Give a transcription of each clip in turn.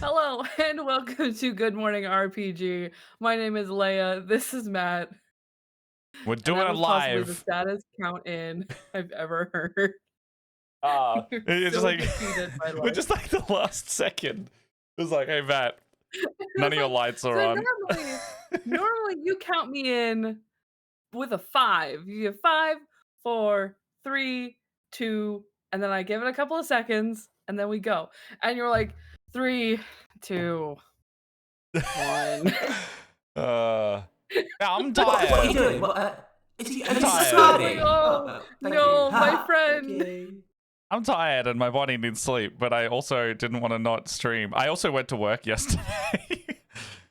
Hello and welcome to Good Morning RPG. My name is Leia. This is Matt, We're and doing that it was possibly the live. saddest count in I've ever heard. You're It's just so like defeated by we're life. just like the last second. It was like, hey Matt, none It's of your like lights so are on. normally you count me in with a five. You get five, four, three, two, and then I give it a couple of seconds, and then we go. And you're like three, two, one. uh, I'm What are you tired. doing? Are I'm you tired. Like, subscribing? oh Thank you. no, my Thank friend. you. I'm tired, and my body needs sleep. But I also didn't want to not stream. I also went to work yesterday.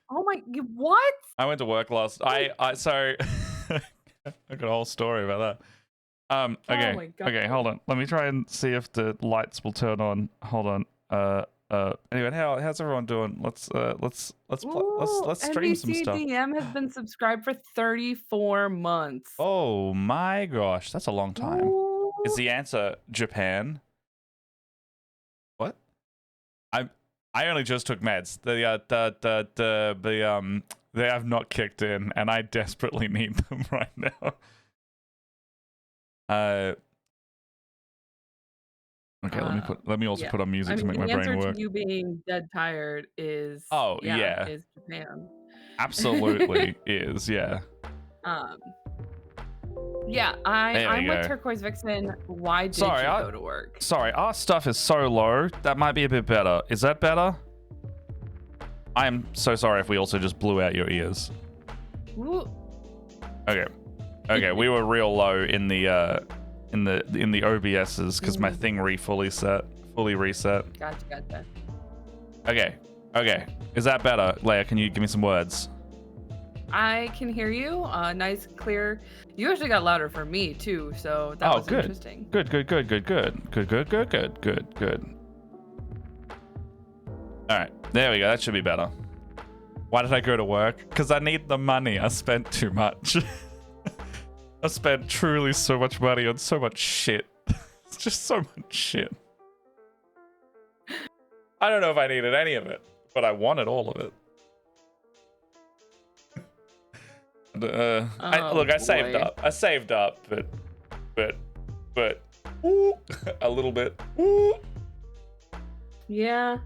Oh my, what? I went to work last. I so I got a whole story about that. Oh Okay. my god. Okay. Hold on. Let me try and see if the lights will turn on. Hold on. Anyway, how's everyone doing? Let's Ooh, stream some stuff. NBCDM has been subscribed for 34 months. Oh my gosh, that's a long time. Ooh. Is the answer Japan? What? I only just took meds. They have not kicked in, and I desperately need them right now. Okay, let me also Yeah. put on music to make my the brain answer work. to you being dead tired is Oh yeah, is Japan. absolutely is, yeah. Um Yeah, There we I'm with go. Turquoise Vixen. Why did Sorry, you I- go to work? Sorry, our stuff is so low. That might be a bit better. Is that better? I am so sorry if we also just blew out your ears. Ooh. Okay. Okay, we were real low in the OBSs because my thing fully reset. Gotcha. Okay. Okay. Is that better? Leia, can you give me some words? I can hear you. Nice, clear. You actually got louder for me too, so that was good. interesting. Good. All right. There we go. That should be better. Why did I go to work? Because I need the money. I spent too much. I spent truly so much money on so much shit. It's just so much shit. I don't know if I needed any of it, but I wanted all of it. I saved up. I saved up, but ooh, a little bit. Ooh. Yeah.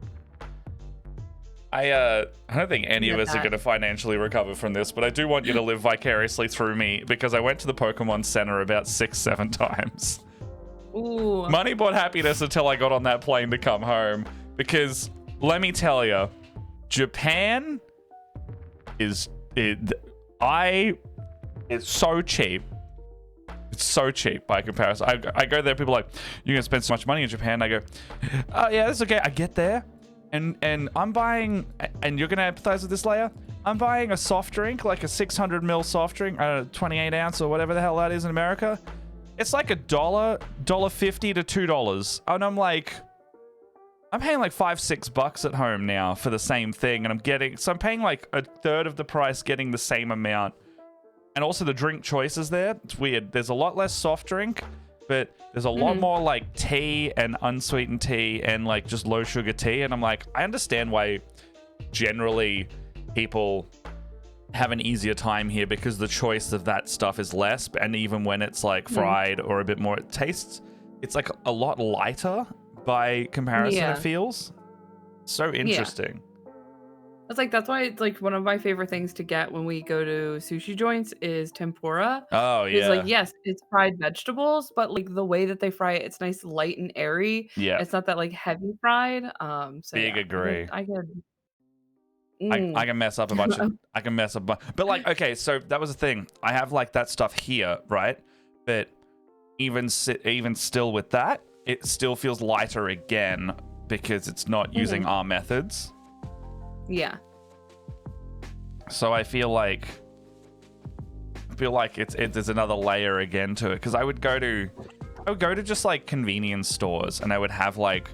I don't think any of Get us are that. going to financially recover from this, but I do want you to live vicariously through me because I went to the Pokemon Center about 6-7 times. Ooh. Money bought happiness until I got on that plane to come home because let me tell you, Japan is it's so cheap. It's so cheap by comparison. I go there, people are like, you're gonna spend so much money in Japan. I go, oh yeah, that's okay. I get there, and I'm buying, and you're gonna empathize with this, Leia. I'm buying a soft drink, like a 600 ml soft drink, 28 ounce or whatever the hell that is in America. It's like $1.50 to $2, and I'm like, I'm paying like $5-6 at home now for the same thing, and I'm paying like a third of the price, getting the same amount. And also the drink choices there, it's weird. There's a lot less soft drink, but there's a lot more like tea and unsweetened tea and like just low sugar tea. And I'm like, I understand why generally people have an easier time here because the choice of that stuff is less. And even when it's like fried or a bit more, it's like a lot lighter by comparison, Yeah. it feels. So interesting. That's why it's like one of my favorite things to get when we go to sushi joints is tempura. Oh, It's yeah. like, yes, it's fried vegetables, but like the way that they fry it, it's nice, light and airy. Yeah. It's not that like heavy fried. So Big yeah, agree. I could. I can mess up a bunch of but like, okay, so that was the thing. I have like that stuff here, right? But even still with that, it still feels lighter again because it's not using our methods. Yeah. So I feel like there's another layer again to it because I would go to just like convenience stores and I would have like,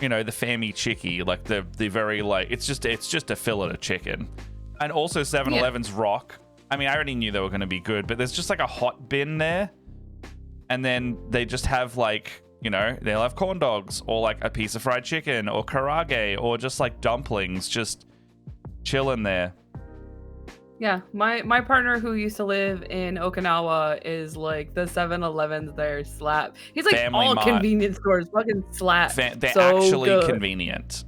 you know, the Fami Chicky, like the very like it's just a fillet of chicken, and also 7-Eleven's Rock. I mean, I already knew they were going to be good, but there's just like a hot bin there, and then they just have like You know, they'll have corn dogs or like a piece of fried chicken or karage or just like dumplings, just chilling there. Yeah, my partner who used to live in Okinawa is like the 7-Elevens there slap. He's like Family all Mart. convenience stores fucking slap. They're so actually good. convenient.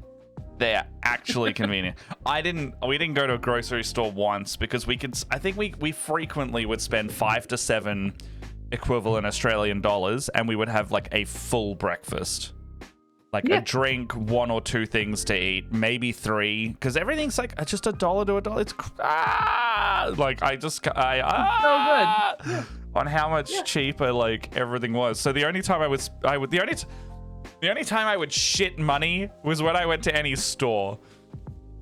They're actually convenient. We didn't go to a grocery store once because I think we frequently would spend 5 to 7 equivalent Australian dollars and we would have like a full breakfast. Like a drink, 1 or 2 things to eat, maybe 3, because everything's like just $1 to $1. It's like so good. on how much cheaper like everything was. So the only time the only time I would shit money was when I went to any store,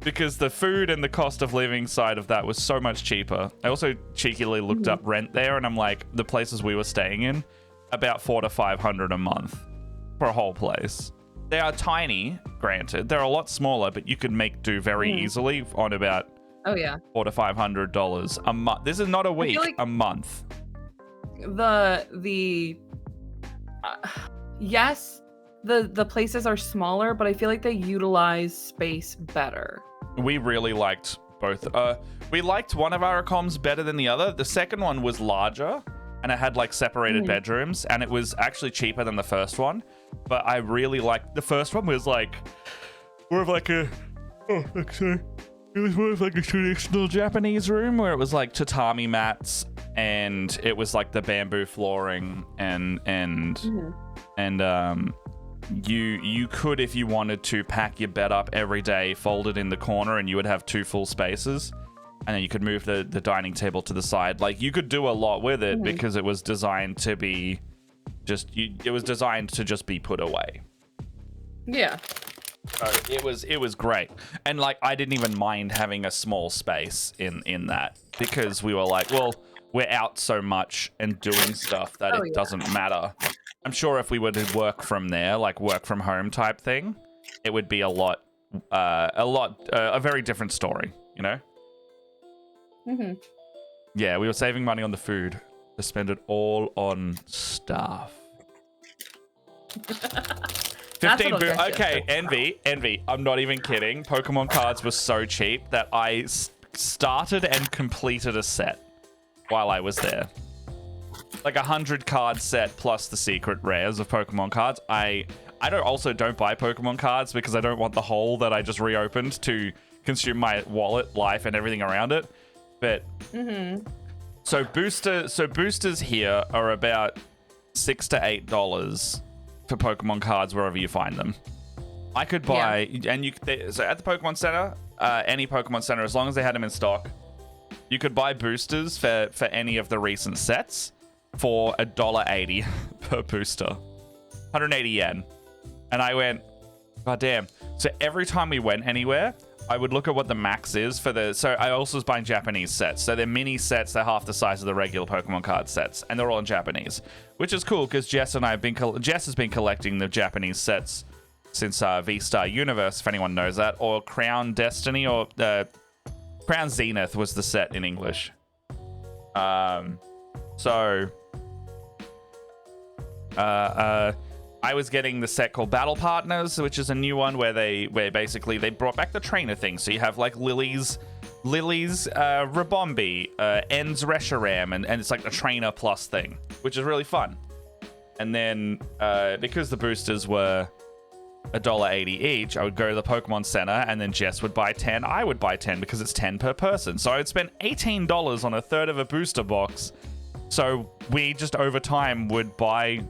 because the food and the cost of living side of that was so much cheaper. I also cheekily looked up rent there, and I'm like, the places we were staying in, about $400 to $500 a month for a whole place. They are tiny, granted. They're a lot smaller, but you could make do very easily on about $400 to $500 a month. This is not a week, like a month. Yes, the places are smaller, but I feel like they utilize space better. We really liked both. We liked one of our accoms better than the other. The second one was larger, and it had like separated bedrooms, and it was actually cheaper than the first one. But I really liked the first one. Was like more of like a it was more of like a traditional Japanese room where it was like tatami mats, and it was like the bamboo flooring, and you could, if you wanted to, pack your bed up every day, fold it in the corner, and you would have 2 full spaces. And then you could move the dining table to the side. Like, you could do a lot with it because it was designed to be it was designed to just be put away. Yeah. So it was great. And like, I didn't even mind having a small space in that, because we were like, well, we're out so much and doing stuff that it doesn't matter. I'm sure if we were to work from there, like work from home type thing, it would be a very different story, you know? Yeah, we were saving money on the food to spend it all on stuff. 15 okay, Envy. I'm not even kidding. Pokemon cards were so cheap that I started and completed a set while I was there. Like 100 card set plus the secret rares of Pokemon cards. I don't buy Pokemon cards because I don't want the hole that I just reopened to consume my wallet, life, and everything around it. But so boosters here are about $6 to $8 for Pokemon cards wherever you find them. I could buy so at the Pokemon Center, any Pokemon Center, as long as they had them in stock, you could buy boosters for any of the recent sets for $1.80 per booster, 180 yen. And I went, god damn. So every time we went anywhere, I would look at what the max is for so I also was buying Japanese sets. So they're mini sets. They're half the size of the regular Pokemon card sets, and they're all in Japanese, which is cool because Jess has been collecting the Japanese sets since V-Star Universe, if anyone knows that, or Crown Destiny, or Crown Zenith was the set in English. I was getting the set called Battle Partners, which is a new one where basically they brought back the trainer thing. So you have like Lily's Rabombi, En's Reshiram, and it's like the trainer plus thing, which is really fun. And then because the boosters were $1.80 each, I would go to the Pokemon Center, and then Jess would buy 10. I would buy 10 because it's 10 per person. So I would spend $18 on a third of a booster box. So we just over time would buy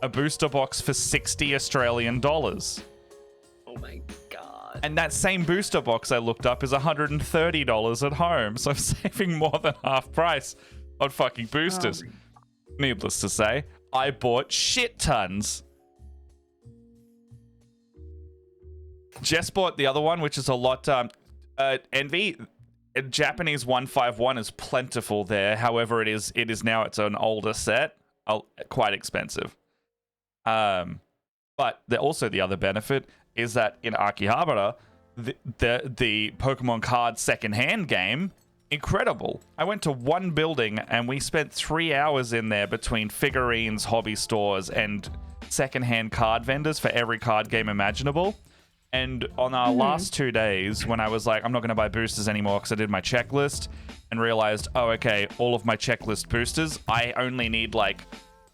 a booster box for 60 Australian dollars. Oh my god. And that same booster box I looked up is $130 at home. So I'm saving more than half price on fucking boosters. Needless to say, I bought shit tons. Jess bought the other one, which is a lot. Envy, Japanese 151 is plentiful there. However, it is now it's an older set, quite expensive. But also the other benefit is that in Akihabara, the Pokemon card secondhand game incredible. I went to one building and we spent 3 hours in there between figurines, hobby stores, and secondhand card vendors for every card game imaginable. And on our last 2 days, when I was like, I'm not going to buy boosters anymore because I did my checklist and realized, oh, okay, all of my checklist boosters, I only need like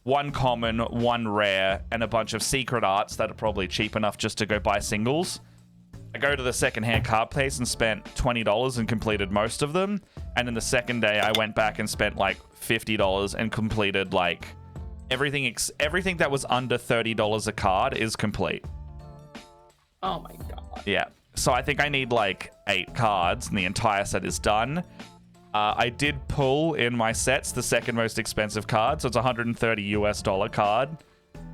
1 common, 1 rare, and a bunch of secret arts that are probably cheap enough just to go buy singles. I go to the secondhand card place and spent $20 and completed most of them. And then the second day, I went back and spent like $50 and completed like everything that was under $30 a card is complete. Oh my god. Yeah. So I think I need like 8 cards and the entire set is done. I did pull in my sets the second most expensive card, so it's $130 US card.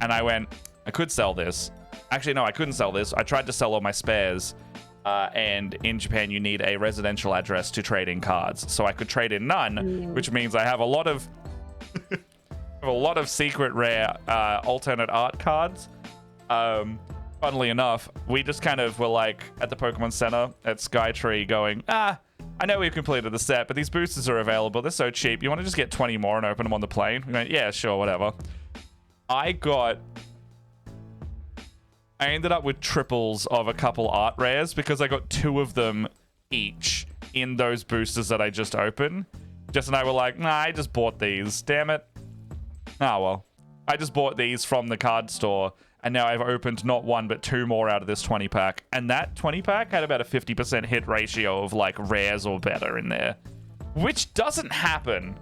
And I went, I could sell this. Actually, no, I couldn't sell this. I tried to sell all my spares. And in Japan, you need a residential address to trade in cards. So I could trade in none, which means I have a lot of secret rare alternate art cards. Funnily enough, we just kind of were like at the Pokemon Center at Skytree going, I know we've completed the set, but these boosters are available. They're so cheap. You want to just get 20 more and open them on the plane? We went, yeah, sure, whatever. I ended up with triples of a couple art rares because I got 2 of them each in those boosters that I just opened. Jess and I were like, nah, I just bought these. Damn it. Oh, well. I just bought these from the card store, and now I've opened not 1, but 2 more out of this 20 pack. And that 20 pack had about a 50% hit ratio of like rares or better in there, which doesn't happen.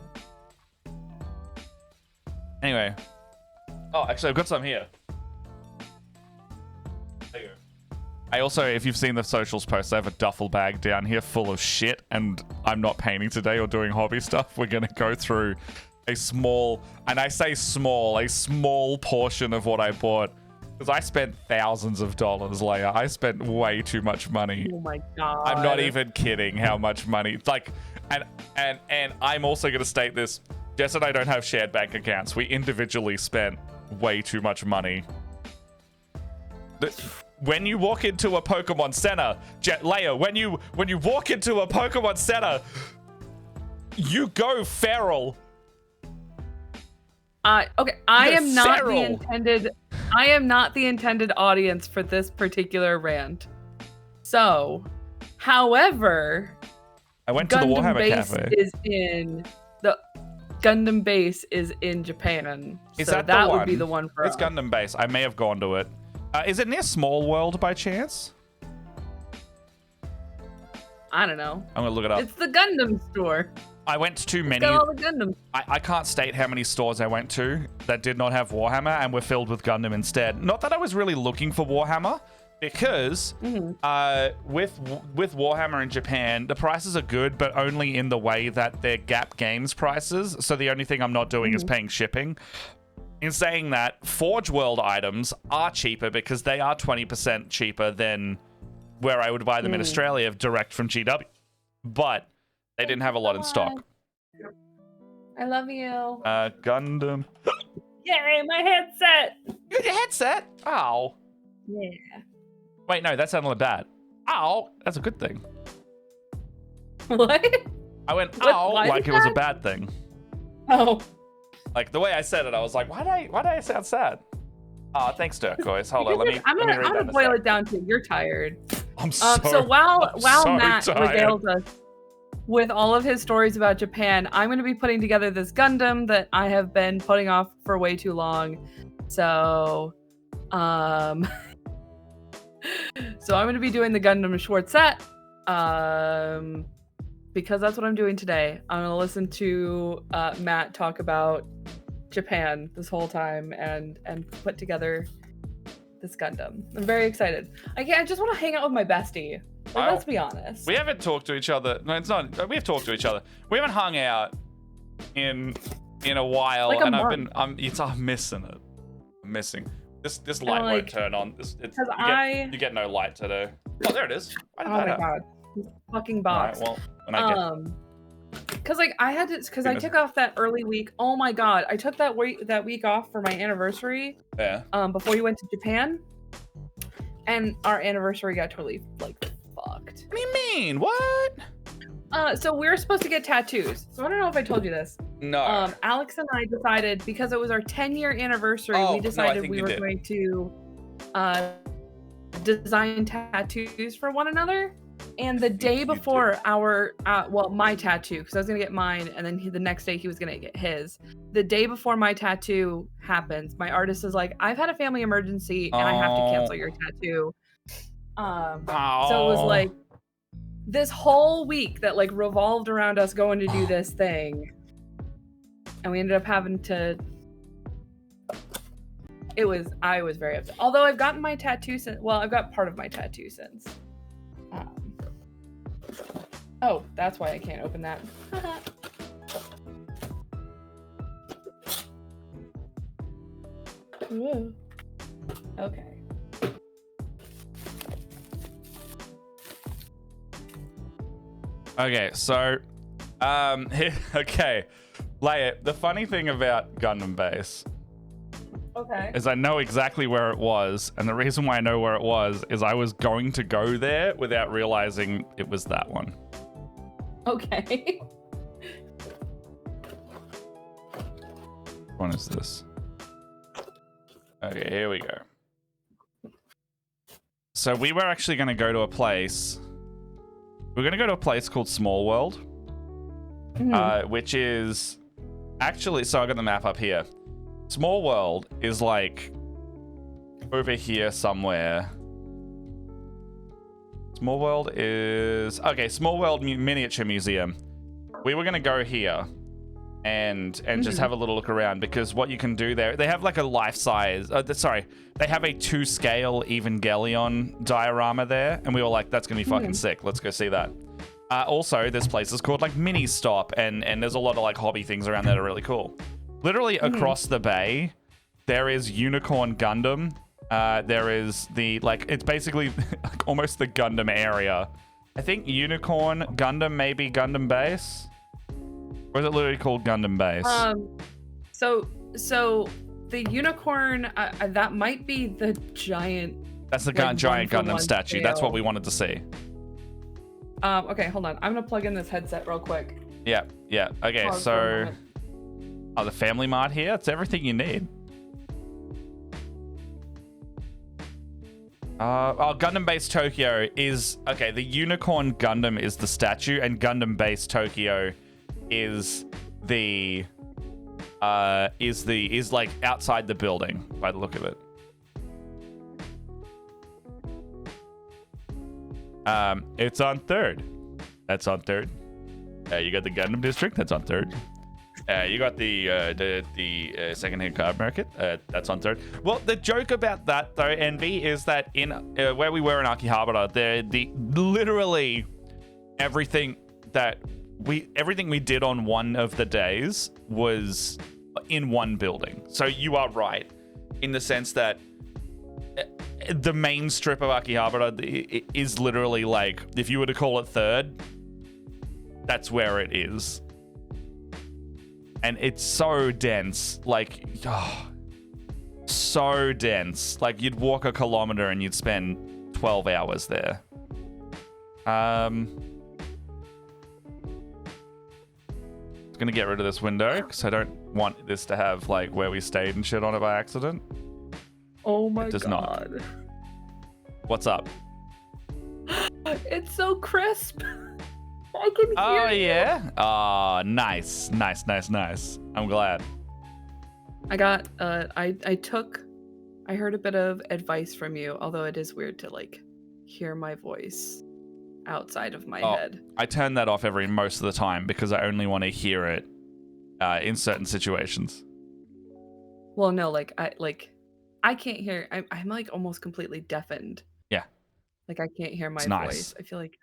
Anyway. Oh, actually, I've got some here. There you go. I also, if you've seen the socials posts, I have a duffel bag down here full of shit, and I'm not painting today or doing hobby stuff. We're going to go through a small, and I say small, a small portion of what I bought. Because I spent thousands of dollars, Leia. I spent way too much money. Oh my god. I'm not even kidding how much money. Like, and I'm also going to state this. Jess and I don't have shared bank accounts. We individually spent way too much money. When you walk into a Pokemon Center, Leia, when you walk into a Pokemon Center, you go feral. Okay, I am not feral. I am not the intended audience for this particular rant. So, however, I went to the Warhammer Cafe. Gundam Base is in Japan. Is so that would be the one for us. It's Gundam Base. I may have gone to it. Is it near Small World by chance? I don't know. I'm gonna look it up. It's the Gundam store. I went to too many. Got all the Gundam. I can't state how many stores I went to that did not have Warhammer and were filled with Gundam instead. Not that I was really looking for Warhammer, because with Warhammer in Japan, the prices are good, but only in the way that they're Gap Games prices. So the only thing I'm not doing is paying shipping. In saying that, Forge World items are cheaper because they are 20% cheaper than where I would buy them in Australia direct from GW. But they didn't have a lot in stock. I love you. Gundam. Yay, my headset. You got your headset? Oh. Yeah. Wait, no, that sounded bad. Ow, that's a good thing. What? I went, ow, like it was a bad thing. Oh. Like the way I said it, I was like, why did I sound sad? Oh, thanks, Turquoise. Hold on, let me I'm read gonna that boil it down to you're tired. I'm so while so Matt tired. regales us with all of his stories about Japan, I'm going to be putting together this Gundam that I have been putting off for way too long. So, so I'm going to be doing the Gundam short set, because that's what I'm doing today. I'm going to listen to Matt talk about Japan this whole time and put together this Gundam. I'm very excited. I just want to hang out with my bestie. Like, let's be honest. We haven't talked to each other. No, it's not. We've talked to each other. We haven't hung out in a while, like a and month. I'm missing it. I'm missing this light won't turn on. You get no light today. Oh, there it is. Why did Oh that my happen? god, this fucking box. All right, well, when I get Because like I had to, because I took off that early week. Oh my god, I took that week off for my anniversary. Yeah. Before we went to Japan, and our anniversary got totally like fucked. What do you mean? What? So we were supposed to get tattoos. So I don't know if I told you this. No. Alex and I decided, because it was our 10-year anniversary, we decided we were going to design tattoos for one another. And the day before our, my tattoo, because I was going to get mine, and then the next day he was going to get his. The day before my tattoo happens, my artist is like, I've had a family emergency, and I have to cancel your tattoo. So it was like this whole week that like revolved around us going to do this thing. And we ended up having to... I was very upset. Although I've gotten my tattoo since... Well, I've got part of my tattoo since. Oh, that's why I can't open that. Ooh. Okay. Okay, so, okay, Leia, the funny thing about Gundam Base is I know exactly where it was, and the reason why I know where it was is I was going to go there without realizing it was that one. Okay. What one is this? Okay, here we go. So we were actually going to go to a place... We're going to go to a place called Small World, which is actually... So I got the map up here. Small World is like over here somewhere. Small World is... Okay, Small World Miniature Museum. We were going to go here and just have a little look around, because what you can do there... They have like a life-size... sorry. They have a 2-scale Evangelion diorama there, and we were like, that's going to be fucking sick. Let's go see that. Also, this place is called like Mini Stop, and there's a lot of like hobby things around that are really cool. Literally across the bay, there is Unicorn Gundam. There is the, like, it's basically like almost the Gundam area. I think Unicorn Gundam may be Gundam Base. Or is it literally called Gundam Base? So the Unicorn, that might be the giant... That's the giant Gundam statue. That's what we wanted to see. Okay, hold on. I'm gonna plug in this headset real quick. Yeah. Okay, so... Oh, the Family Mart here? It's everything you need. Gundam Base Tokyo is... Okay, the Unicorn Gundam is the statue, and Gundam Base Tokyo is the... is like outside the building, by the look of it. It's on 3rd. That's on 3rd. You got the Gundam District. That's on 3rd. You got the second-hand card market. That's on 3rd. Well, the joke about that though, Envy, is that in where we were in Akihabara, literally everything we did on one of the days was in one building. So you are right in the sense that the main strip of Akihabara is literally like, if you were to call it 3rd, that's where it is. And it's so dense, like, so dense. Like, you'd walk a kilometer and you'd spend 12 hours there. I'm gonna get rid of this window because I don't want this to have like where we stayed and shit on it by accident. Oh my god. It does not. What's up? It's so crisp. I can hear you. Yeah? Oh, nice. I'm glad. I got I heard a bit of advice from you, although it is weird to like hear my voice outside of my head. I turn that off most of the time because I only want to hear it in certain situations. Well, no, I can't hear. I'm like almost completely deafened. Yeah. Like I can't hear my voice. Nice. I feel like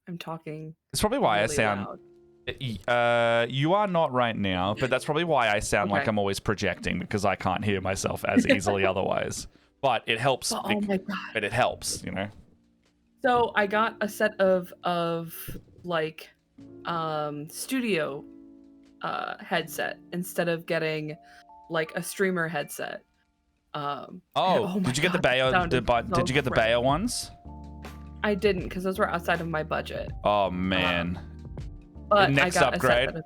I'm talking. It's probably why really I sound. Loud. You are not right now, but that's probably why I sound like I'm always projecting, because I can't hear myself as easily otherwise. But it helps. Oh my god! But it helps, you know. So I got a set of like studio headset instead of getting like a streamer headset. Did you get the Bayo? Did you get the Bayo ones? I didn't, because those were outside of my budget. Oh man. but Next I got upgrade. a set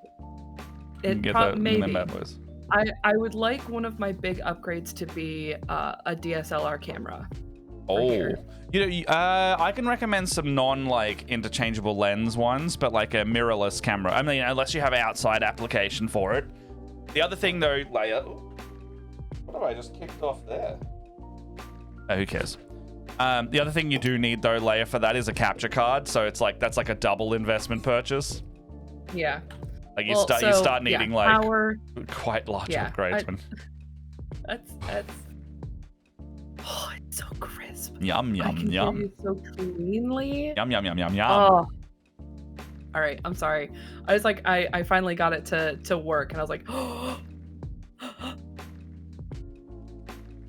You it get maybe. bad boys. I would like one of my big upgrades to be a DSLR camera. Oh, sure. I can recommend some like interchangeable lens ones, but like a mirrorless camera. I mean, unless you have an outside application for it. The other thing though, what have I just kicked off there? Oh, who cares? The other thing you do need though, Leia, for that is a capture card. So it's like that's like a double investment purchase. Yeah. Like you start needing like power, quite large upgrades. That's oh, it's so crisp. Yum I yum can hear yum. you so cleanly. Yum yum yum yum yum. Oh. All right, I'm sorry. I was like, I finally got it to work, and I was like, oh.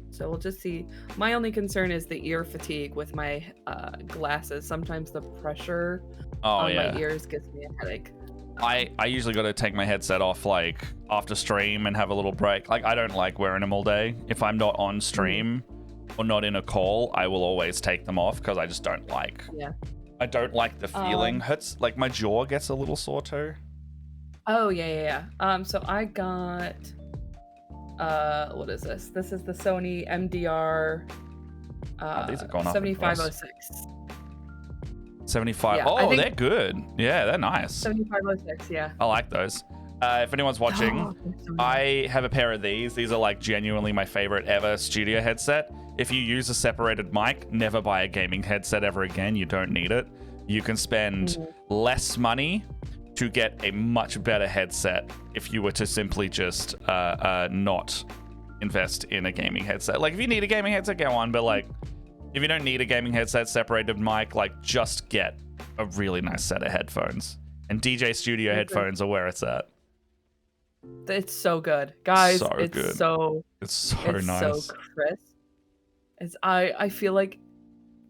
So we'll just see. My only concern is the ear fatigue with my glasses. Sometimes the pressure on my ears gives me a headache. I usually got to take my headset off like after stream and have a little break. Like I don't like wearing them all day. If I'm not on stream or not in a call, I will always take them off because I just don't like. Yeah. I don't like the feeling. Hurts like my jaw gets a little sore too. Oh yeah. So I got what is this? This is the Sony MDR these have gone up 7506. 75. Yeah, oh, they're good. Yeah, they're nice. 7506, yeah. I like those. If anyone's watching, So I have a pair of these. These are like genuinely my favorite ever studio headset. If you use a separated mic, never buy a gaming headset ever again. You don't need it. You can spend less money to get a much better headset if you were to simply just not invest in a gaming headset. Like if you need a gaming headset, get one, but like if you don't need a gaming headset, separated mic, like just get a really nice set of headphones. And DJ Studio headphones are where it's at. It's so good, guys. So it's good. so nice. so crisp. I feel like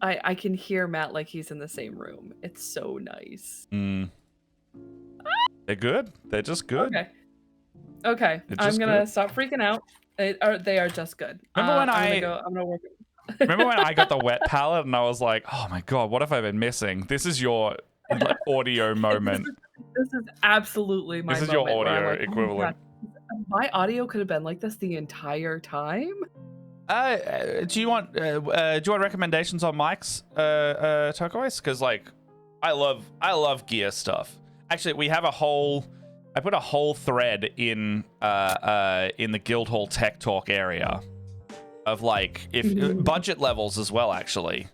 I can hear Matt like he's in the same room. It's so nice. They're good. They're just good. Okay. I'm gonna stop freaking out. They are just good. Remember when I'm gonna work. Remember when I got the wet palette and I was like, oh my god, what have I been missing? This is your like, audio moment. This is absolutely my This is moment your where I'm audio like, oh equivalent. my audio could have been like this the entire time. Do you want recommendations on mics, Turquoise? Because like, I love gear stuff. Actually, I put a whole thread in the Guildhall Tech Talk area of like budget levels as well. Actually,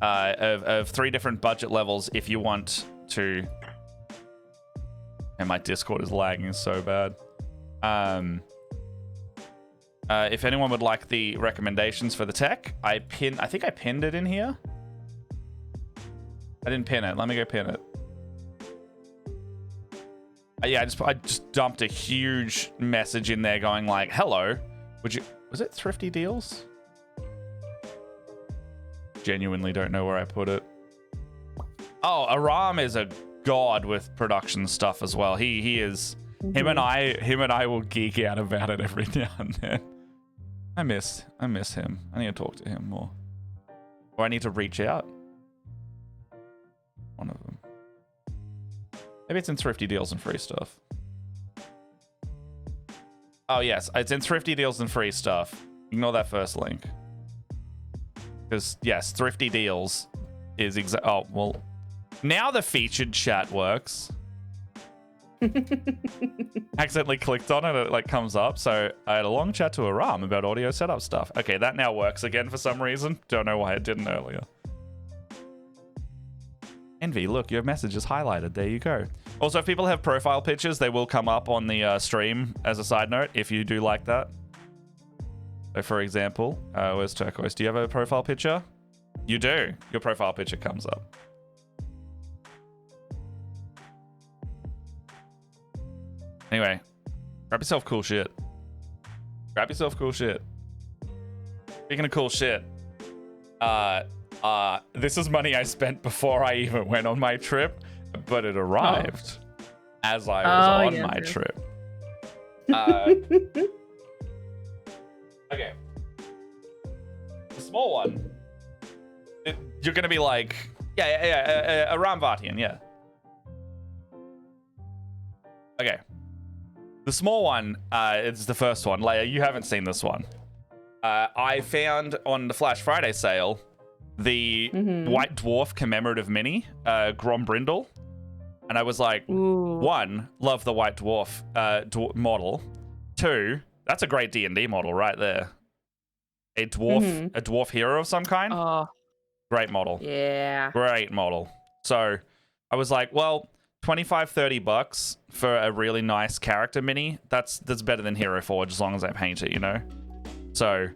of 3 different budget levels if you want to. And my Discord is lagging so bad. If anyone would like the recommendations for the tech, I think I pinned it in here. I didn't pin it. Let me go pin it. Yeah, I just dumped a huge message in there going like, hello, was it Thrifty Deals? Genuinely don't know where I put it. Oh, Aram is a god with production stuff as well. He is, him and I will geek out about it every now and then. I miss him. I need to talk to him more. Or I need to reach out. One of them. Maybe it's in Thrifty Deals and Free Stuff. Oh yes, it's in Thrifty Deals and Free Stuff. Ignore that first link. Because yes, Thrifty Deals is oh well. Now the featured chat works. Accidentally clicked on it, it like comes up. So I had a long chat to Aram about audio setup stuff. Okay, that now works again for some reason. Don't know why it didn't earlier. Envy, look, your message is highlighted. There you go. Also, if people have profile pictures, they will come up on the stream as a side note if you do like that. So for example, where's Turquoise? Do you have a profile picture? You do. Your profile picture comes up. Anyway, grab yourself cool shit. Grab yourself cool shit. Speaking of cool shit, this is money I spent before I even went on my trip, but it arrived as I was on my trip. Okay. The small one. You're gonna be like, yeah, Aram Vartian, yeah. The small one is the first one. Leia, you haven't seen this one. I found on the Flash Friday sale the White Dwarf commemorative mini, Grom Brindle. And I was like, Ooh. 1, love the White Dwarf model. 2, that's a great D&D model right there. A dwarf hero of some kind. Oh, Great model. yeah. Great model. So I was like, well, $25-$30 for a really nice character mini. That's better than Hero Forge as long as I paint it, you know? So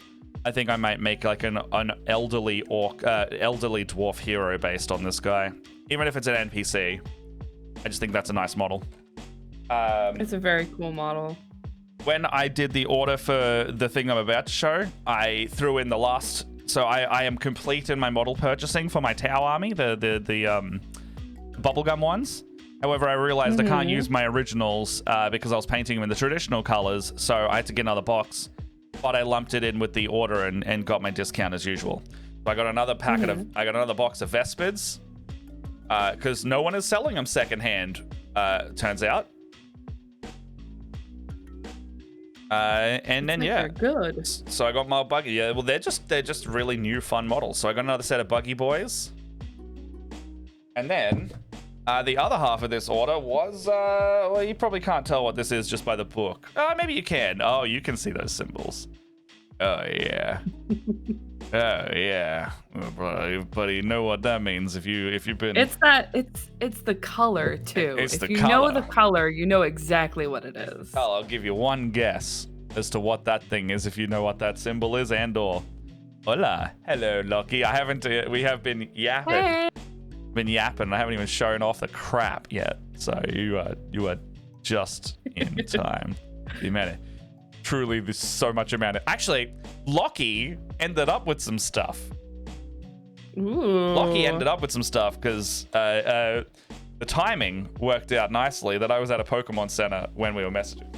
I think I might make like an elderly elderly dwarf hero based on this guy. Even if it's an NPC. I just think that's a nice model. It's a very cool model. When I did the order for the thing I'm about to show, I threw in the last. So I am complete in my model purchasing for my Tau army, the bubblegum ones. However, I realized I can't use my originals because I was painting them in the traditional colors, so I had to get another box. But I lumped it in with the order and got my discount as usual. So I got another packet I got another box of Vespids because no one is selling them secondhand. Turns out. And then They're good. So I got my buggy. Yeah, well they're just really new fun models. So I got another set of buggy boys. And then the other half of this order was well, you probably can't tell what this is just by the book. Maybe you can. Oh, you can see those symbols. Oh yeah. Oh yeah. Buddy, you know what that means if you've been. It's the color too. It's if the you color. know the color, you know exactly what it is. I'll give you one guess as to what that thing is if you know what that symbol is and/or. Hola, hello, Lockie. I haven't. We have been yapping. Hey. Been yapping. I haven't even shown off the crap yet. So you are just in time. The amount of, truly, there's so much amount of. Actually, Lockie ended up with some stuff. Ooh. Lockie ended up with some stuff because the timing worked out nicely that I was at a Pokemon Center when we were messaging.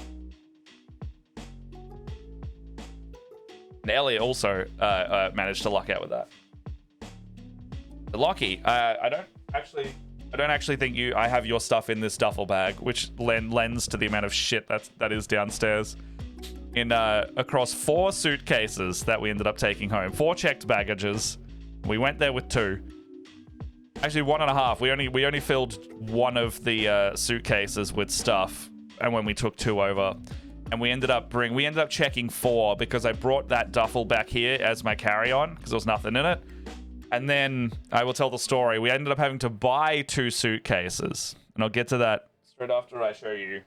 And Elliot also managed to luck out with that. But Lockie, I don't actually think I have your stuff in this duffel bag, which lends to the amount of shit that is downstairs. In across 4 suitcases that we ended up taking home, 4 checked baggages. We went there with 2. Actually, 1.5. We only filled one of the suitcases with stuff, and when we took 2 over, and we ended up checking 4 because I brought that duffel back here as my carry-on because there was nothing in it. And then I will tell the story. We ended up having to buy 2 suitcases, and I'll get to that straight after I show you.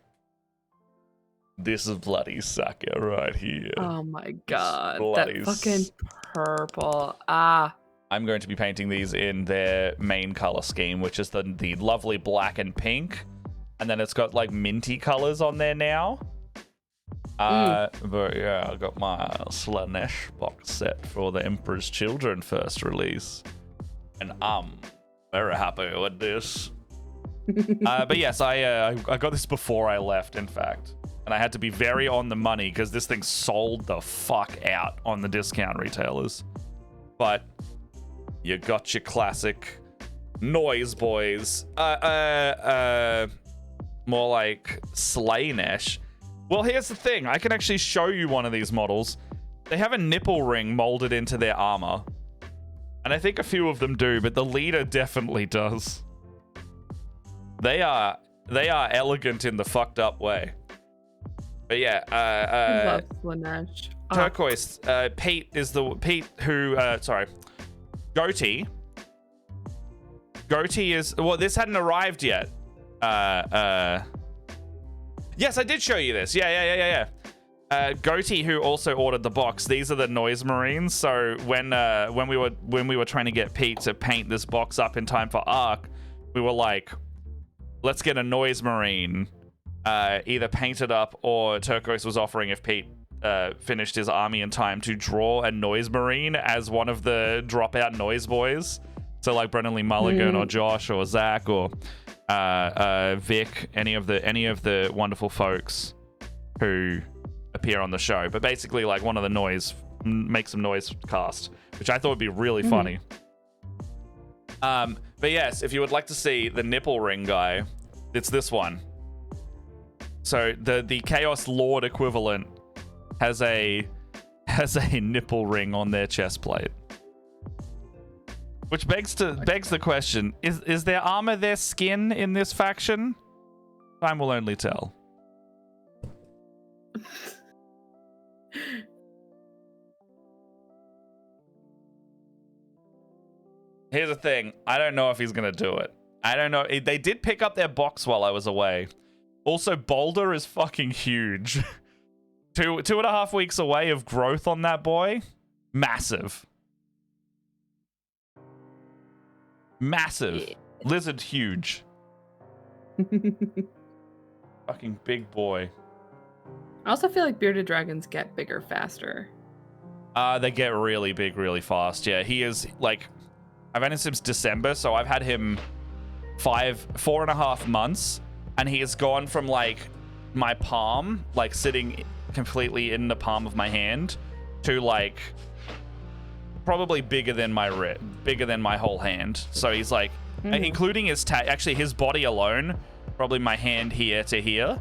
This is bloody sucker right here. Oh my god. Bloody That fucking purple. Ah. I'm going to be painting these in their main color scheme, which is the lovely black and pink. And then it's got like minty colors on there now. But yeah, I got my Slaanesh box set for the Emperor's Children first release. And I'm very happy with this. But yes, I got this before I left, in fact. And I had to be very on the money because this thing sold the fuck out on the discount retailers. But you got your classic noise boys. More like Slaanesh. Well, here's the thing. I can actually show you one of these models. They have a nipple ring molded into their armor. And I think a few of them do, but the leader definitely does. They are elegant in the fucked up way. But yeah, I love Slaanesh. Turquoise. Pete who Goatee. Goatee is, well, this hadn't arrived yet. Yes, I did show you this. Yeah. Goatee, who also ordered the box. These are the Noise Marines. So when we were trying to get Pete to paint this box up in time for Arc, we were like, let's get a Noise Marine either painted up, or Turquoise was offering if Pete finished his army in time to draw a Noise Marine as one of the dropout Noise Boys. So like Brennan Lee Mulligan or Josh or Zach or Vic, any of the wonderful folks who appear on the show. But basically like one of the make some noise cast, which I thought would be really funny. But yes, if you would like to see the nipple ring guy, it's this one. So the Chaos Lord equivalent has a nipple ring on their chest plate. Which begs the question, is their armor their skin in this faction? Time will only tell. Here's the thing. I don't know if he's going to do it. I don't know. They did pick up their box while I was away. Also, Boulder is fucking huge. 2.5 weeks away of growth on that boy. Massive. Massive. Yeah. Lizard huge. Fucking big boy. I also feel like bearded dragons get bigger faster. They get really big really fast. Yeah, he is like, I've had him since December, so I've had him 4.5 months, and he has gone from like my palm, like sitting completely in the palm of my hand, to like probably bigger than my whole hand. So he's like, including his actually his body alone, probably my hand here to here.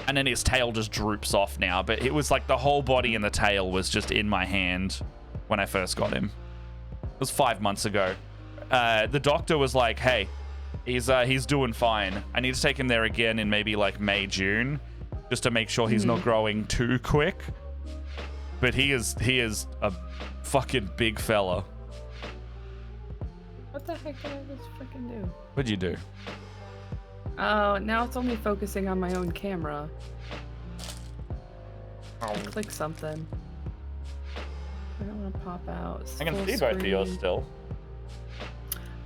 And then his tail just droops off now. But it was like the whole body and the tail was just in my hand when I first got him. It was 5 months ago. The doctor was like, hey, he's doing fine. I need to take him there again in maybe like May, June, just to make sure he's not growing too quick. But he is a fucking big fella. What the heck did I just freaking do? What'd you do? Oh, now it's only focusing on my own camera. Click something. I don't want to pop out. I can Full see both of yours screen. still.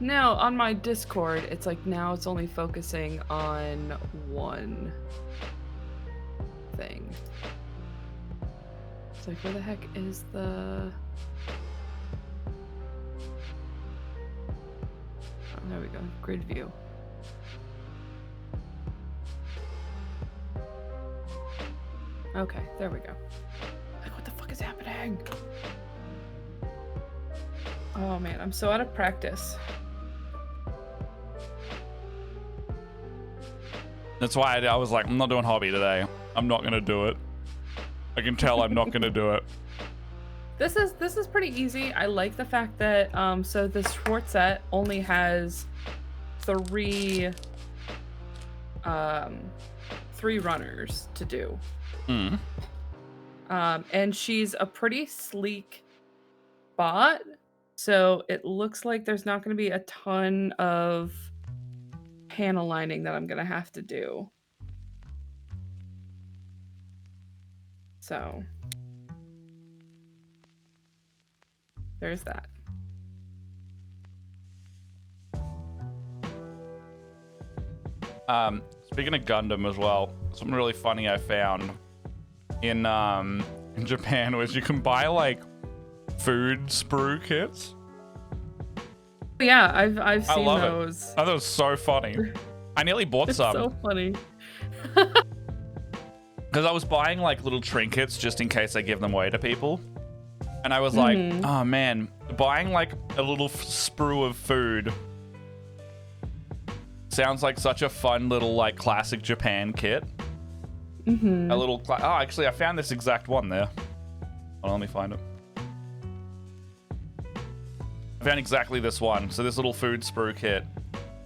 No, on my Discord, it's like now it's only focusing on one thing. It's like, where the heck is the... Oh, there we go. Grid view. Okay, there we go. Like, what the fuck is happening? Oh man, I'm so out of practice. That's why I was like, I'm not doing hobby today. I'm not gonna do it. I can tell I'm not gonna do it. This is pretty easy. I like the fact that so this Schwartz set only has three runners to do. And she's a pretty sleek bot, so it looks like there's not going to be a ton of panel lining that I'm going to have to do. So there's that. Speaking of Gundam as well, something really funny I found in Japan was you can buy like food sprue kits. Yeah, I've seen love those. I thought it was so funny. I nearly bought It's some so funny. because I was buying like little trinkets just in case I give them away to people, and I was like, oh man, buying like a little sprue of food sounds like such a fun little like classic Japan kit. A little oh, actually I found this exact one there. Hold on, let me find it. I found exactly this one. So this little food sprue kit,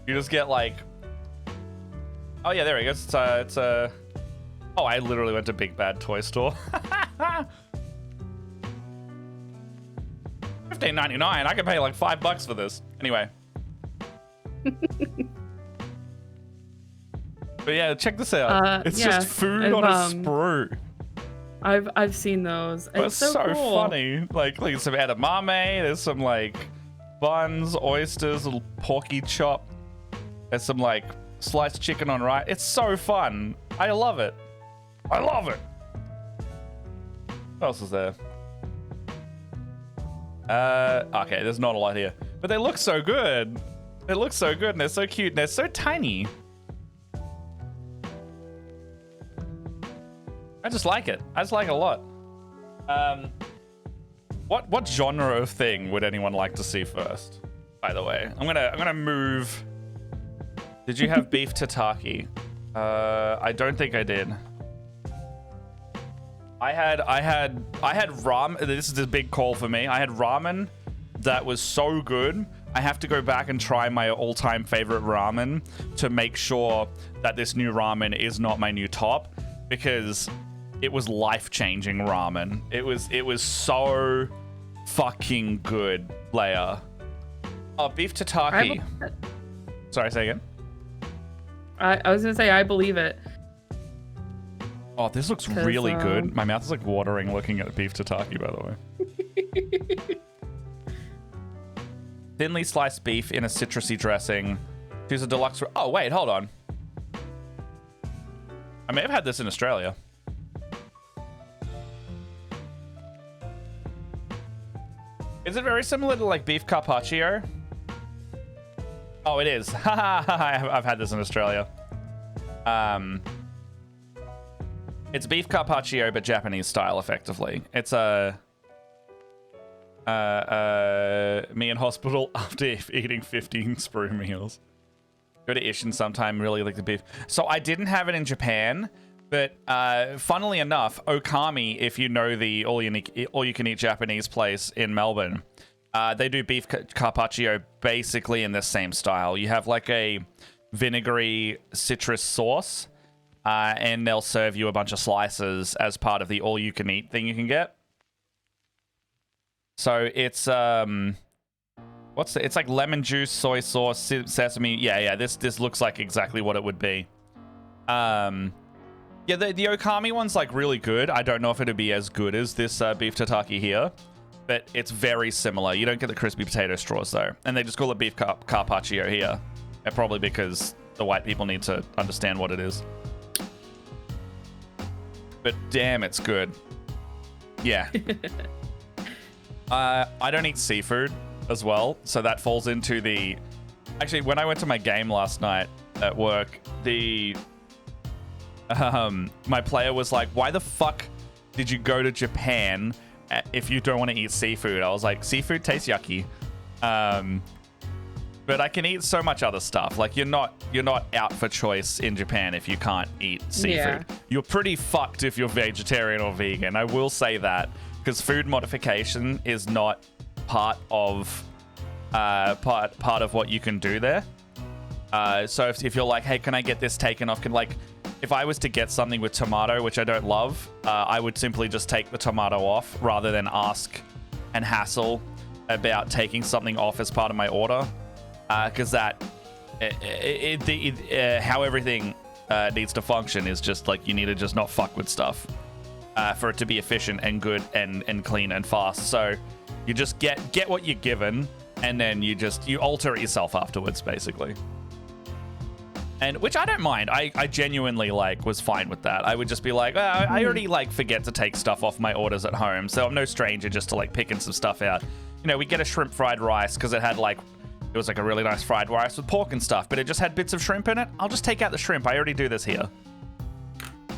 you just get like, oh yeah, there he goes. It's a oh, I literally went to Big Bad Toy Store. $15.99. I could pay like $5 for this. Anyway. But yeah, check this out. It's just food on a sprue. I've seen those. It's so cool. funny. Like some edamame. There's some like buns, oysters, little porky chop. There's some like sliced chicken on rice. It's so fun. I love it. I love it. What else is there? Okay, there's not a lot here, but they look so good. They look so good, and they're so cute, and they're so tiny. I just like it. I just like it a lot. What genre of thing would anyone like to see first? By the way, I'm gonna move. Did you have beef tataki? I don't think I did. I had ramen. This is a big call for me. I had ramen that was so good. I have to go back and try my all-time favorite ramen to make sure that this new ramen is not my new top, because it was life-changing ramen. It was so fucking good, Leia. Oh, beef tataki. Sorry, say again. I was gonna say I believe it. Oh, this looks really good. My mouth is like watering looking at beef tataki, by the way. Thinly sliced beef in a citrusy dressing. Choose a deluxe. Oh, wait, hold on. I may have had this in Australia. Is it very similar to like beef carpaccio? Oh, it is. I've had this in Australia. It's beef carpaccio, but Japanese style, effectively. It's a me in hospital after eating 15 sprue meals. Go to Ishin sometime, really like the beef. So I didn't have it in Japan, but funnily enough, Okami, if you know the all-you-can-eat Japanese place in Melbourne, they do beef carpaccio basically in the same style. You have like a vinegary citrus sauce, and they'll serve you a bunch of slices as part of the all-you-can-eat thing you can get. So it's it's like lemon juice, soy sauce, sesame. Yeah, this looks like exactly what it would be. Yeah, the Okami one's like really good. I don't know if it'd be as good as this beef tataki here, but it's very similar. You don't get the crispy potato straws though, and they just call it beef carpaccio here, and probably because the white people need to understand what it is. But damn, it's good. Yeah. I don't eat seafood as well, so that falls into the... Actually, when I went to my game last night at work, my player was like, why the fuck did you go to Japan if you don't want to eat seafood? I was like, seafood tastes yucky. But I can eat so much other stuff. Like, you're not out for choice in Japan if you can't eat seafood. Yeah. You're pretty fucked if you're vegetarian or vegan. I will say that, because food modification is not part of part of what you can do there. So if you're like, hey, can I get this taken off? If I was to get something with tomato, which I don't love, I would simply just take the tomato off rather than ask and hassle about taking something off as part of my order. Because how everything needs to function is just like, you need to just not fuck with stuff for it to be efficient and good and clean and fast. So you just get what you're given, and then you alter it yourself afterwards, basically. And which I don't mind. I genuinely was fine with that. I would just be like, I already forget to take stuff off my orders at home, so I'm no stranger just to picking some stuff out. You know, we get a shrimp fried rice because it had it was a really nice fried rice with pork and stuff, but it just had bits of shrimp in it. I'll just take out the shrimp. I already do this here.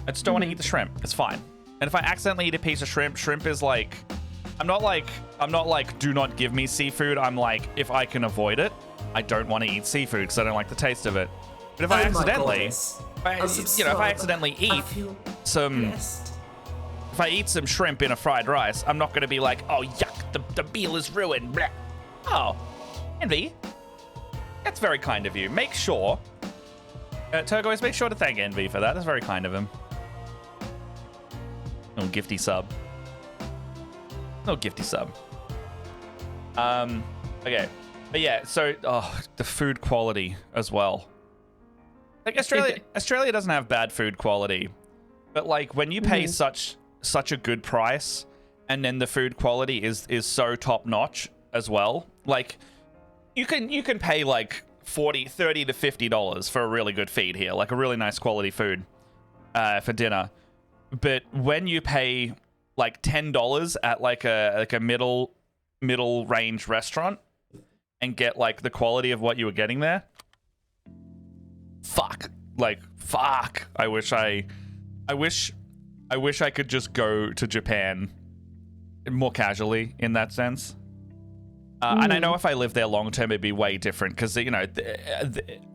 I just don't want to eat the shrimp. It's fine. And if I accidentally eat a piece of shrimp is I'm not do not give me seafood. I'm like, if I can avoid it, I don't want to eat seafood because I don't like the taste of it. But if I accidentally, if I accidentally eat if I eat some shrimp in a fried rice, I'm not going to be like, oh yuck, the meal is ruined. Blah. Oh, Envy, that's very kind of you. Make sure, Turquoise, make sure to thank Envy for that. That's very kind of him. Little gifty sub. Little gifty sub. Okay, but yeah. So, the food quality as well. Australia doesn't have bad food quality, but when you pay such a good price, and then the food quality is so top notch as well. You can pay $30 to $50 for a really good feed here, a really nice quality food for dinner. But when you pay $10 at a middle range restaurant and get the quality of what you were getting there, fuck. I wish I could just go to Japan more casually in that sense. And I know if I lived there long term, it'd be way different because, you know,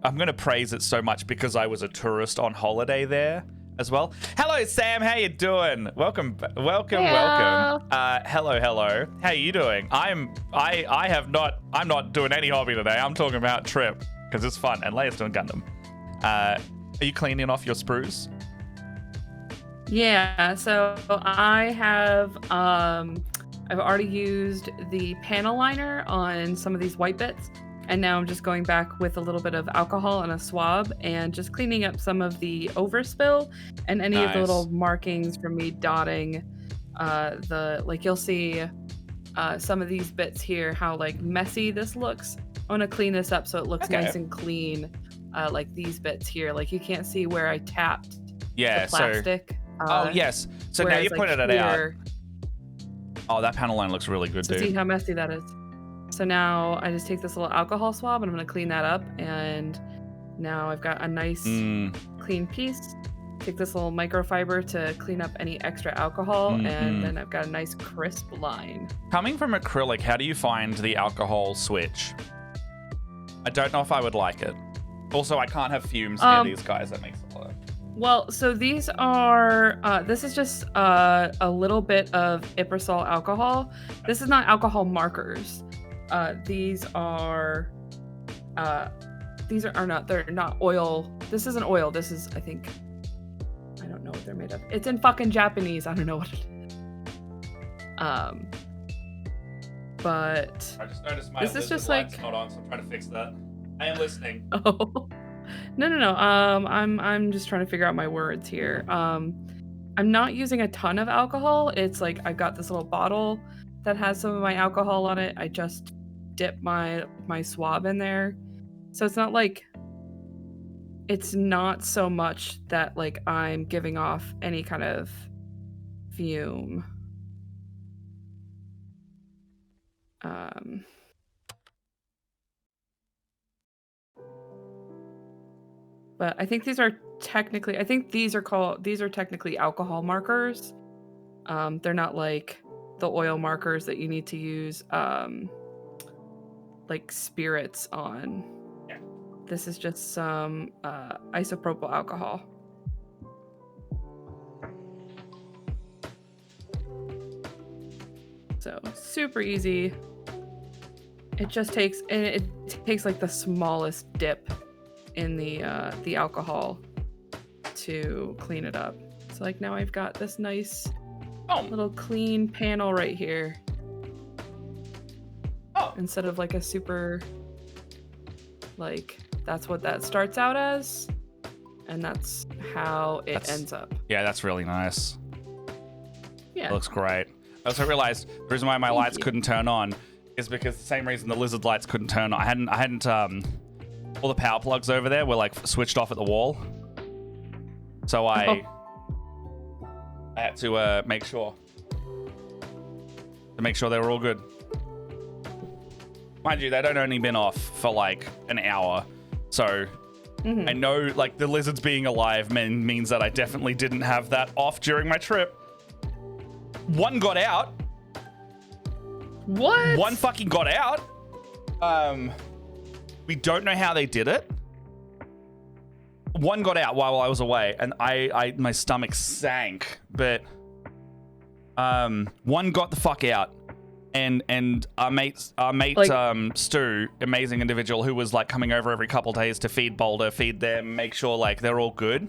I'm going to praise it so much because I was a tourist on holiday there as well. Hello, Sam. How you doing? Welcome. Hello. Hello. How you doing? I'm not doing any hobby today. I'm talking about trip because it's fun. And Leia's doing Gundam. Are you cleaning off your sprues? Yeah, so I have I've already used the panel liner on some of these white bits, and now I'm just going back with a little bit of alcohol and a swab and just cleaning up some of the overspill and any of the little markings from me dotting you'll see some of these bits here, how like messy this looks. I want to clean this up so it looks nice and clean, like these bits here. Like you can't see where I tapped the plastic. Oh, yes. So now you pointed it out. Oh, that panel line looks really good, dude. See how messy that is. So now I just take this little alcohol swab and I'm going to clean that up. And now I've got a nice clean piece. Take this little microfiber to clean up any extra alcohol. And then I've got a nice crisp line. Coming from acrylic, how do you find the alcohol switch? I don't know if I would like it. Also, I can't have fumes near these guys. That makes a lot of... Well, so these are, this is just a little bit of Iprasol alcohol. This is not alcohol markers. They're not oil. This isn't oil. This is, I think, I don't know what they're made of. It's in fucking Japanese. I don't know what it is. But I just noticed my this is just like not on, so I'm trying to fix that. I am listening. Oh. No. I'm just trying to figure out my words here. I'm not using a ton of alcohol. It's like I've got this little bottle that has some of my alcohol on it. I just dip my swab in there. So it's not so much that like I'm giving off any kind of fume. But I think these are technically alcohol markers. They're not like the oil markers that you need to use like spirits on. Yeah. This is just some isopropyl alcohol. So super easy. It takes like the smallest dip in the alcohol to clean it up. So like now I've got this nice little clean panel right here. Instead of like a super, like that's what that starts out as, and that's how it ends up. Yeah, that's really nice. Yeah, it looks great. I also realized the reason why my lights couldn't turn on is because the same reason the lizard lights couldn't turn on. I hadn't all the power plugs over there were like switched off at the wall, so I had to make sure they were all good. Mind you, they'd only been off for like an hour, so I know like the lizards being alive means that I definitely didn't have that off during my trip. One got out. What? One fucking got out. We don't know how they did it. One got out while I was away, and my stomach sank. But one got the fuck out, and our mate Stu, amazing individual who was like coming over every couple days to feed Boulder, feed them, make sure like they're all good.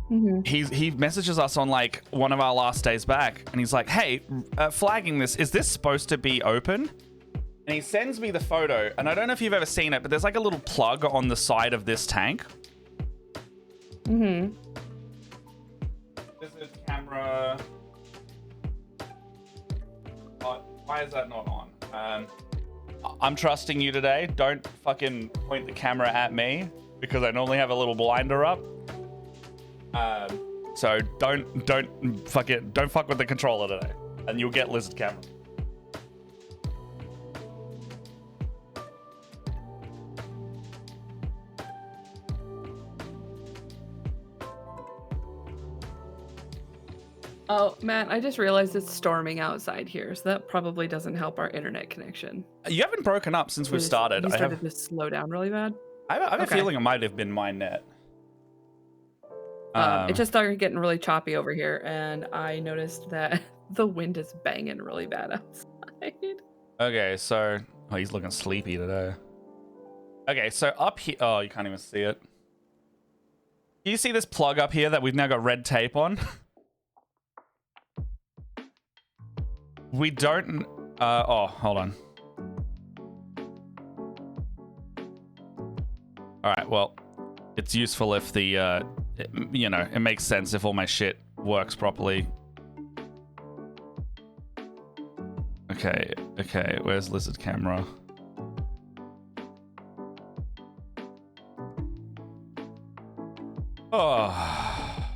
He messages us on like one of our last days back, and he's like, "Hey, flagging this. Is this supposed to be open?" And he sends me the photo, and I don't know if you've ever seen it, but there's like a little plug on the side of this tank. This is camera. Why is that not on? I'm trusting you today. Don't fucking point the camera at me because I normally have a little blinder up. So don't fuck with the controller today, and you'll get lizard camera. Oh, Matt, I just realized it's storming outside here, so that probably doesn't help our internet connection. You haven't broken up since we've started. You started to slow down really bad. I have a Okay. feeling it might have been my net. It just started getting really choppy over here, and I noticed that the wind is banging really bad outside. Okay, so he's looking sleepy today. Okay, so up here, oh, you can't even see it. Do you see this plug up here that we've now got red tape on? We don't. Oh, hold on. All right, well, it's useful if the it makes sense if all my shit works properly. Okay, where's lizard camera? Oh.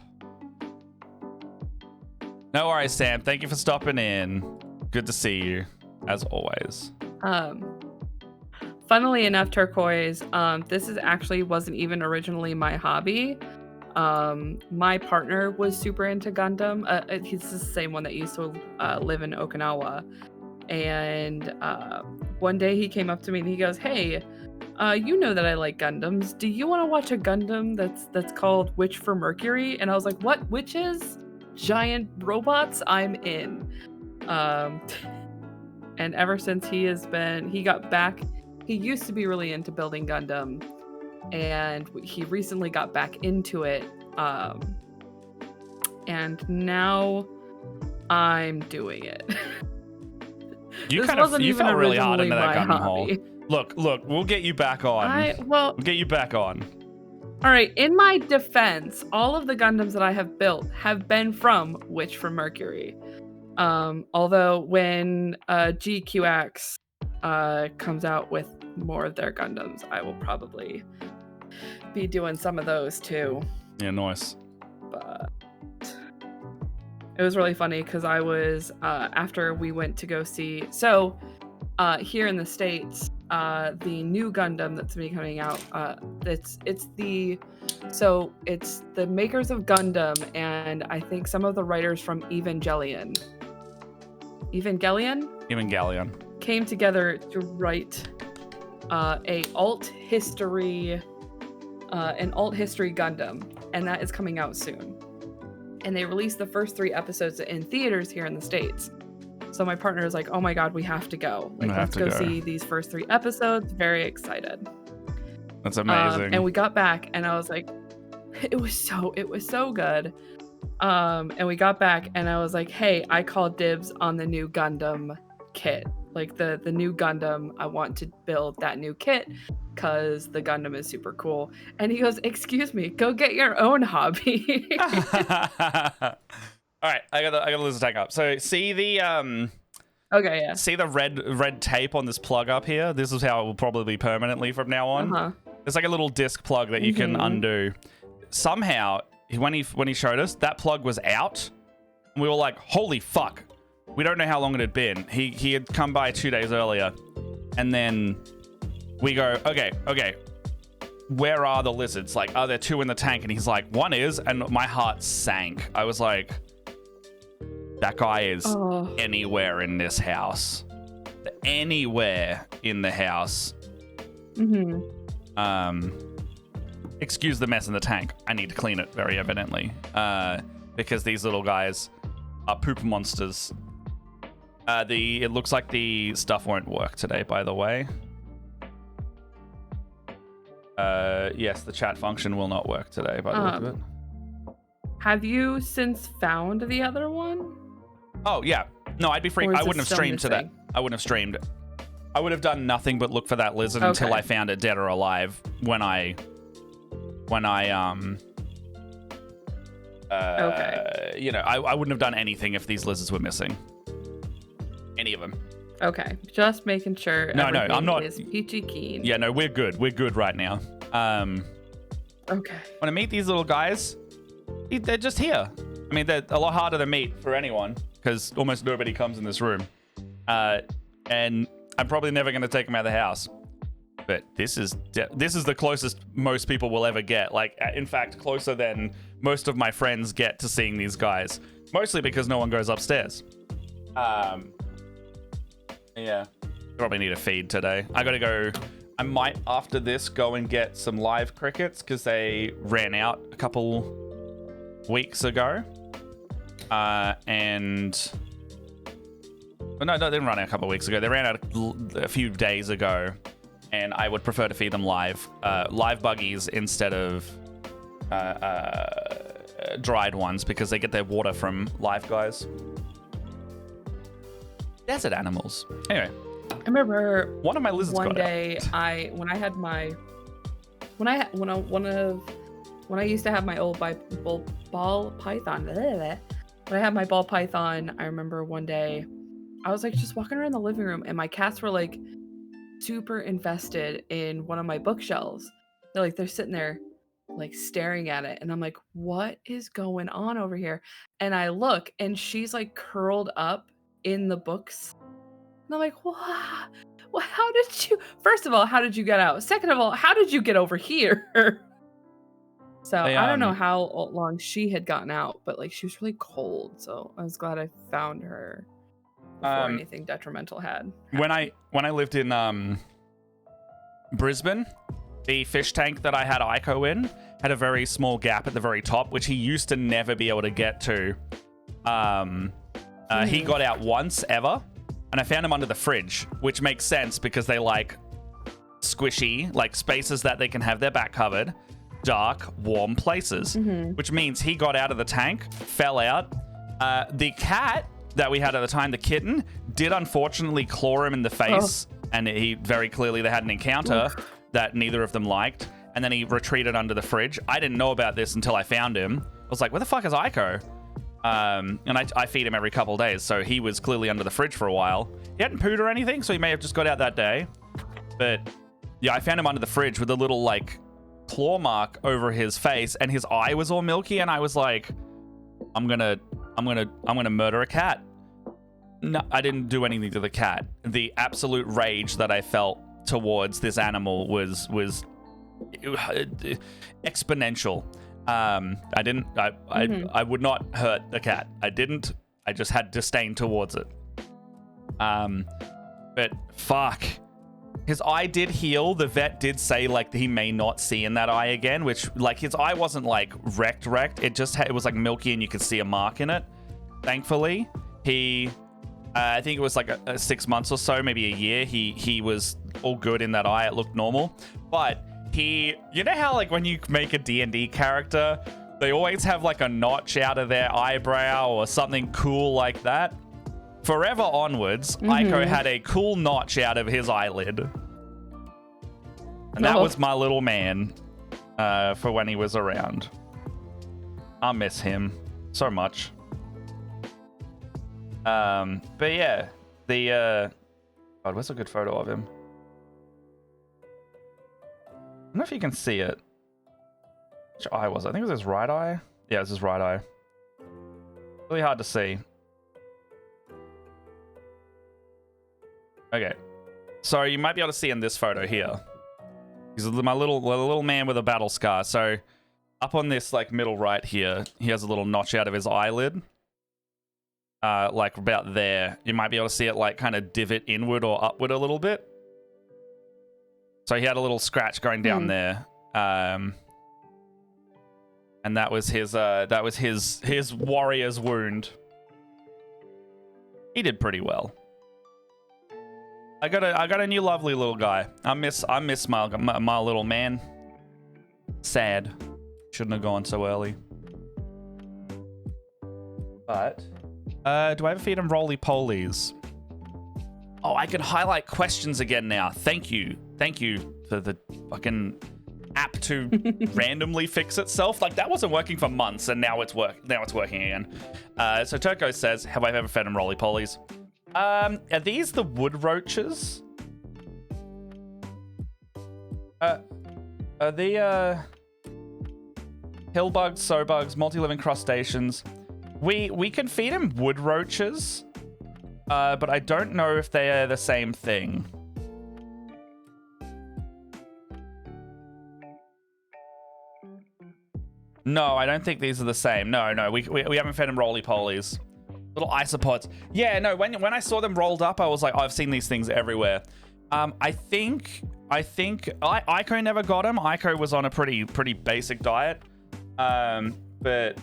No worries, Sam. Thank you for stopping in. Good to see you, as always. Funnily enough, Turquoise, this wasn't even originally my hobby. My partner was super into Gundam. He's the same one that used to live in Okinawa. And one day he came up to me and he goes, "Hey, you know that I like Gundams. Do you want to watch a Gundam that's called Witch from Mercury?" And I was like, "What? Witches? Giant robots? I'm in." And ever since he got back. He used to be really into building Gundam, and he recently got back into it. And now I'm doing it. You felt really hard into that Gundam hole. Look, we'll get you back on. We'll get you back on. All right, in my defense, all of the Gundams that I have built have been from Witch from Mercury. Although when GQX comes out with more of their Gundams, I will probably be doing some of those too. Yeah, nice. But it was really funny because I was after we went to go see here in the States, the new Gundam that's been coming out, it's the makers of Gundam, and I think some of the writers from Evangelion came together to write an alt history Gundam, and that is coming out soon. And they released the first 3 episodes in theaters here in the States. So my partner is like, "Oh my god, we have to go! Let's go see these first 3 episodes." Very excited. That's amazing. And we got back, and I was like, it was so good. And we got back, and I was like, "Hey, I called dibs on the new Gundam kit. Like the new Gundam, I want to build that new kit because the Gundam is super cool." And he goes, "Excuse me, go get your own hobby." All right, I got the lizard tank up. So see the Okay, yeah. See the red tape on this plug up here? This is how it will probably be permanently from now on. There's like a little disc plug that you can undo. Somehow, when he showed us, that plug was out. And we were like, "Holy fuck." We don't know how long it had been. He had come by 2 days earlier, and then we go, okay, where are the lizards? Like, are there 2 in the tank? And he's like, "One is," and my heart sank. I was like, that guy is anywhere in this house. Anywhere in the house. Excuse the mess in the tank. I need to clean it, very evidently. Because these little guys are poop monsters. It looks like the stuff won't work today, by the way. Yes, the chat function will not work today, by the look of it. Have you since found the other one? Oh, yeah. No, I'd be freaked. I wouldn't have streamed to that. I wouldn't have streamed. I would have done nothing but look for that lizard until I found it dead or alive when I I wouldn't have done anything if these lizards were missing. Any of them. Okay, just making sure. No, I'm not. Is peachy keen. Yeah, no, we're good. We're good right now. Okay. When I meet these little guys, they're just here. I mean, they're a lot harder to meet for anyone because almost nobody comes in this room. And I'm probably never going to take them out of the house. But this is the closest most people will ever get. Like, in fact, closer than most of my friends get to seeing these guys. Mostly because no one goes upstairs. Yeah. Probably need a feed today. I gotta go. I might, after this, go and get some live crickets because they ran out a couple weeks ago. And... Well, no, they didn't run out a couple weeks ago. They ran out a few days ago. And I would prefer to feed them live. Live buggies instead of dried ones because they get their water from live guys. Desert animals. Anyway. I remember one of my lizards one got day out. when I used to have my old ball python. When I had my ball python, I remember one day I was like just walking around the living room and my cats were like super invested in one of my bookshelves. They're sitting there like staring at it and I'm like, what is going on over here? And I look and she's like curled up in the books. And I'm like, wow. Well, how did you, first of all, how did you get out? Second of all, how did you get over here? So I don't know how long she had gotten out, but like she was really cold. So I was glad I found her before anything detrimental had happened. When I lived in Brisbane, the fish tank that I had Ico in had a very small gap at the very top, which he used to never be able to get to. He got out once ever. And I found them under the fridge, which makes sense because they like squishy, like spaces that they can have their back covered, dark, warm places, which means he got out of the tank, fell out. The cat that we had at the time, the kitten, did unfortunately claw him in the face. And he very clearly, they had an encounter that neither of them liked. And then he retreated under the fridge. I didn't know about this until I found him. I was like, where the fuck is Ico? And I feed him every couple of days, so he was clearly under the fridge for a while. He hadn't pooed or anything, so he may have just got out that day. But yeah, I found him under the fridge with a little like claw mark over his face, and his eye was all milky. And I was like, I'm gonna murder a cat. No, I didn't do anything to the cat. The absolute rage that I felt towards this animal was exponential. I would not hurt the cat. I didn't. I just had disdain towards it. But fuck. His eye did heal. The vet did say like he may not see in that eye again, which like his eye wasn't like wrecked. It just it was like milky and you could see a mark in it. Thankfully, I think it was like a 6 months or so, maybe a year. He was all good in that eye. It looked normal, but you know how like when you make a D&D character, they always have like a notch out of their eyebrow or something cool like that? Forever onwards, Ico had a cool notch out of his eyelid. And that was my little man for when he was around. I miss him so much. But yeah, God, where's a good photo of him? I don't know if you can see it. Which eye was it? I think it was his right eye. Yeah, it was his right eye. Really hard to see. Okay. So you might be able to see in this photo here. He's my little man with a battle scar. So up on this like middle right here, he has a little notch out of his eyelid. Like about there. You might be able to see it like kind of divot inward or upward a little bit. So he had a little scratch going down there. And that was his warrior's wound. He did pretty well. I got a new lovely little guy. I miss my little man. Sad. Shouldn't have gone so early. But do I ever feed him roly-polies? Oh, I can highlight questions again now. Thank you for the fucking app to randomly fix itself. Like that wasn't working for months, and now it's working again. So Turco says, "Have I ever fed him roly-polies?" Are these the wood roaches? Are the hill bugs, sow bugs, multi-living crustaceans? We can feed him wood roaches, but I don't know if they are the same thing. No, I don't think these are the same. No, we haven't fed him roly-polies. Little isopods. Yeah, no, when I saw them rolled up, I was like, oh, I've seen these things everywhere. I think Aiko never got him. Aiko was on a pretty basic diet. But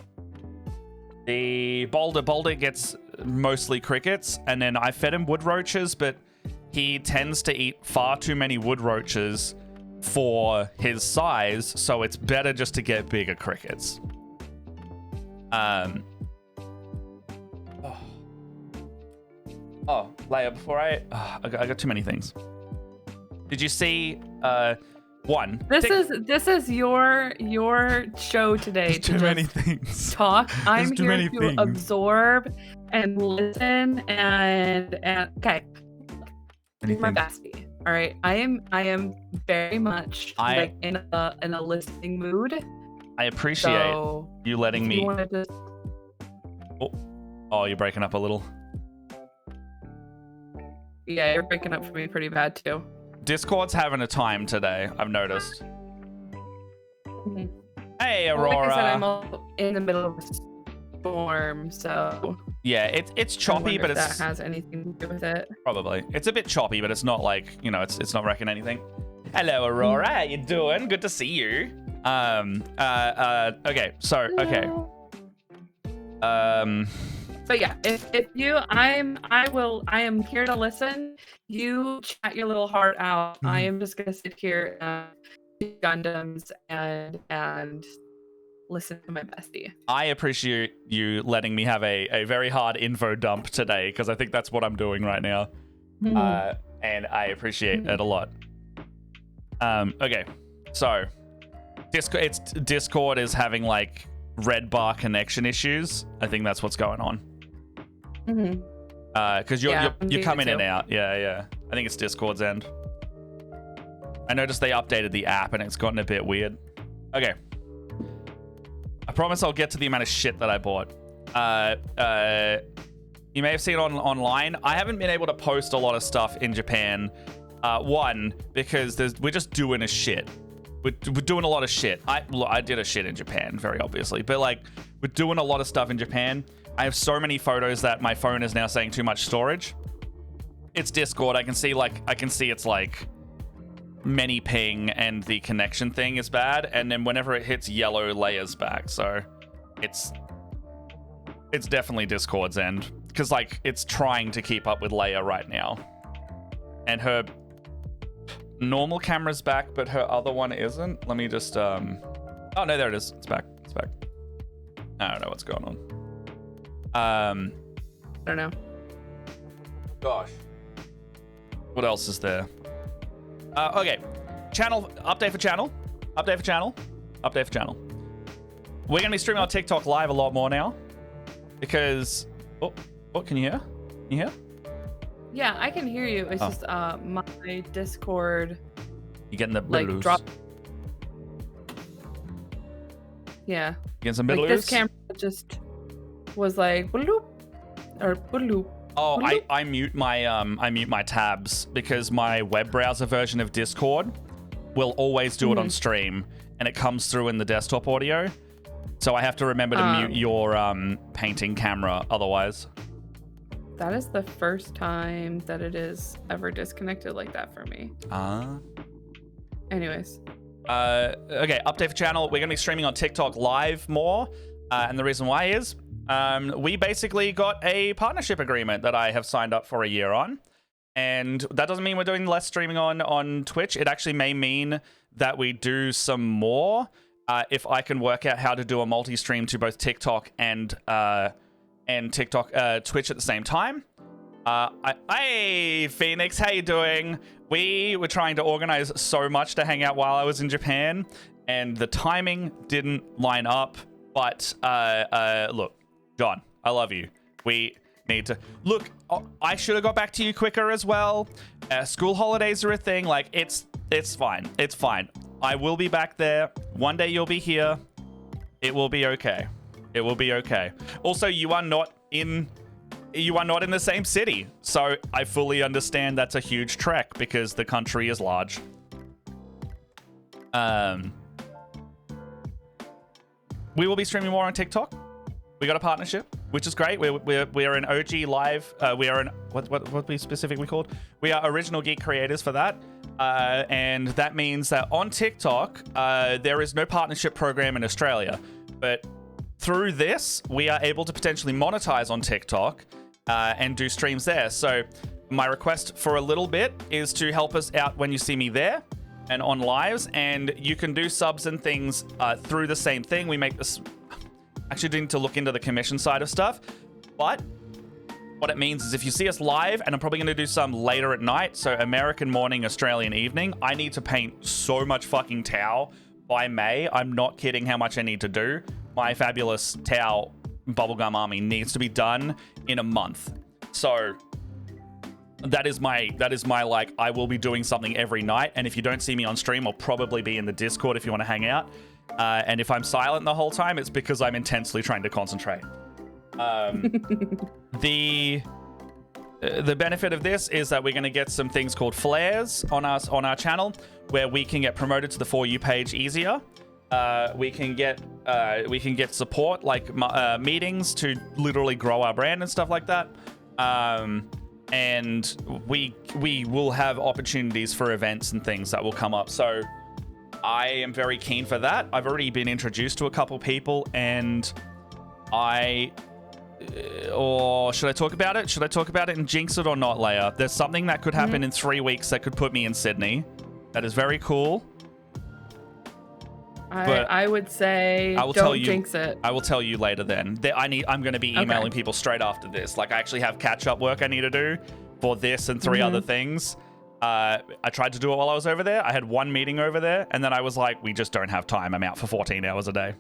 the Boulder gets mostly crickets, and then I fed him wood roaches, but he tends to eat far too many wood roaches for his size, so it's better just to get bigger crickets. Oh, Leia, before I got too many things. Did you see one? This is your show today. There's too many things. Talk. I'm too here many to things. absorb and listen and okay. You're my bestie. All right. I am very much like in a listening mood. I appreciate you letting me. Just... Oh, you're breaking up a little. Yeah, you're breaking up for me pretty bad too. Discord's having a time today, I've noticed. Mm-hmm. Hey, Aurora. Well, like I said, I'm also in the middle of a storm, so yeah, it's choppy, but that has anything to do with it. Probably. It's a bit choppy, but it's not like, you know, it's not wrecking anything. Hello, Aurora. How you doing? Good to see you. Okay, so okay. But yeah, if you, I am here to listen. You chat your little heart out. Mm-hmm. I am just gonna sit here Gundams and listen to my bestie. I appreciate you letting me have a very hard info dump today, because I think that's what I'm doing right now. Mm-hmm. And I appreciate it a lot. Okay, so Discord is having like red bar connection issues. I think that's what's going on. Mm-hmm. Because you're coming in and out. Yeah. I think it's Discord's end. I noticed they updated the app and it's gotten a bit weird. Okay. I promise I'll get to the amount of shit that I bought. You may have seen it online. I haven't been able to post a lot of stuff in Japan. One, because we're just doing a shit. We're doing a lot of shit. I did a shit in Japan, very obviously. But like, we're doing a lot of stuff in Japan. I have so many photos that my phone is now saying too much storage. It's Discord. I can see it's like many ping and the connection thing is bad. And then whenever it hits yellow, Leia's back. So it's definitely Discord's end. Because like it's trying to keep up with Leia right now. And her normal camera's back, but her other one isn't. Let me just oh no, there it is. It's back. I don't know what's going on. I don't know. Gosh. What else is there? Okay. Channel update for channel. We're gonna be streaming on TikTok live a lot more now. Because what can you hear? Can you hear? Yeah, I can hear you. It's just my Discord. You getting the like drop. Yeah. Getting some like this camera just was like bloop or bloop. Oh, I mute my tabs because my web browser version of Discord will always do it on stream and it comes through in the desktop audio. So I have to remember to mute your painting camera otherwise. That is the first time that it is ever disconnected like that for me. Anyways. Okay, update for channel. We're going to be streaming on TikTok live more. And the reason why is we basically got a partnership agreement that I have signed up for a year on. And that doesn't mean we're doing less streaming on Twitch. It actually may mean that we do some more if I can work out how to do a multi-stream to both TikTok and TikTok Twitch at the same time. Hey, Phoenix, how you doing? We were trying to organize so much to hang out while I was in Japan, and the timing didn't line up. But look, John, I love you. We need to look. I should have got back to you quicker as well. School holidays are a thing. Like it's fine. It's fine. I will be back there. One day you'll be here. It will be okay. It will be okay. Also, you are not in the same city. So I fully understand that's a huge trek because the country is large. we will be streaming more on TikTok. We got a partnership, which is great. We're an OG live. We are an what we specifically called? We are original geek creators for that, and that means that on TikTok there is no partnership program in Australia, but through this we are able to potentially monetize on TikTok and do streams there. So my request for a little bit is to help us out when you see me there and on lives, and you can do subs and things through the same thing. We make this. Actually need to look into the commission side of stuff, but what it means is if you see us live, and I'm probably going to do some later at night, so American morning, Australian evening, I need to paint so much fucking Tau by May. I'm not kidding how much I need to do. My fabulous Tau bubblegum army needs to be done in a month. So that is my like, I will be doing something every night, and if you don't see me on stream, I'll probably be in the Discord if you want to hang out. And if I'm silent the whole time, it's because I'm intensely trying to concentrate. The benefit of this is that we're going to get some things called flares on our channel, where we can get promoted to the For You page easier. We can get support like meetings to literally grow our brand and stuff like that. And we will have opportunities for events and things that will come up. So I am very keen for that. I've already been introduced to a couple people, and or should I talk about it? Should I talk about it and jinx it or not, Leia? There's something that could happen in 3 weeks that could put me in Sydney. That is very cool. I would say don't jinx it. I will tell you later then. I'm going to be emailing people straight after this. Like, I actually have catch-up work I need to do for this and 3 other things. I tried to do it while I was over there. I had 1 meeting over there, and then I was like, we just don't have time. I'm out for 14 hours a day.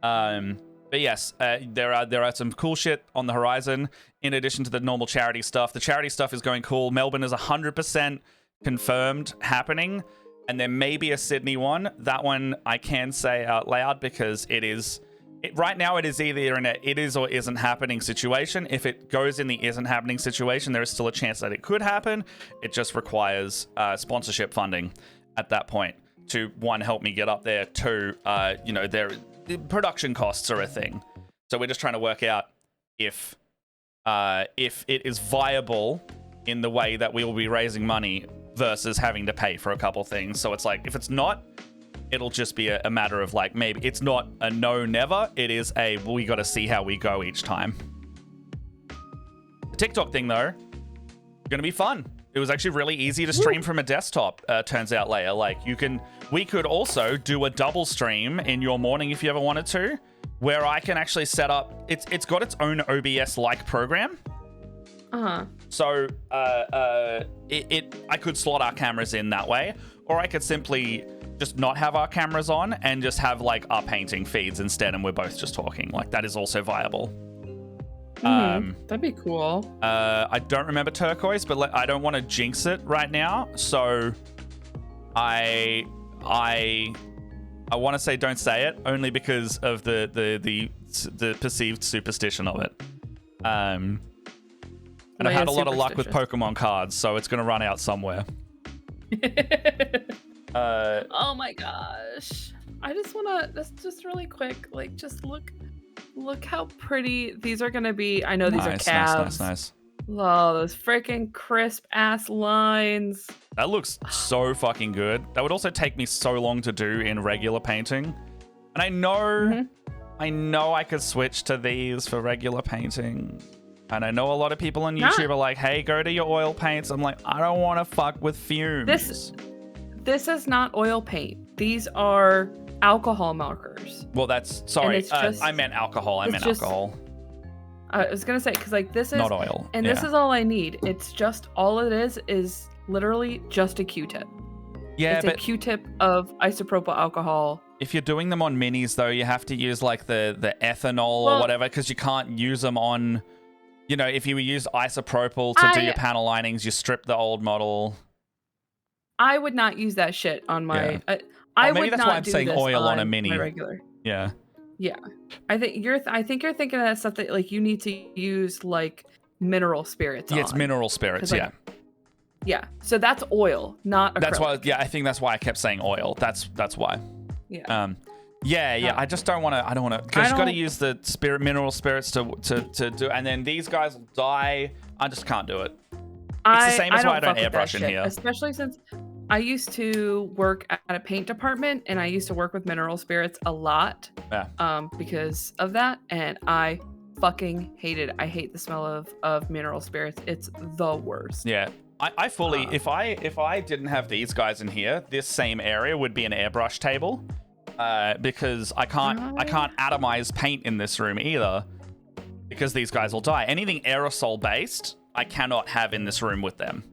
But yes, there are some cool shit on the horizon in addition to the normal charity stuff. The charity stuff is going cool. Melbourne is 100% confirmed happening, and there may be a Sydney one. That one I can say out loud because right now it is either in a it is or isn't happening situation. If it goes in the isn't happening situation, there is still a chance that it could happen. It just requires sponsorship funding at that point to, 1, help me get up there, 2, the production costs are a thing. So we're just trying to work out if it is viable in the way that we will be raising money versus having to pay for a couple things. So it's like, if it's not, it'll just be a matter of like, maybe it's not a no never, it is a we got to see how we go each time. The TikTok thing though, gonna be fun. It was actually really easy to stream from a desktop, turns out, Leia. Like, we could also do a double stream in your morning if you ever wanted to, where I can actually set up, it's got its own OBS-like program. So I could slot our cameras in that way, or I could simply just not have our cameras on and just have like our painting feeds instead, and we're both just talking. Like, that is also viable. That'd be cool. I don't remember turquoise, but I don't want to jinx it right now, so I want to say don't say it, only because of the perceived superstition of it. And I've had a lot of luck with Pokemon cards, so it's gonna run out somewhere. Oh my gosh! I just wanna just really quick, like, just look how pretty these are gonna be. I know these are calves. Nice. Oh, those freaking crisp ass lines. That looks so fucking good. That would also take me so long to do in regular painting. And I know I could switch to these for regular painting. And I know a lot of people on YouTube are like, hey, go to your oil paints. I'm like, I don't want to fuck with fumes. This is not oil paint. These are alcohol markers. Well, that's, sorry, I meant alcohol. I was gonna say, because like, this is not oil, and this is all I need. It's just, all it is literally just a Q-tip. Yeah, it's a Q-tip of isopropyl alcohol. If you're doing them on minis though, you have to use like the ethanol or whatever, because you can't use them on, you know, if you use isopropyl to do your panel linings, you strip the old model. I would not use that shit on my. Yeah. Maybe that's why I'm saying oil on a mini. Regular. Yeah. Yeah, I think you're thinking of that stuff that like you need to use like mineral spirits. Yeah, it's mineral spirits. Like, yeah. So that's oil, not acrylic. That's why. Yeah, I think that's why I kept saying oil. That's why. Yeah. Yeah. I just don't want to. I don't want to. Because you got to use the mineral spirits to do. And then these guys will die. I just can't do it. It's the same as why I don't airbrush in here. Especially since I used to work at a paint department and I used to work with mineral spirits a lot. Yeah. Because of that, and I fucking hate it. I hate the smell of mineral spirits. It's the worst. Yeah. I fully, if I didn't have these guys in here, this same area would be an airbrush table, because I can't atomize paint in this room either, because these guys will die. Anything aerosol based, I cannot have in this room with them.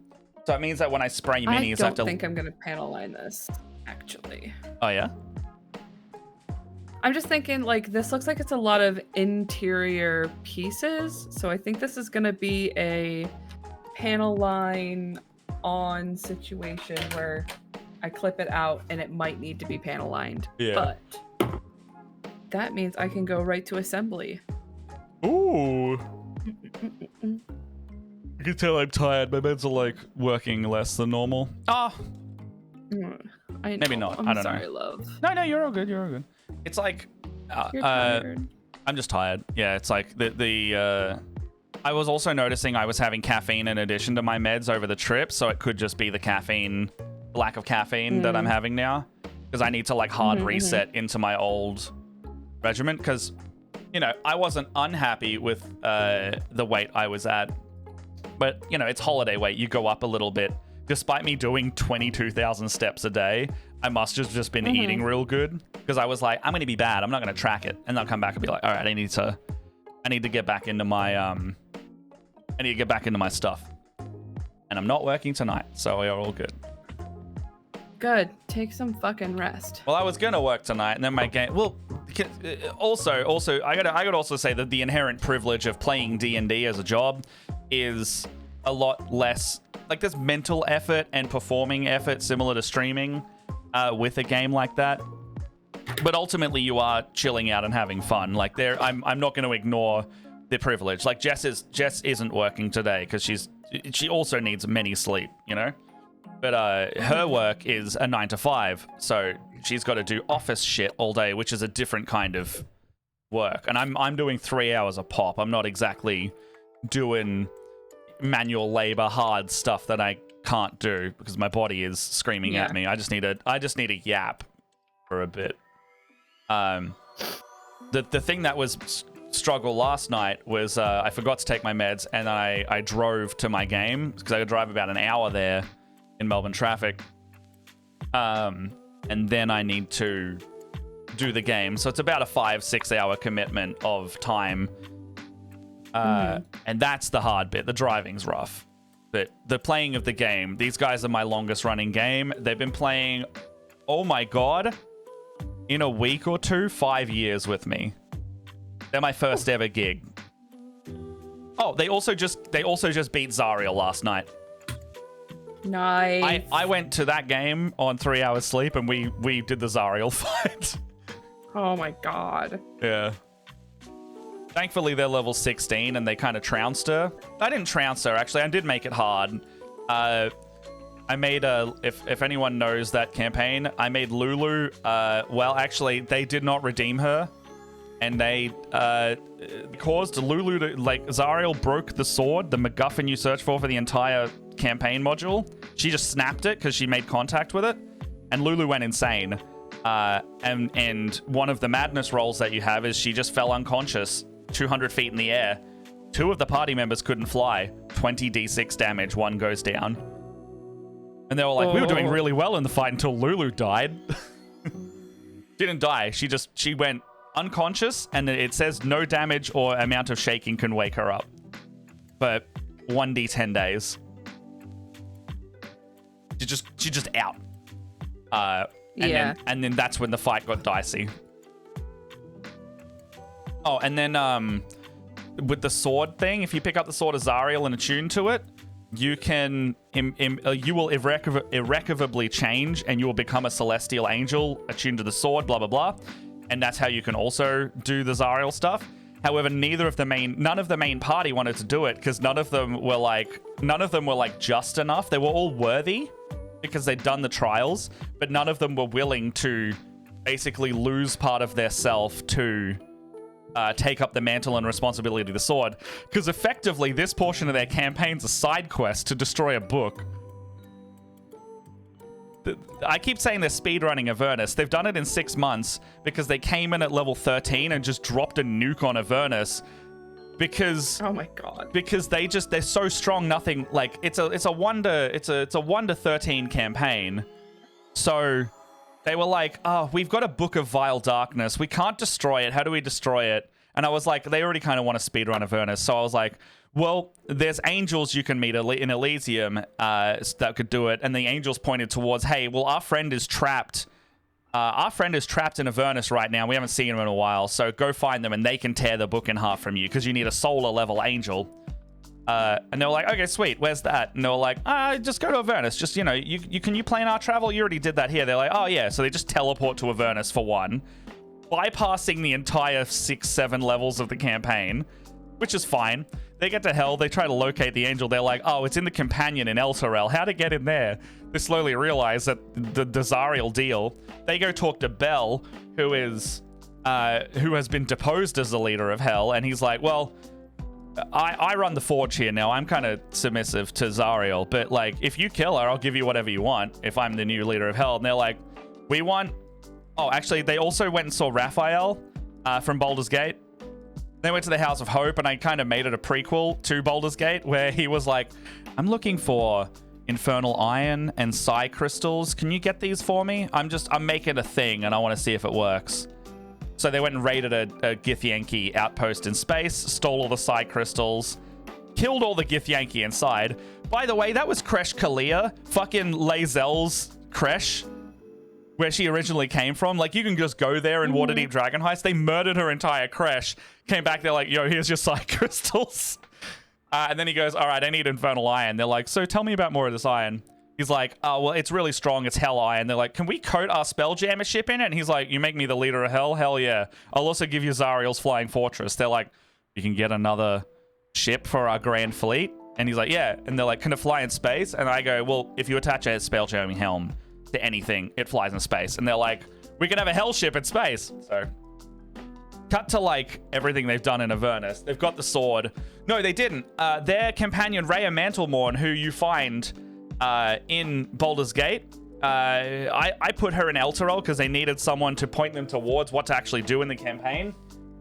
So it means that when I spray minis, I don't think I'm gonna panel line this, actually. Oh yeah. I'm just thinking, like, this looks like it's a lot of interior pieces, so I think this is gonna be a panel line on situation where I clip it out and it might need to be panel lined. Yeah. But that means I can go right to assembly. Ooh. You can tell I'm tired. My meds are like working less than normal. I know. Maybe not. I'm I don't sorry, know. love. No, you're all good. You're all good. It's like You're tired. I'm just tired. Yeah, it's like I was also noticing I was having caffeine in addition to my meds over the trip, so it could just be the caffeine, lack of caffeine that I'm having now, because I need to like hard reset into my old regimen, because, you know, I wasn't unhappy with the weight I was at, but, you know, it's holiday weight. You go up a little bit. Despite me doing 22,000 steps a day, I must have just been eating real good, because I was like, I'm going to be bad. I'm not going to track it. And I'll come back and be like, all right, I need to get back into my stuff. And I'm not working tonight, so we are all good. Good. Take some fucking rest. Well, I was gonna work tonight, and then my game. Well, also, I gotta also say that the inherent privilege of playing D&D as a job is a lot less. Like, there's mental effort and performing effort similar to streaming with a game like that. But ultimately, you are chilling out and having fun. Like, I'm not going to ignore the privilege. Like, Jess isn't working today because she also needs many sleep, you know. But her work is a 9 to 5, so she's got to do office shit all day, which is a different kind of work. And I'm doing 3 hours a pop. I'm not exactly doing manual labor, hard stuff that I can't do because my body is screaming at me. I just need a yap for a bit. The thing that was struggle last night was I forgot to take my meds, and I drove to my game because I could drive about an hour there in Melbourne traffic, and then I need to do the game, so it's about a 5-6 hour commitment of time, and that's the hard bit. The driving's rough, but the playing of the game, these guys are my longest running game. They've been playing, oh my god, in a week or two, 5 years with me. They're my first ever gig. Oh, they also just beat Zariel last night. Nice. I went to that game on 3 hours sleep, and we did the Zariel fight. Oh my god. Yeah. Thankfully, they're level 16, and they kind of trounced her. I didn't trounce her, actually. I did make it hard. I made if anyone knows that campaign, I made Lulu. Well, actually, they did not redeem her, and they caused Lulu to, like, Zariel broke the sword, the MacGuffin you search for the entire campaign module. She just snapped it because she made contact with it, and Lulu went insane. And one of the madness rolls that you have is she just fell unconscious 200 feet in the air. 2 of the party members couldn't fly. 20 d6 damage, 1 goes down. And they were like, we were doing really well in the fight until Lulu died. She didn't die. She went unconscious, and it says no damage or amount of shaking can wake her up. But 1d10 days. She's just out. And then that's when the fight got dicey. Oh, and then with the sword thing, if you pick up the sword of Zariel and attune to it, you can you will irrecoverably change, and you will become a celestial angel attuned to the sword. Blah blah blah, and that's how you can also do the Zariel stuff. However, none of the main party wanted to do it because none of them were like just enough. They were all worthy because they'd done the trials, but none of them were willing to basically lose part of their self to take up the mantle and responsibility of the sword. Because effectively, this portion of their campaign's a side quest to destroy a book. I keep saying they're speedrunning Avernus. They've done it in 6 months because they came in at level 13 and just dropped a nuke on Avernus. Because oh my god, because they're so strong. Nothing like it's a 1 to 13 campaign. So they were like, oh, we've got a book of vile darkness. We can't destroy it. How do we destroy it? And I was like, they already kind of want to speedrun Avernus. So I was like, well, there's angels you can meet in Elysium that could do it. And the angels pointed towards, hey, well, our friend is trapped. Our friend is trapped in Avernus right now. We haven't seen him in a while. So go find them and they can tear the book in half from you because you need a solar level angel. And they were like, okay, sweet. Where's that? And they were like, just go to Avernus. Just, can you plan our travel? You already did that here. They're like, oh, yeah. So they just teleport to Avernus for one, bypassing the entire 6-7 levels of the campaign, which is fine. They get to hell. They try to locate the angel. They're like, oh, it's in the companion in Elturel. How to get in there? They slowly realize that the Zariel deal. They go talk to Bel, who has been deposed as the leader of hell. And he's like, well, I run the forge here now. I'm kind of submissive to Zariel. But, like, if you kill her, I'll give you whatever you want if I'm the new leader of hell. And they're like, we want... Oh, actually, they also went and saw Raphael from Baldur's Gate. They went to the House of Hope, and I kind of made it a prequel to Baldur's Gate, where he was like, I'm looking for infernal iron and psi crystals. Can you get these for me? I'm making a thing, and I want to see if it works. So they went and raided a Githyanki outpost in space, stole all the psi crystals, killed all the Githyanki inside. By the way, that was Kresh Kalia, fucking Lae'zel's Kresh, where she originally came from. Like, you can just go there in Waterdeep Dragon Heist. They murdered her entire Kresh. Came back, they're like, yo, here's your psi crystals. And then he goes, all right, I need infernal iron. They're like, so tell me about more of this iron. He's like, oh, well, it's really strong. It's hell iron. They're like, can we coat our Spelljammer ship in it? And he's like, you make me the leader of hell? Hell yeah. I'll also give you Zariel's flying fortress. They're like, you can get another ship for our grand fleet? And he's like, yeah. And they're like, can it fly in space? And I go, well, if you attach a Spelljamming helm to anything, it flies in space. And they're like, we can have a hell ship in space. So cut to, like, everything they've done in Avernus. They've got the sword. No, they didn't. Their companion, Rhea Mantlemorn, who you find in Baldur's Gate, I put her in Elturel because they needed someone to point them towards what to actually do in the campaign.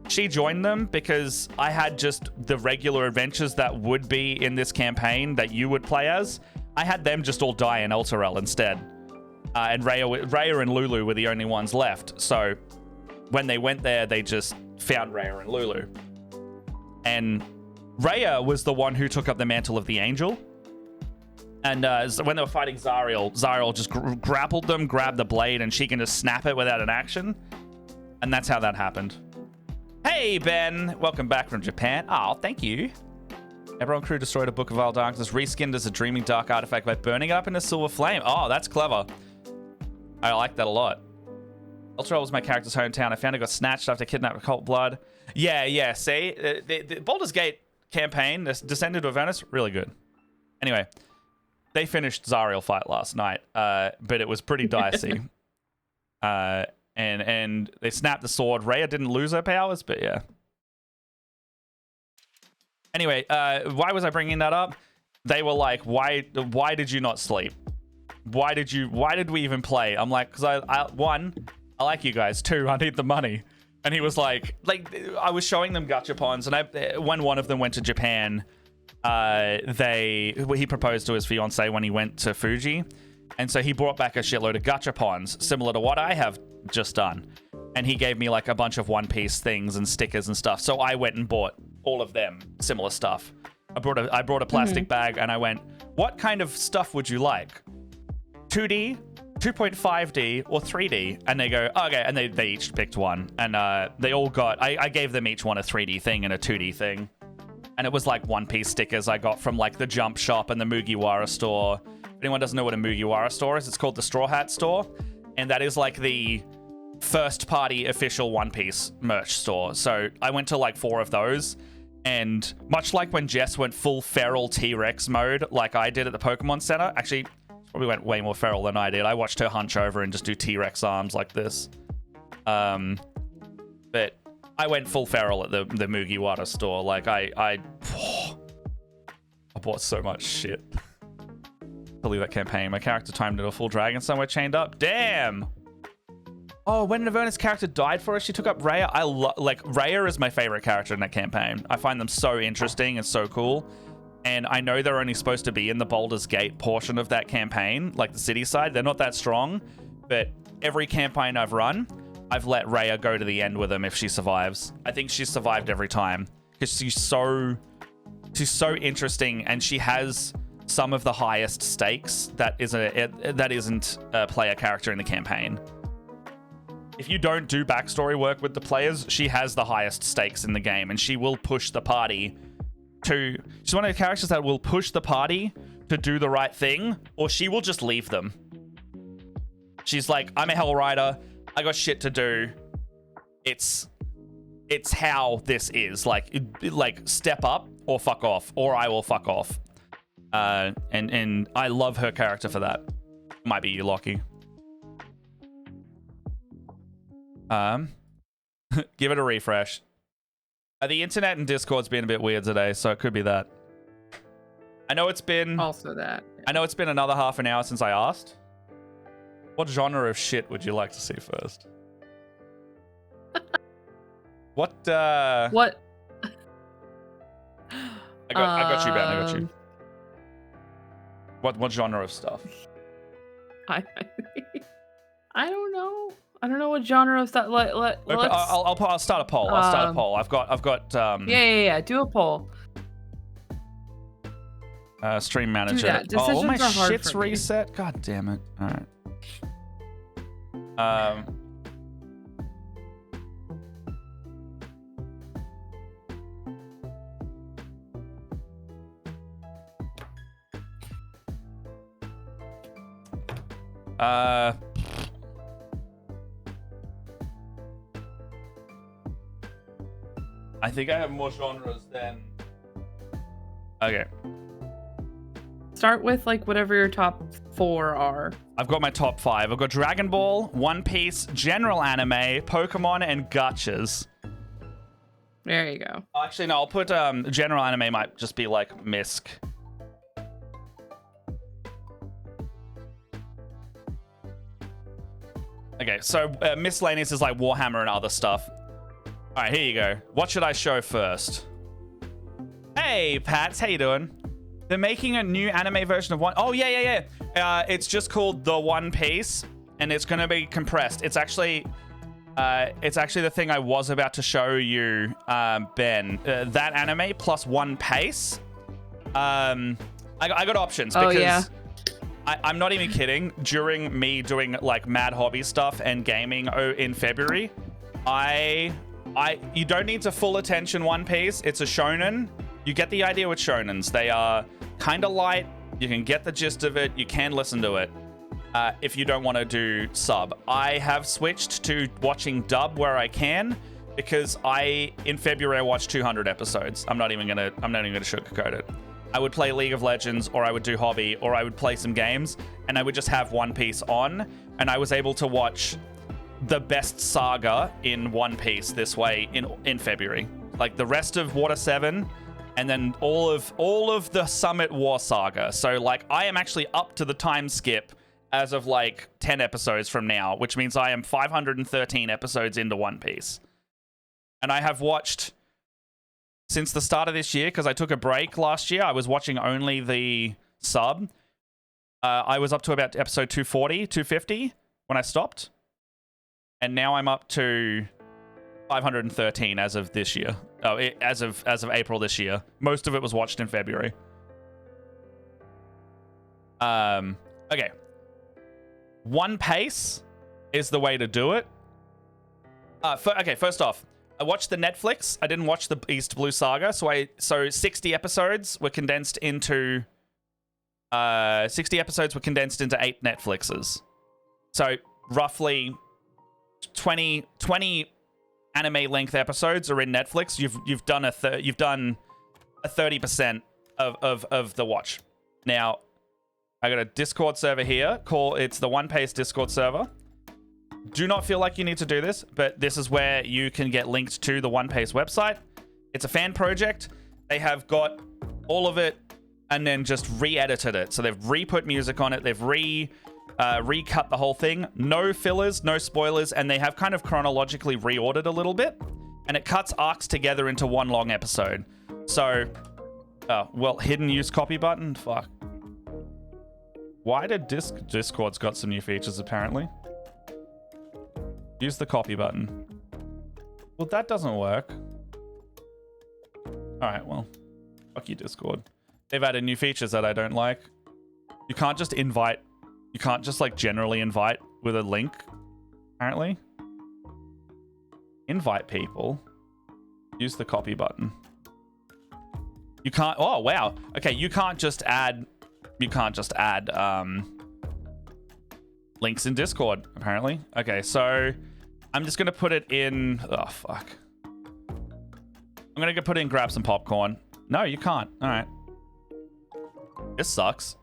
She joined them because I had just the regular adventures that would be in this campaign that you would play as. I had them just all die in Elturel instead. And Rhea and Lulu were the only ones left. So when they went there, they just found Rhea and Lulu. And Rhea was the one who took up the mantle of the angel. And when they were fighting Zariel just grappled them, grabbed the blade, and she can just snap it without an action. And that's how that happened. Hey, Ben! Welcome back from Japan. Oh, thank you. Eberron crew destroyed a Book of Vile Darkness, reskinned as a Dreaming Dark artifact by burning it up in a silver flame. Oh, that's clever. I like that a lot. Elturel was my character's hometown. I found it got snatched after kidnapped Cult Blood. Yeah. See? The Baldur's Gate campaign, Descended to Avernus, really good. Anyway, they finished Zariel fight last night, but it was pretty dicey. And they snapped the sword. Rhea didn't lose her powers, but yeah. Anyway, why was I bringing that up? They were like, why did you not sleep? Why did we even play? I'm like, because one, I like you guys. Two, I need the money. And he was like I was showing them gachapons, and when one of them went to Japan, he proposed to his fiance when he went to Fuji, and so he brought back a shitload of gachapons similar to what I have just done, and he gave me like a bunch of One Piece things and stickers and stuff. So I went and bought all of them similar stuff. I brought a plastic bag, and I went, what kind of stuff would you like? 2D, 2.5D, or 3D? And they go, okay, and they each picked one, and they all got, I gave them each one a 3D thing and a 2D thing, and it was like One Piece stickers I got from like the Jump Shop and the Mugiwara store. If anyone doesn't know what a Mugiwara store is, it's called the Straw Hat store, and that is like the first party official One Piece merch store. So I went to like 4 of those, and much like when Jess went full feral T-Rex mode like I did at the Pokemon Center, actually probably went way more feral than I did. I watched her hunch over and just do T-Rex arms like this. But I went full feral at the Mugiwara store. Like I bought so much shit. Believe that campaign. My character timed into a full dragon somewhere chained up. Damn. Oh, when Naverna's character died for us, she took up Rhea. Like Rhea is my favorite character in that campaign. I find them so interesting and so cool. And I know they're only supposed to be in the Baldur's Gate portion of that campaign, like the city side. They're not that strong, but every campaign I've run, I've let Rhea go to the end with them if she survives. I think she's survived every time because she's so interesting, and she has some of the highest stakes that isn't a player character in the campaign. If you don't do backstory work with the players, she has the highest stakes in the game, and she will push the party to... She's one of the characters that will push the party to do the right thing, or she will just leave them. She's like, I'm a Hell Rider. I got shit to do. It's how this is. Like step up or fuck off, or I will fuck off. And I love her character for that. Might be you, Lockie. Give it a refresh. The internet and Discord's been a bit weird today, so it could be that. I know it's been... Also that. Yeah. I know it's been another half an hour since I asked. What genre of shit would you like to see first? What? I got you, Ben. I got you. What genre of stuff? I don't know. I don't know what genre of stuff. I'll start a poll. I'll start a poll. I've got. Yeah. Do a poll. Stream manager. Do that. Oh, my Decisions are hard shit's for me. reset. God damn it. All right. I think I have more genres than... Okay. Start with like whatever your top 4 are. I've got my top 5. I've got Dragon Ball, One Piece, general anime, Pokemon, and gachas. There you go. Actually, no, I'll put general anime might just be like Misk. Okay, so miscellaneous is like Warhammer and other stuff. All right, here you go. What should I show first? Hey, Pats, how you doing? They're making a new anime version of one. Oh, yeah. It's just called The One Piece, and it's going to be compressed. It's actually the thing I was about to show you, Ben. That anime plus One Piece. I got options because... Oh, yeah. I'm not even kidding. During me doing like mad hobby stuff and gaming in February, you don't need to full attention One Piece. It's a shonen. You get the idea with shonens. They are kind of light. You can get the gist of it. You can listen to it if you don't want to do sub. I have switched to watching dub where I can because in February I watched 200 episodes. I'm not even gonna sugarcoat it. I would play League of Legends, or I would do hobby, or I would play some games, and I would just have One Piece on, and I was able to watch the best saga in One Piece this way in February. Like the rest of Water 7, and then all of the Summit War saga. So like I am actually up to the time skip as of like 10 episodes from now, which means I am 513 episodes into One Piece. And I have watched... Since the start of this year, because I took a break last year, I was watching only the sub. I was up to about episode 240, 250 when I stopped. And now I'm up to 513 as of this year. Oh, as of April this year. Most of it was watched in February. Okay. One Piece is the way to do it. First off, I watched the Netflix. I didn't watch the East Blue Saga, so 60 episodes were condensed into 8 Netflixes. So roughly 20 anime length episodes are in Netflix. You've done a 30% of the watch. Now, I got a Discord server here. It's the One Piece Discord server. do not feel like you need to do this, but this is where you can get linked to the One Piece website. It's a fan project. They have got all of it and then just re-edited it. So they've re-put music on it. They've recut the whole thing. No fillers, no spoilers, and they have kind of chronologically reordered a little bit. And it cuts arcs together into one long episode. So, well, hidden use copy button? Fuck. Why did Discord's got some new features, apparently? Use the copy button. Well, that doesn't work. Alright, well. Fuck you, Discord. They've added new features that I don't like. You can't just invite... You can't just, like, generally invite with a link, apparently. Invite people. Use the copy button. You can't... Oh, wow. Okay, you can't just add... You can't just add links in Discord, apparently. Okay, so I'm just going to put it in... Oh, fuck. I'm going to put in grab some popcorn. No, you can't. All right. This sucks.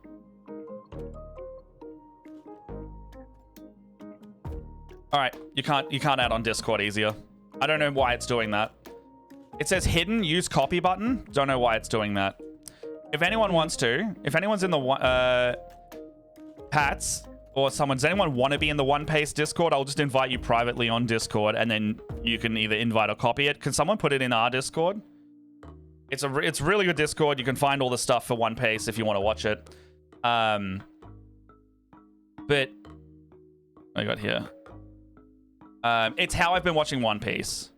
All right, you can't add on Discord easier. I don't know why it's doing that. It says hidden use copy button. Don't know why it's doing that. If anyone wants to, if anyone's in the Pats or does anyone want to be in the One Piece Discord, I'll just invite you privately on Discord, and then you can either invite or copy it. Can someone put it in our Discord? It's really good Discord. You can find all the stuff for One Piece if you want to watch it. But I got here. It's how I've been watching One Piece.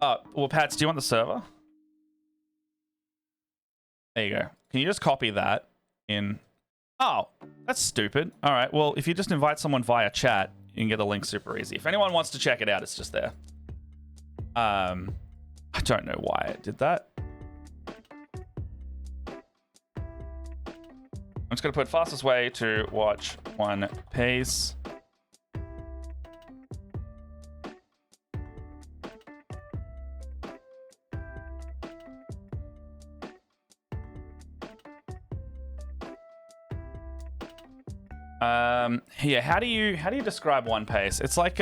Well, Pats, do you want the server? There you go. Can you just copy that in? Oh, that's stupid. All right. Well, if you just invite someone via chat, you can get the link super easy. If anyone wants to check it out, it's just there. I don't know why I did that. I'm just going to put fastest way to watch One Piece. Yeah, how do you describe One Piece? It's like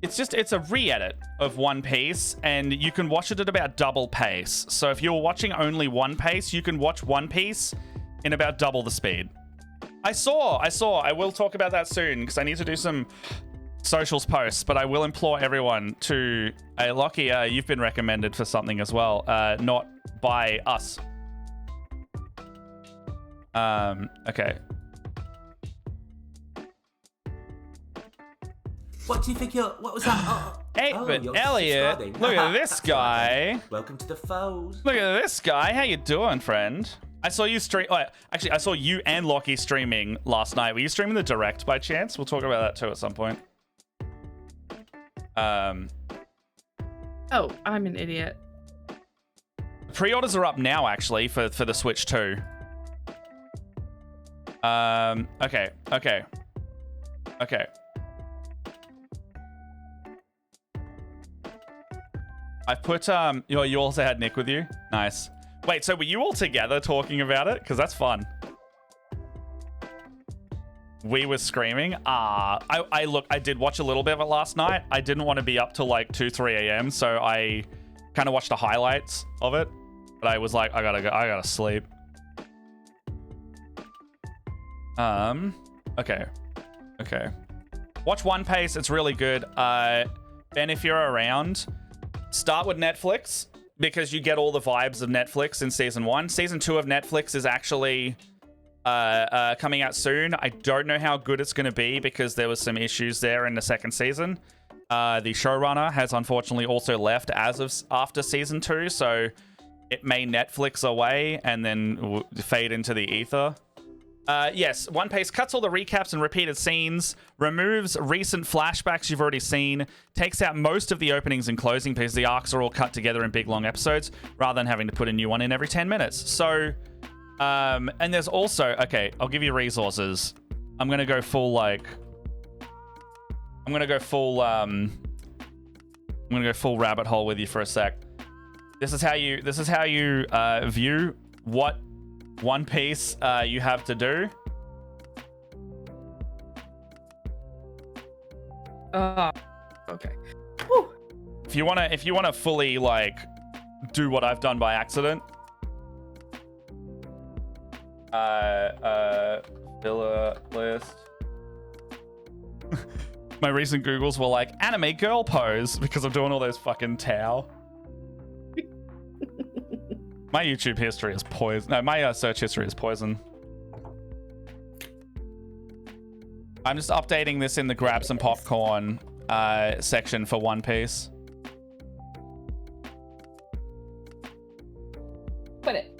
it's a re-edit of One Piece, and you can watch it at about double pace. So if you're watching only One Piece, you can watch One Piece in about double the speed. I will talk about that soon because I need to do some socials posts, but I will implore everyone to Lockie, you've been recommended for something as well, not by us. Okay. What do you think what was that? Hey, but Elliot, look at this guy. Right. Welcome to the foes. Look at this guy. How you doing, friend? I saw you stream. Oh, actually, I saw you and Lockie streaming last night. Were you streaming the direct by chance? We'll talk about that too at some point. Oh, I'm an idiot. Pre-orders are up now, actually, for the Switch 2. Okay. I've put, you also had Nick with you? Nice. Wait, so were you all together talking about it? Because that's fun. We were screaming. I did watch a little bit of it last night. I didn't want to be up till like 2, 3 a.m. So I kind of watched the highlights of it. But I was like, I gotta sleep. Okay. Watch One Piece. It's really good. Ben, if you're around, start with Netflix because you get all the vibes of Netflix in season 1. Season 2 of Netflix is actually coming out soon. I don't know how good it's going to be because there was some issues there in the second season. The showrunner has unfortunately also left after season 2, so it may Netflix away and then fade into the ether. Yes, One Piece cuts all the recaps and repeated scenes, removes recent flashbacks you've already seen, takes out most of the openings and closing because the arcs are all cut together in big long episodes rather than having to put a new one in every 10 minutes. So, and there's also, okay, I'll give you resources. I'm going to go full, rabbit hole with you for a sec. This is how you view what One Piece you have to do. Okay. Whew. If you wanna fully like do what I've done by accident. Filler list. My recent Googles were like anime girl pose because I'm doing all those fucking Tao. My YouTube history is poison. No, my search history is poison. I'm just updating this in the grab some popcorn section for One Piece. Put it.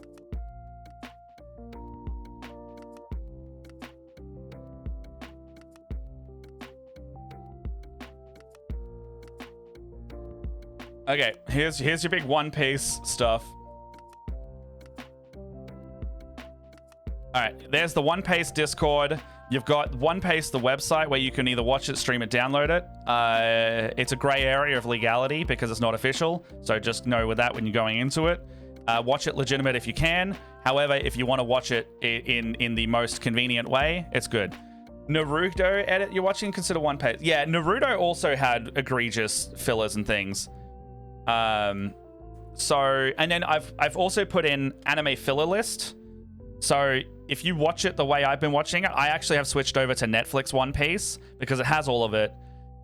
Okay, here's your big One Piece stuff. All right, there's the One Piece Discord. You've got One Piece, the website, where you can either watch it, stream it, download it. It's a gray area of legality because it's not official, so just know with that when you're going into it. Watch it legitimate if you can. However, if you want to watch it in the most convenient way, it's good. Naruto edit you're watching, consider One Piece. Yeah, Naruto also had egregious fillers and things. So, and then I've also put in anime filler list. So if you watch it the way I've been watching it, I actually have switched over to Netflix One Piece because it has all of it.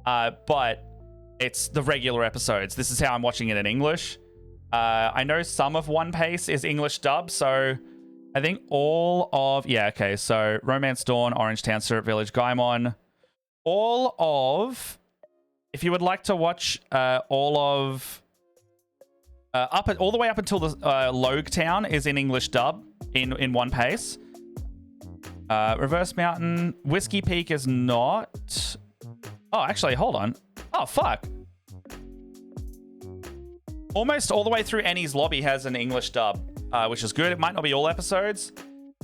But it's the regular episodes. This is how I'm watching it in English. I know some of One Piece is English dub, so I think all of... Yeah, okay, so Romance Dawn, Orange Town, Syrup Village, Gaimon. All of... If you would like to watch all of... all the way up until the Logue Town is in English dub in One Piece. Reverse Mountain. Whiskey Peak is not... Oh, actually, hold on. Oh, fuck. Almost all the way through Annie's Lobby has an English dub, which is good. It might not be all episodes,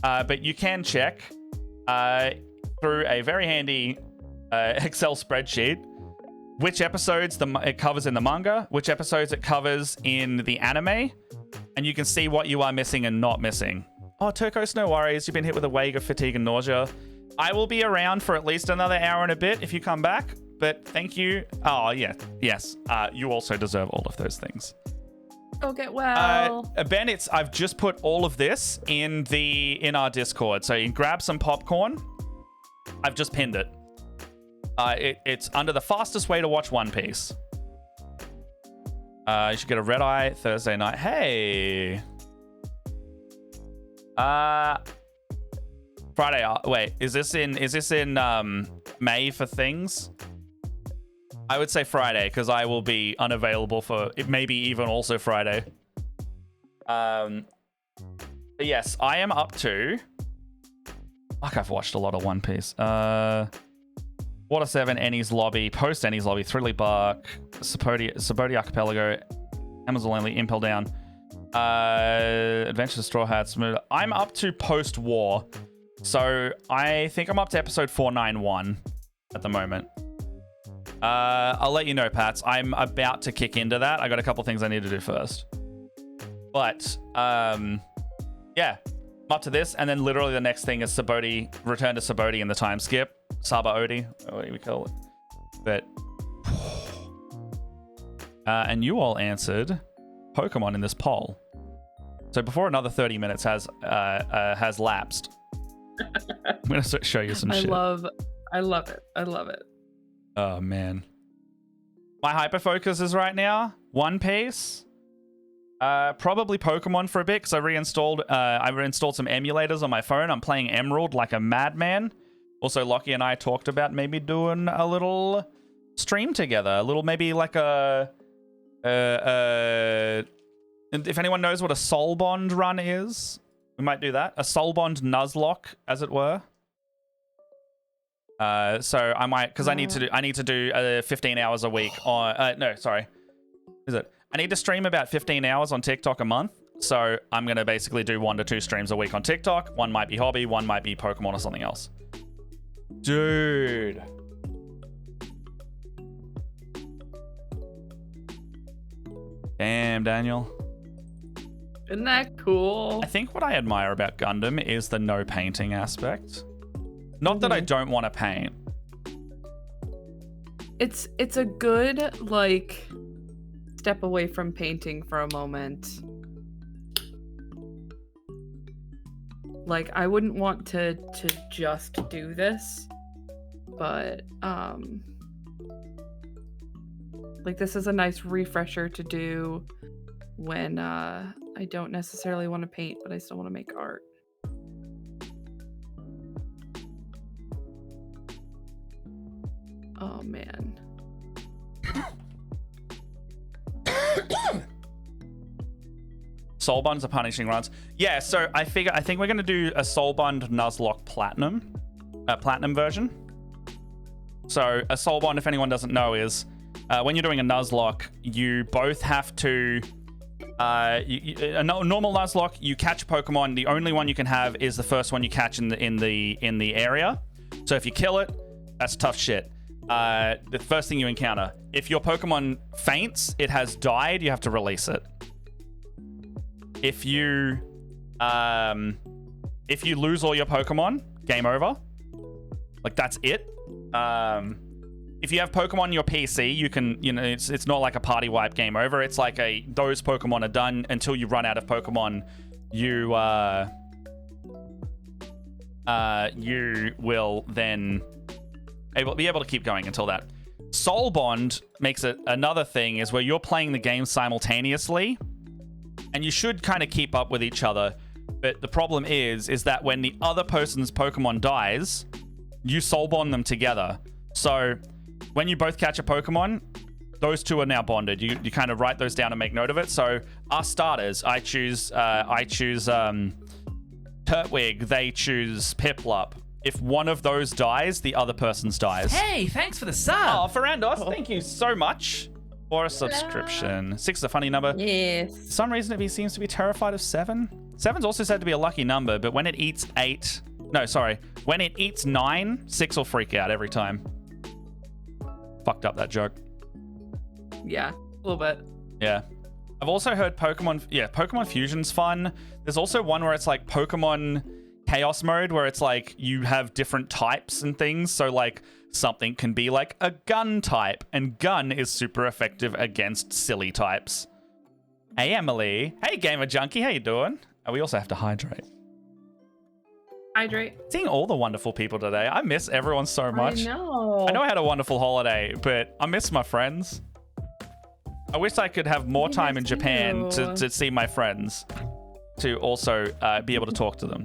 but you can check through a very handy Excel spreadsheet which episodes it covers in the manga, which episodes it covers in the anime, and you can see what you are missing and not missing. Oh, Turcos, no worries. You've been hit with a wave of fatigue and nausea. I will be around for at least another hour and a bit if you come back, but thank you. Oh, yeah. Yes. You also deserve all of those things. Oh, get well. Ben, I've just put all of this in our Discord, so you can grab some popcorn. I've just pinned it. It's under the fastest way to watch One Piece. You should get a red eye Thursday night. Hey. Friday. Wait, is this in May for things? I would say Friday because I will be unavailable for it. Maybe even also Friday. But yes, I am up to. Fuck, I've watched a lot of One Piece. Water 7, Annie's Lobby, Post Annie's Lobby, Thrillly Bark, Saboti Archipelago, Amazon Only, Impel Down, Adventures of Straw Hats. I'm up to post-war, so I think I'm up to episode 491 at the moment. I'll let you know, Pats. I'm about to kick into that. I got a couple things I need to do first. But, yeah, I'm up to this, and then literally the next thing is Saboti, Return to Saboti in the time skip. Saba Odi, what do we call it? But, and you all answered Pokemon in this poll. So before another 30 minutes has lapsed, I'm gonna show you some shit. I love it. I love it. Oh man, my hyper focus is right now One Piece. Probably Pokemon for a bit because I reinstalled some emulators on my phone. I'm playing Emerald like a madman. Also, Lockie and I talked about maybe doing a little stream together. A little, maybe like and if anyone knows what a Soul Bond run is, we might do that. A Soul Bond Nuzlocke, as it were. So I might, because I need to do 15 hours a week on, no, sorry. Is it? I need to stream about 15 hours on TikTok a month. So I'm going to basically do 1 to 2 streams a week on TikTok. One might be hobby, one might be Pokemon or something else. Dude. Damn, Daniel. Isn't that cool? I think what I admire about Gundam is the no painting aspect. Not that I don't want to paint. it's a good like step away from painting for a moment. Like I wouldn't want to just do this, but like this is a nice refresher to do when I don't necessarily want to paint, but I still want to make art. Oh man. Soulbonds are punishing runs. Yeah, so I think we're gonna do a Soulbond Nuzlocke Platinum, Platinum version. So a Soulbond, if anyone doesn't know, is when you're doing a Nuzlocke, you both have to. A normal Nuzlocke, you catch a Pokemon. The only one you can have is the first one you catch in the area. So if you kill it, that's tough shit. The first thing you encounter. If your Pokemon faints, it has died. You have to release it. If you lose all your Pokemon, game over. Like that's it. If you have Pokemon on your PC, you can, it's not like a party wipe, game over. It's like those Pokemon are done until you run out of Pokemon. You will then be able to keep going until that. Soulbond makes it another thing is where you're playing the game simultaneously, and you should kind of keep up with each other. But the problem is that when the other person's Pokemon dies, you Soulbond them together. So when you both catch a Pokemon, those two are now bonded. You kind of write those down and make note of it. So our starters, I choose Turtwig, they choose Piplup. If one of those dies, the other person's dies. Hey, thanks for the sub. Oh, Ferrandos, thank you so much for a subscription. 6 is a funny number. Yes. For some reason, he seems to be terrified of 7. 7's also said to be a lucky number, but when it eats 8... No, sorry. When it eats 9, 6 will freak out every time. Fucked up that joke. Yeah, a little bit. Yeah. I've also heard Pokemon... Yeah, Pokemon Fusion's fun. There's also one where it's like Pokemon Chaos Mode, where it's like you have different types and things. So like something can be like a gun type, and gun is super effective against silly types. Hey, Emily. Hey, Gamer Junkie. How you doing? We also have to hydrate. Hydrate. Seeing all the wonderful people today. I miss everyone so much. I know I had a wonderful holiday, but I miss my friends. I wish I could have more time in Japan to see my friends, to also be able to talk to them.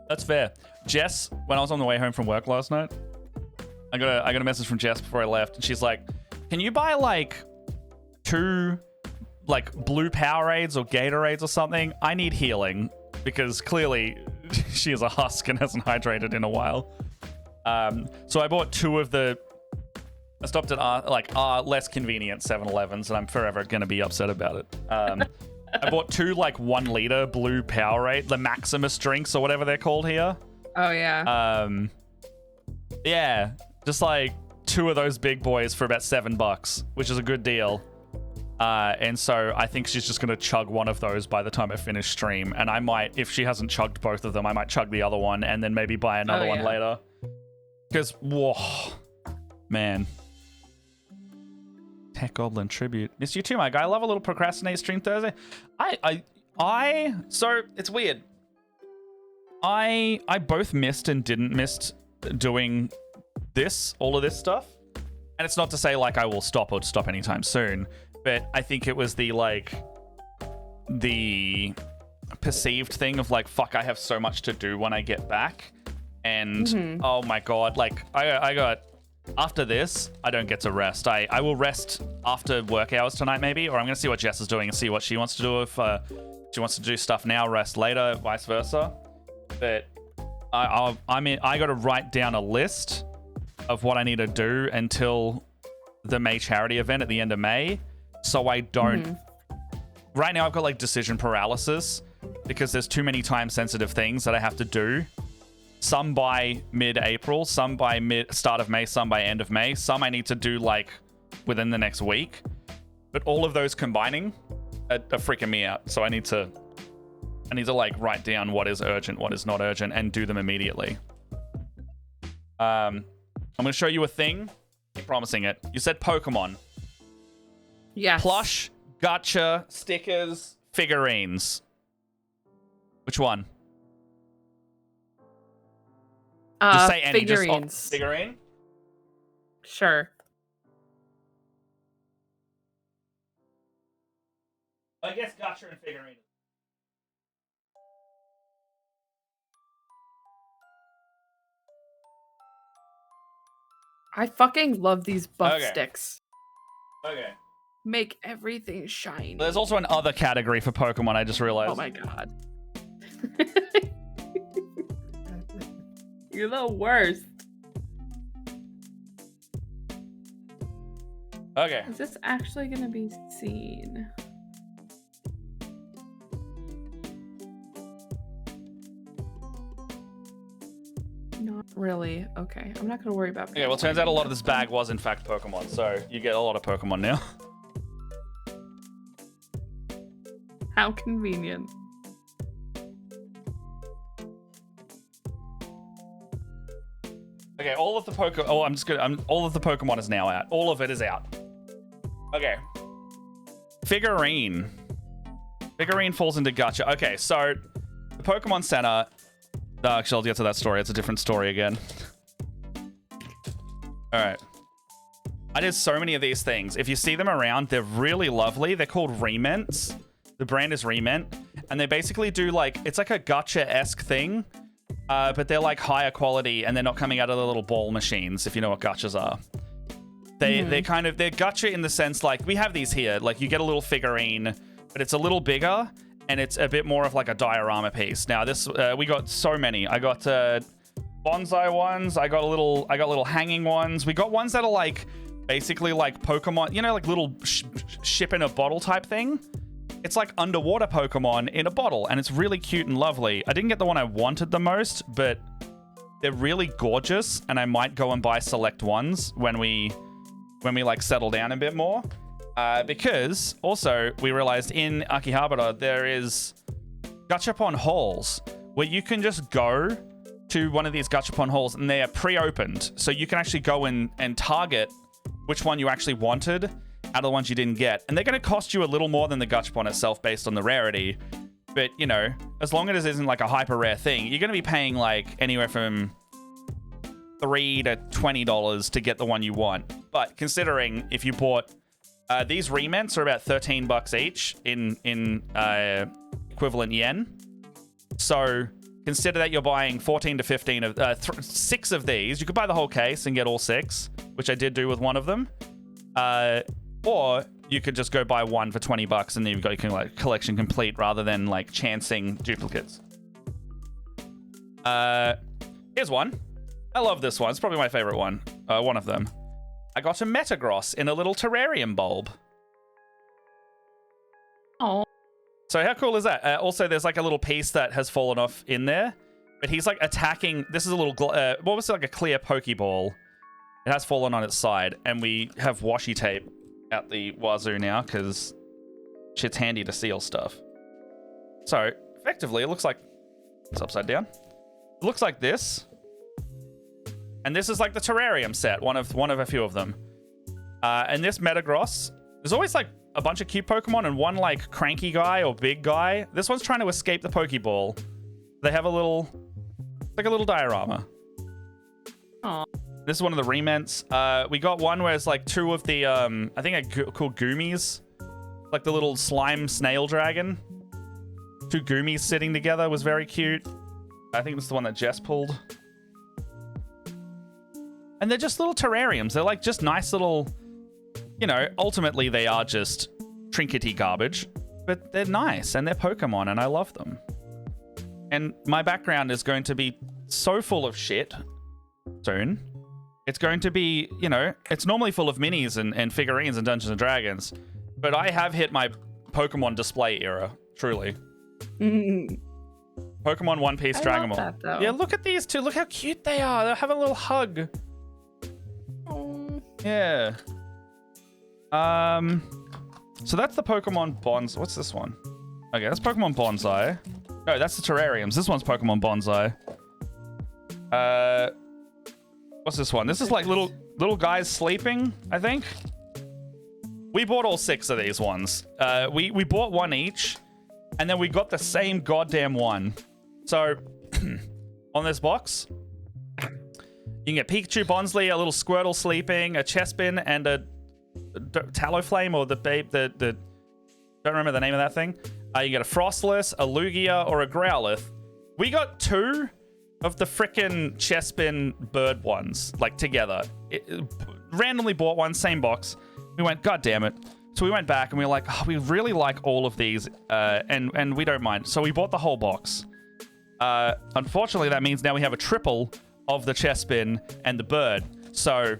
That's fair. Jess, when I was on the way home from work last night, I got a message from Jess before I left, and she's like, "Can you buy like 2 like blue Powerades or Gatorades or something? I need healing," because clearly she is a husk and hasn't hydrated in a while. So I bought 2 of the. I stopped at less convenient 7-Elevens, and I'm forever gonna be upset about it. I bought 2 like 1 liter blue Powerade, the Maximus drinks or whatever they're called here. Oh yeah. Yeah, just like 2 of those big boys for about $7, which is a good deal. And so I think she's just going to chug one of those by the time I finish stream. And I might, if she hasn't chugged both of them, I might chug the other one and then maybe buy another one later. Because, whoa, man. Tech Goblin tribute. Miss you too, my guy. I love a little procrastinate stream Thursday. So it's weird. I both missed and didn't miss doing all of this stuff. And it's not to say like I will stop anytime soon. But I think it was the perceived thing of like, fuck, I have so much to do when I get back. And oh my God, like I got, after this, I don't get to rest. I will rest after work hours tonight maybe, or I'm going to see what Jess is doing and see what she wants to do. If she wants to do stuff now, rest later, vice versa. But I got to write down a list of what I need to do until the May charity event at the end of May. So I don't... Right now I've got like decision paralysis because there's too many time sensitive things that I have to do. Some by mid-April, some by start of May, some by end of May. Some I need to do like within the next week. But all of those combining are freaking me out. So I need to like write down what is urgent, what is not urgent, and do them immediately. I'm gonna show you a thing. Keep promising it. You said Pokemon. Yes. Plush, gacha, stickers, figurines. Which one? Just say any. Figurines. Just, figurine? Sure. I guess gacha and figurine. I fucking love these buff Okay. sticks. Okay. Make everything shiny. There's also an other category for Pokemon, I just realized. Oh my god. You're the worst. Okay. Is this actually gonna be seen? Not really. Okay, I'm not gonna worry about. Okay, well, turns out a lot of this bag was in fact Pokemon, so you get a lot of Pokemon now. How convenient. Okay, all of the all of the Pokemon is now out. All of it is out. Okay. Figurine. Figurine falls into gacha. Okay, so the Pokemon Center. Actually, I'll get to that story. It's a different story again. All right. I did so many of these things. If you see them around, they're really lovely. They're called Rements. The brand is Rement. And they basically do like, it's like a gacha-esque thing. But they're like higher quality and they're not coming out of the little ball machines, if you know what gachas are. They're gacha in the sense like, we have these here. Like you get a little figurine, but it's a little bigger and it's a bit more of like a diorama piece. Now this, we got so many. I got bonsai ones. I got little hanging ones. We got ones that are like, basically like Pokemon, you know, like little ship in a bottle type thing. It's like underwater Pokemon in a bottle, and it's really cute and lovely. I didn't get the one I wanted the most, but they're really gorgeous, and I might go and buy select ones when we like settle down a bit more. Because also we realized in Akihabara there is Gachapon halls where you can just go to one of these Gachapon halls and they are pre-opened, so you can actually go in and target which one you actually wanted out of the ones you didn't get. And they're going to cost you a little more than the Gachapon itself based on the rarity. But, you know, as long as it isn't like a hyper rare thing, you're going to be paying like anywhere from $3 to $20 to get the one you want. But considering if you bought these Rements are about $13 each in equivalent yen. So consider that you're buying 14 to 15 of 6 of these. You could buy the whole case and get all 6, which I did do with one of them. Or you could just go buy one for $20 and then you've got your collection complete rather than like chancing duplicates. Here's one. I love this one. It's probably my favorite one. One of them. I got a Metagross in a little terrarium bulb. Oh. So how cool is that? Also, there's like a little piece that has fallen off in there, but he's like attacking. This is a little, what was it, like a clear Pokeball. It has fallen on its side, and we have washi tape out the wazoo now because shit's handy to seal stuff. So effectively, it looks like it's upside down. It looks like this, and this is like the terrarium set, one of a few of them. And this Metagross, there's always like a bunch of cute Pokemon and one like cranky guy or big guy. This one's trying to escape the Pokeball. They have a little, like a little diorama. Aww. This is one of the Rements. We got one where it's like 2 of the, I think they're called Goomies. Like the little slime snail dragon. 2 Goomies sitting together was very cute. I think this is the one that Jess pulled. And they're just little terrariums. They're like just nice little, you know, ultimately they are just trinkety garbage. But they're nice and they're Pokemon and I love them. And my background is going to be so full of shit soon. It's going to be, you know, it's normally full of minis and figurines and Dungeons and Dragons, but I have hit my Pokemon display era, truly. Pokemon One Piece Dragon Ball. That, though. Yeah, look at these two. Look how cute they are. They have a little hug. Oh. Yeah. So that's the Pokemon Bonsai. What's this one? Okay, that's Pokemon Bonsai. No, that's the terrariums. This one's Pokemon Bonsai. What's this one? This is like little guys sleeping, I think. We bought all 6 of these ones. We bought one each, and then we got the same goddamn one. So, on this box, you can get Pikachu, Bonsly, a little Squirtle sleeping, a Chespin, and a Talonflame, or the don't remember the name of that thing. You get a Frostless, a Lugia, or a Growlithe. We got 2 of the frickin' Chespin bird ones, like, together. Randomly bought one, same box. We went, God damn it. So we went back and we were like, oh, we really like all of these, and we don't mind. So we bought the whole box. Unfortunately, that means now we have a triple of the Chespin and the bird. So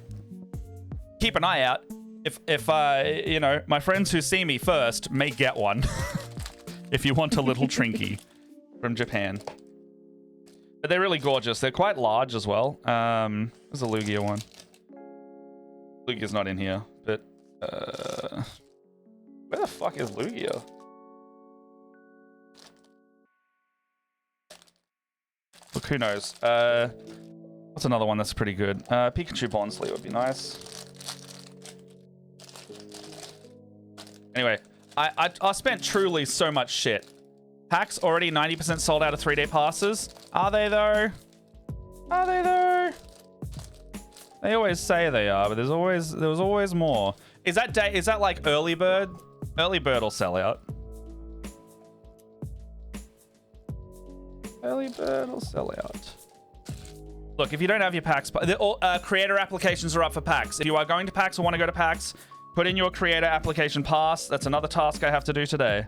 keep an eye out. If you know, my friends who see me first may get one. If you want a little Trinky from Japan. But they're really gorgeous. They're quite large as well. There's a Lugia one. Lugia's not in here, but where the fuck is Lugia? Look, who knows? What's another one that's pretty good? Pikachu Bonsly would be nice. Anyway, I spent truly so much shit. Packs already 90% sold out of 3-day passes. Are they though? Are they though? They always say they are, but there was always more. Is that like early bird? Early bird will sell out. Early bird will sell out. Look, if you don't have your packs, creator applications are up for packs. If you are going to packs or want to go to packs, put in your creator application pass. That's another task I have to do today.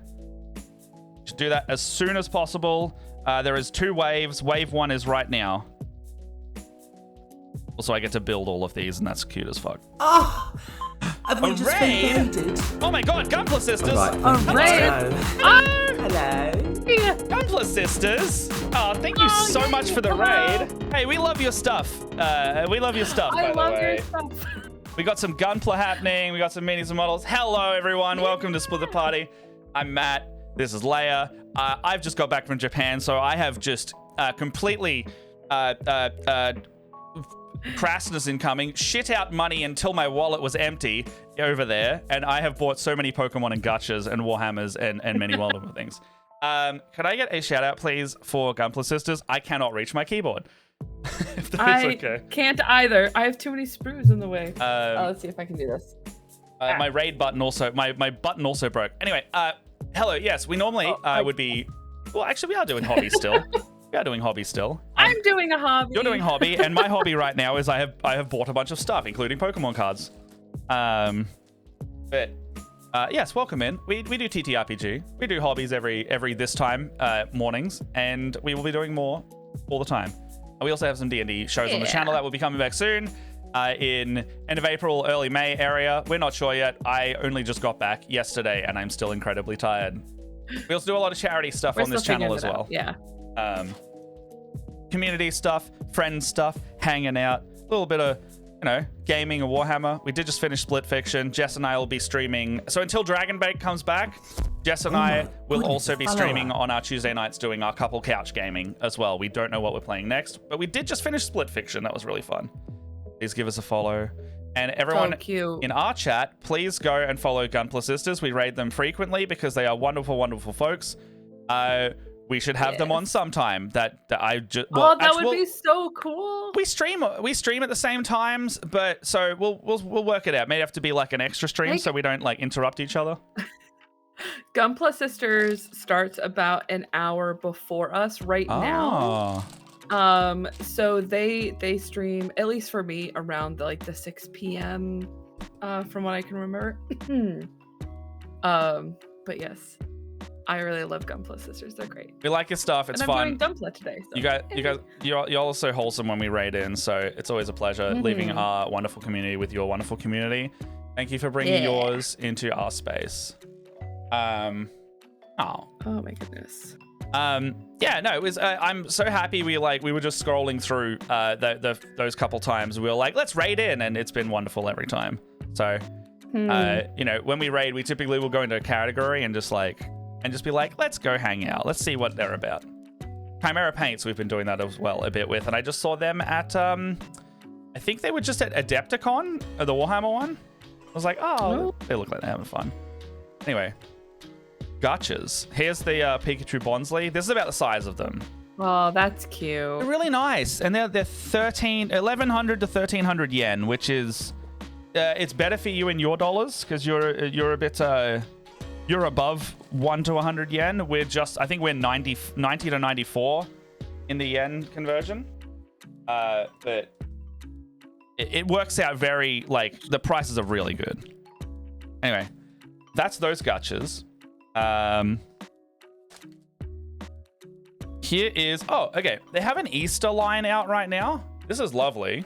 Should do that as soon as possible. There is 2 waves. Wave 1 is right now. Also, I get to build all of these, and that's cute as fuck. Oh, have we just been invaded? Oh my god, Gunpla Sisters! Right. A raid! Hello. Gunpla Sisters! Oh, thank you so much for the raid. Hey, we love your stuff. We love your stuff, by the way. I love your stuff. We got some Gunpla happening. We got some minis and models. Hello, everyone. Welcome to Split the Party. I'm Matt. This is Leia. I've just got back from Japan, so I have just completely crassness incoming. Shit out money until my wallet was empty over there, and I have bought so many Pokemon and Gachas and Warhammers and many more other things. Could I get a shout out, please, for Gunpla Sisters? I cannot reach my keyboard. If that's okay. Can't either. I have too many sprues in the way. Let's see if I can do this. My raid button also, my button also broke. Anyway, hello. Yes, we normally would be. Well, actually, we are doing hobbies still. We are doing hobbies still. I'm doing a hobby. You're doing hobby, and my hobby right now is I have bought a bunch of stuff, including Pokemon cards. But yes, welcome in. We do TTRPG. We do hobbies every this time mornings, and we will be doing more all the time. And we also have some D&D shows on the channel that will be coming back soon. In end of April, early May area. We're not sure yet. I only just got back yesterday, and I'm still incredibly tired. We also do a lot of charity stuff on this channel as well. Yeah. Community stuff, friends stuff, hanging out, a little bit of, gaming and Warhammer. We did just finish Split Fiction. Jess and I will be streaming. So until Dragonbait comes back, Jess and I will also be streaming on our Tuesday nights doing our couple couch gaming as well. We don't know what we're playing next, but we did just finish Split Fiction. That was really fun. Please give us a follow. And everyone in our chat, please go and follow Gunpla Sisters. We raid them frequently because they are wonderful, wonderful folks. We should have them on sometime. That would be so cool. We stream at the same times, but so we'll work it out. May have to be like an extra stream so we don't like interrupt each other. Gunpla Sisters starts about an hour before us right now. So they stream, at least for me, around the 6 p.m. From what I can remember. But yes, I really love Gunpla Sisters. They're great. We like your stuff. It's fun. I'm doing Gunpla today. So. You're all so wholesome when we raid in, so it's always a pleasure leaving our wonderful community with your wonderful community. Thank you for bringing yours into our space. Oh my goodness. It was I'm so happy we were just scrolling through those couple times. We were like, let's raid in, and it's been wonderful every time. So when we raid, we typically will go into a category and just be like, let's go hang out, let's see what they're about. Chimera Paints, we've been doing that as well a bit with, and I just saw them at I think they were just at Adepticon, the Warhammer one. I was like, oh, No. they look like they're having fun. Anyway, gotchas. Here's the Pikachu Bonsly. This is about the size of them. Oh, that's They're cute. really nice, and they're 1,100 to 1,300 yen, which is it's better for you in your dollars because you're a bit you're above 1 to 100 yen. We're just I think we're 90 to 94 in the yen conversion, but it works out very like the prices are really good. Anyway, that's those gachas. Here is okay. They have an Easter line out right now. This is lovely.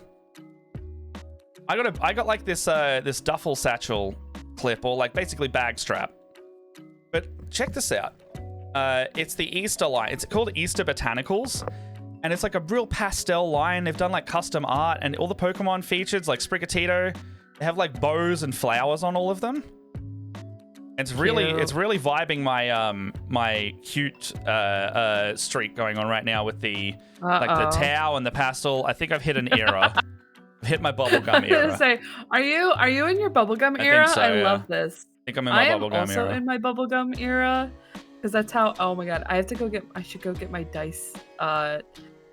I got like this this duffel satchel clip or like basically bag strap. But check this out. It's the Easter line. It's called Easter Botanicals. And it's like a real pastel line. They've done like custom art and all the Pokemon featured, like Sprigatito. They have like bows and flowers on all of them. It's really vibing my my cute streak going on right now with the like the Tau and the pastel. I think I've hit an era. I've hit my bubblegum era. Say, are you in your bubblegum I era? think so, I yeah. love this. I think I'm in my bubblegum I am also era. in my bubblegum era because that's how. Oh my god, I should go get my dice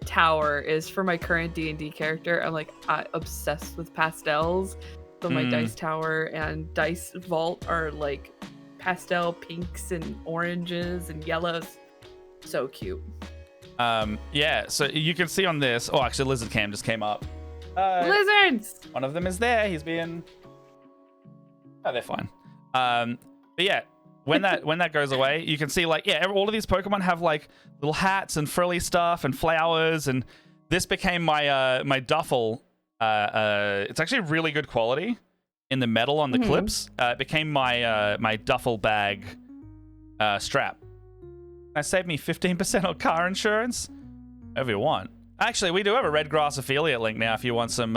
tower. Is for my current D&D character. I'm like obsessed with pastels. So my dice tower and dice vault are like pastel pinks and oranges and yellows. So cute. Yeah, so you can see on this. Oh, actually, Lizard Cam just came up. Lizards. One of them is there. He's being. Oh, they're fine. But yeah, when that goes away, you can see like all of these Pokemon have like little hats and frilly stuff and flowers, and this became my my duffel. It's actually really good quality in the metal on the clips. It became my my duffel bag strap. That saved me 15% on car insurance. Whatever you want. Actually, we do have a Red Grass affiliate link now if you want some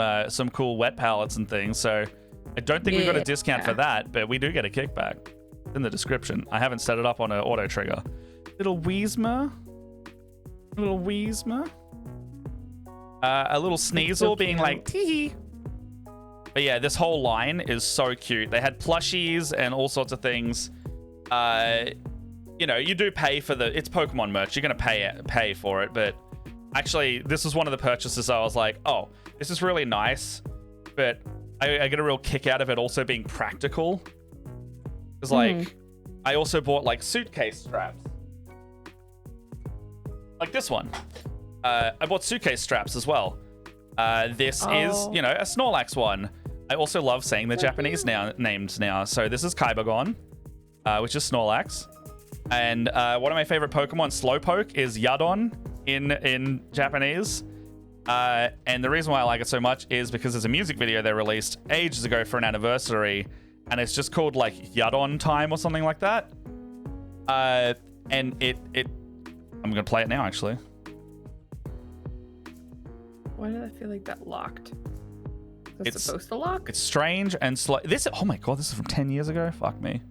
cool wet pallets and things. So I don't think we got a discount for that, but we do get a kickback. It's in the description. I haven't set it up on an auto trigger. Little Wheezma. Little Wheezma. A little Sneasel so being like, tee. But yeah, this whole line is so cute. They had plushies and all sorts of things. You know, you do pay for it's Pokemon merch. You're going to pay for it. But actually, this was one of the purchases I was like, oh, this is really nice. But I get a real kick out of it also being practical. Because, like, I also bought, like, suitcase straps. Like this one. I bought suitcase straps as well. This is, you know, a Snorlax one. I also love saying the Japanese names now. So this is Kaibagon, which is Snorlax. And one of my favorite Pokemon, Slowpoke, is Yadon in Japanese. And the reason why I like it so much is because there's a music video they released ages ago for an anniversary. And it's just called, like, Yadon Time or something like that. And I'm going to play it now, actually. Why did I feel like that locked? It's supposed to lock? It's strange and slow. Oh my god, this is from 10 years ago? Fuck me.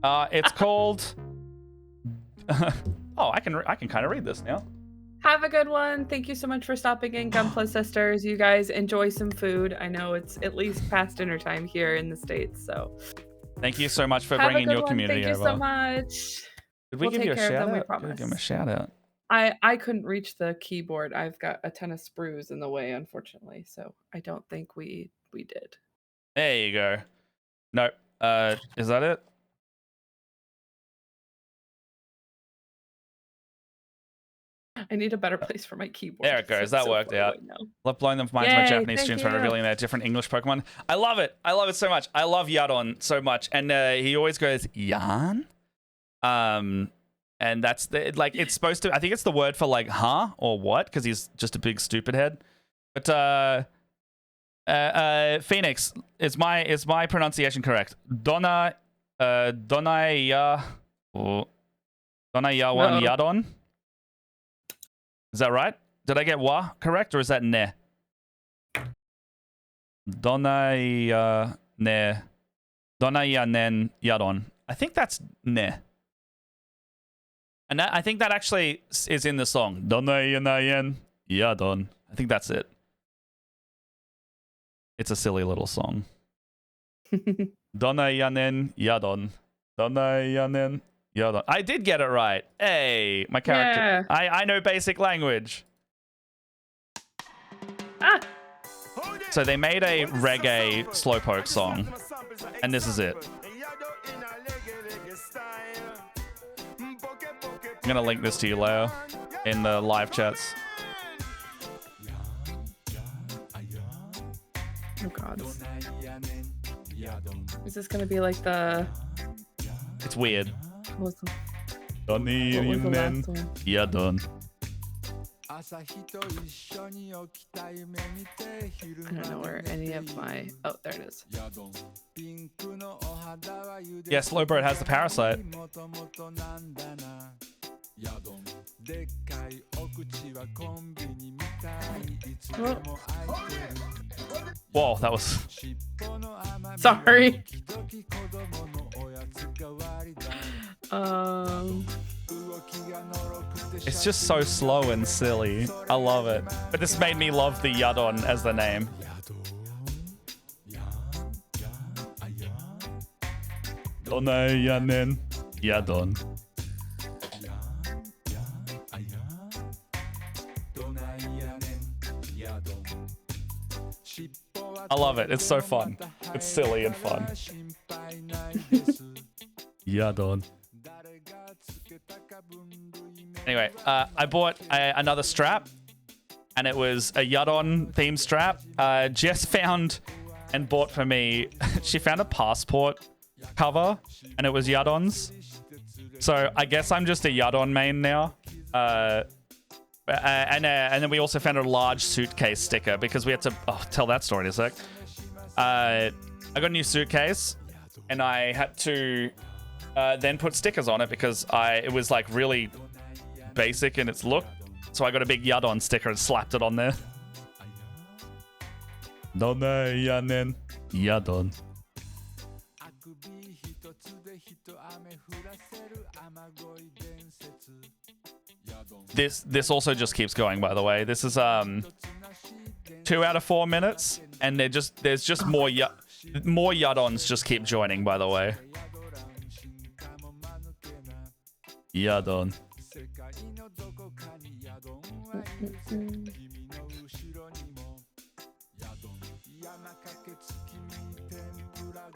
It's called... oh, I can kind of read this now. Have a good one. Thank you so much for stopping in, Gunpla Sisters. You guys enjoy some food. I know it's at least past dinner time here in the States, so... Thank you so much for Have bringing a good your one. community Thank you over. so much. Did we We'll give you a take care of shout them, we out? promise. Give him a shout out. I couldn't reach the keyboard. I've got a ton of sprues in the way, unfortunately, so I don't think we did. There you go. Nope. Is that it? I need a better place for my keyboard. There it goes. It's That so worked far out. away now. Love blowing them minds to my Yay, Japanese thank students by you. revealing their different English Pokemon. I love it. I love it so much. I love Yadon so much. And he always goes, Yan? And that's like it's supposed to. I think it's the word for like huh or what because he's just a big stupid head. But Phoenix, is my pronunciation correct? Donaiyawan Yadon. Is that right? Did I get wa correct or is that ne? Donaiyanen Yadon. I think that's ne. And I think that actually is in the song. Donaiyanen Yadon. I think that's it. It's a silly little song. Donayanen Yadon. Donayanen Yadon. I did get it right. Hey, my character. Yeah. I know basic language. Ah! So they made a reggae slowpoke song, and this is it. I'm gonna link this to you, Leo, in the live chats. Oh god. Is this gonna be like the... It's weird. What was the Donayanen last one? Yadon. I don't know where any of my... Oh, there it is. Yeah, Slowbro has the parasite. Whoa, that was... Sorry. It's just so slow and silly. I love it. But this made me love the Yadon as the name. Donayanen Yadon. I love it. It's so fun. It's silly and fun. Yadon. Anyway, I bought another strap, and it was a Yadon themed strap. Jess found and bought for me. She found a passport cover, and it was Yadon's. So I guess I'm just a Yadon main now. And then we also found a large suitcase sticker because we had to tell that story in a sec. I got a new suitcase, and I had to then put stickers on it because it was like really basic in its look. So I got a big Yadon sticker and slapped it on there. Donayanen Yadon. This also just keeps going, by the way. This is 2 out of 4 minutes, and there's just more Yadons just keep joining, by the way. Yadon.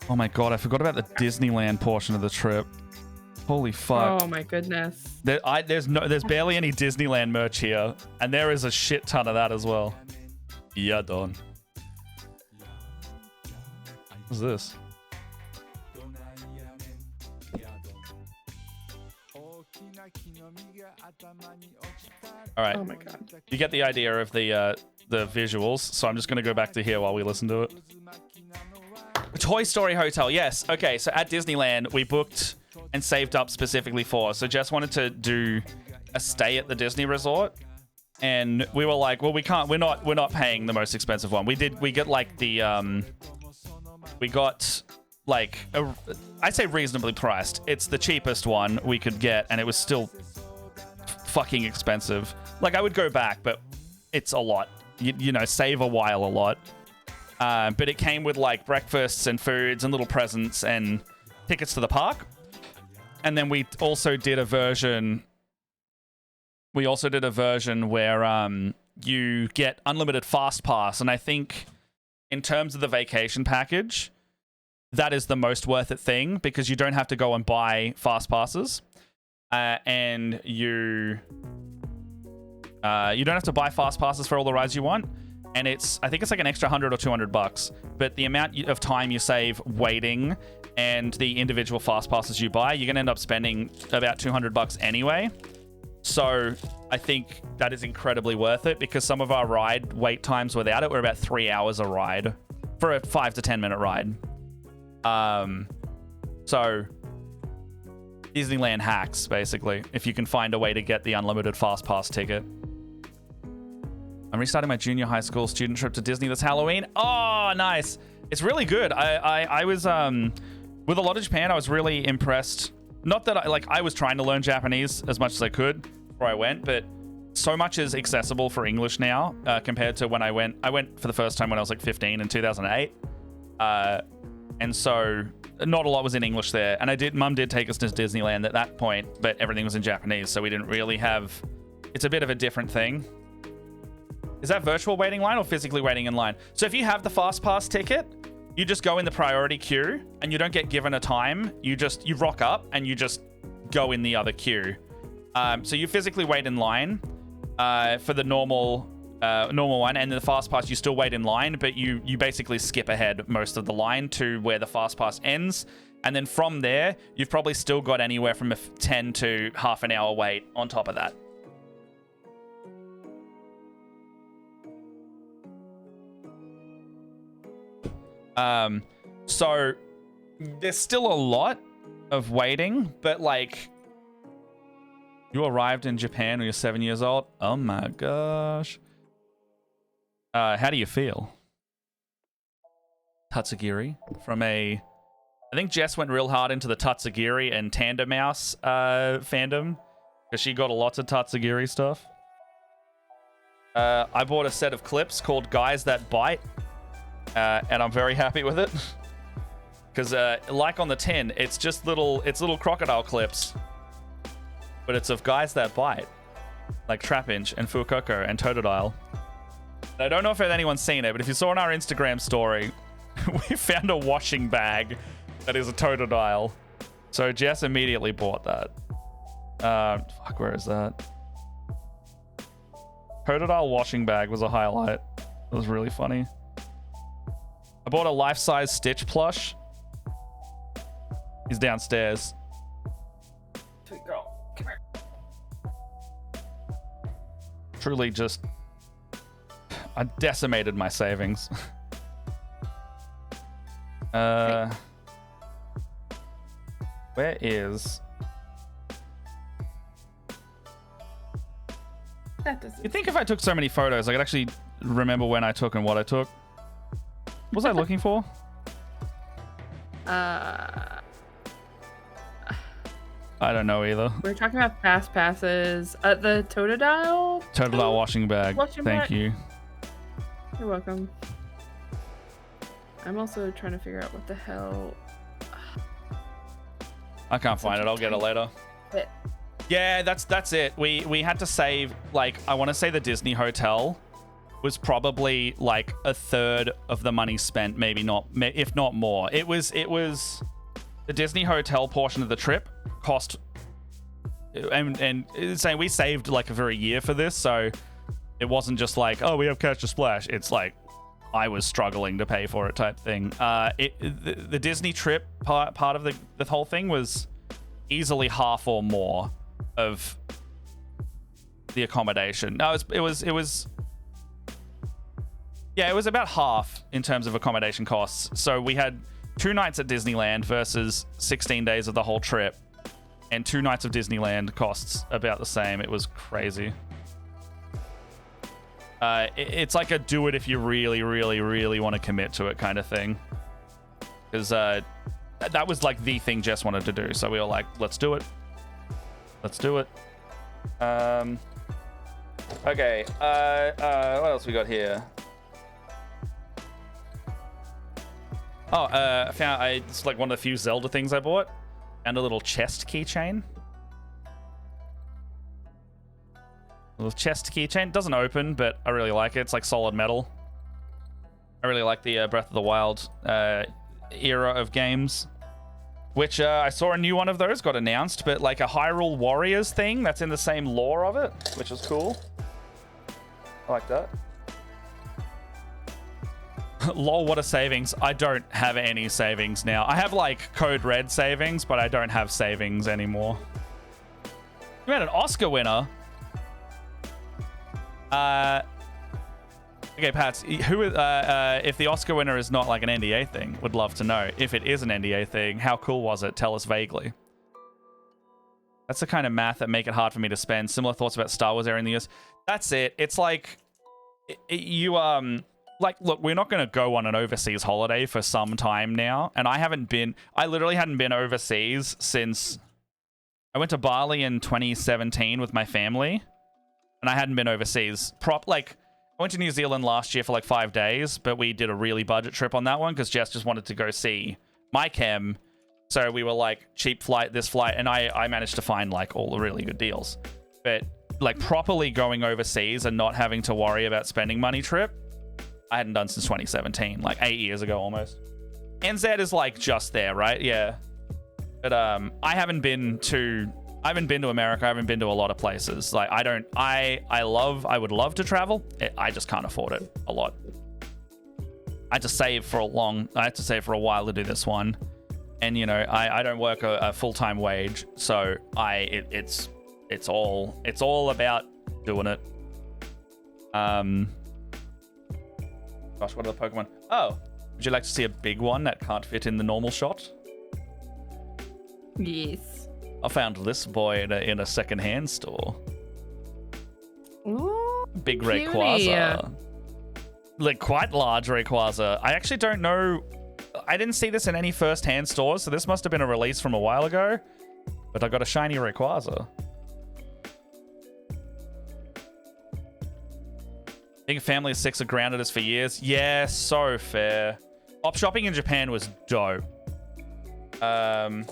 Oh my god, I forgot about the Disneyland portion of the trip. Holy fuck. Oh my goodness. There's barely any Disneyland merch here, and there is a shit ton of that as well. Yadon. What's this? All right. Oh my god. You get the idea of the visuals, so I'm just going to go back to here while we listen to it. Toy Story Hotel, yes. Okay, so at Disneyland, we booked and saved up specifically for. So Jess wanted to do a stay at the Disney Resort, and we were like, well, we can't. We're not paying the most expensive one. We got like the we got like I say reasonably priced. It's the cheapest one we could get, and it was still fucking expensive. Like I would go back, but it's a lot. You know, save a while a lot. But it came with like breakfasts and foods and little presents and tickets to the park. And then we also did a version. We also did a version where you get unlimited fast pass, and I think in terms of the vacation package, that is the most worth it thing because you don't have to go and buy fast passes, and you don't have to buy fast passes for all the rides you want. And I think it's like an extra $100 or $200, but the amount of time you save waiting and the individual fast passes you buy, you're gonna end up spending about $200 anyway. So I think that is incredibly worth it because some of our ride wait times without it were about 3 hours a ride for a 5 to 10 minute ride. So Disneyland hacks, basically, if you can find a way to get the unlimited fast pass ticket. I'm restarting my junior high school student trip to Disney this Halloween. Oh, nice. It's really good. I was, with a lot of Japan, I was really impressed. Not that I was trying to learn Japanese as much as I could before I went, but so much is accessible for English now compared to when I went. I went for the first time when I was like 15 in 2008. And so not a lot was in English there. And Mum did take us to Disneyland at that point, but everything was in Japanese. So we didn't really have, it's a bit of a different thing. Is that virtual waiting line or physically waiting in line? So if you have the fast pass ticket, you just go in the priority queue and you don't get given a time. You rock up and you just go in the other queue. So you physically wait in line for the normal one, and the fast pass you still wait in line, but you basically skip ahead most of the line to where the fast pass ends, and then from there you've probably still got anywhere from a 10 to half an hour wait on top of that. So there's still a lot of waiting, but like, you arrived in Japan when you're 7 years old. Oh my gosh. How do you feel? Tatsugiri from I think Jess went real hard into the Tatsugiri and Tanda Mouse fandom because she got a lot of Tatsugiri stuff. I bought a set of clips called Guys That Bite, and I'm very happy with it because like on the tin, it's just little crocodile clips, but it's of Guys That Bite, like Trapinch and Fuecoco and Totodile. I don't know if anyone's seen it, but if you saw on our Instagram story, we found a washing bag that is a Totodile. So Jess immediately bought that. Fuck, where is that? Totodile washing bag was a highlight. It was really funny. I bought a life-size Stitch plush. He's downstairs. Sweet girl, come here. Truly just... I decimated my savings. Where is... That doesn't... You'd think if I took so many photos, I could actually remember when I took and what I took. What was I looking for? I don't know either. We're talking about fast passes at the Totodile. Totodile washing bag. Washing Thank bag. you. You're welcome. I'm also trying to figure out what the hell. I can't find it. I'll get it later. Yeah, that's it. We had to save, like, I want to say the Disney Hotel was probably like a third of the money spent, maybe not, if not more. It was the Disney Hotel portion of the trip cost, and saying we saved like for a year for this, so it wasn't just like, oh, we have cash to splash. It's like I was struggling to pay for it type thing. The Disney trip part of the whole thing was easily half or more of the accommodation. No, it was yeah, it was about half in terms of accommodation costs. So we had 2 nights at Disneyland versus 16 days of the whole trip, and 2 nights of Disneyland costs about the same. It was crazy. It's like a do it if you really, really, really want to commit to it kind of thing. Because that was like the thing Jess wanted to do. So we were like, let's do it. Let's do it. Okay. What else we got here? Oh, I found it's like one of the few Zelda things I bought, and a little chest keychain. Little chest keychain. Doesn't open, but I really like it. It's like solid metal. I really like the Breath of the Wild era of games, which I saw a new one of those got announced, but like a Hyrule Warriors thing that's in the same lore of it, which is cool. I like that. Lol, what a savings. I don't have any savings now. I have like Code Red savings, but I don't have savings anymore. You had an Oscar winner. Okay, Pats, who if the Oscar winner is not like an NDA thing, would love to know. If it is an NDA thing, how cool was it? Tell us vaguely. That's the kind of math that make it hard for me to spend. Similar thoughts about Star Wars era in the US. That's it. It's like like, look, we're not going to go on an overseas holiday for some time now. And I literally hadn't been overseas since I went to Bali in 2017 with my family. and I hadn't been overseas. I went to New Zealand last year for like 5 days, but we did a really budget trip on that one because Jess just wanted to go see my chem. So we were like, cheap flight, this flight, and I managed to find like all the really good deals. But like properly going overseas and not having to worry about spending money trip, I hadn't done since 2017, like 8 years ago almost. NZ is like just there, right? Yeah. But I haven't been to America. I haven't been to a lot of places. Like I would love to travel. I just can't afford it a lot. I had to save for a while to do this one. And you know, I don't work a full-time wage, so it's all about doing it. Gosh, what are the Pokemon? Oh, would you like to see a big one that can't fit in the normal shot? Yes. I found this boy in a second-hand store. Ooh, big cutie. Rayquaza. Like quite large Rayquaza. I actually don't know. I didn't see this in any first-hand stores, so this must have been a release from a while ago. But I got a shiny Rayquaza. Being a family of 6 have grounded us for years. Yeah, so fair. Op shopping in Japan was dope. I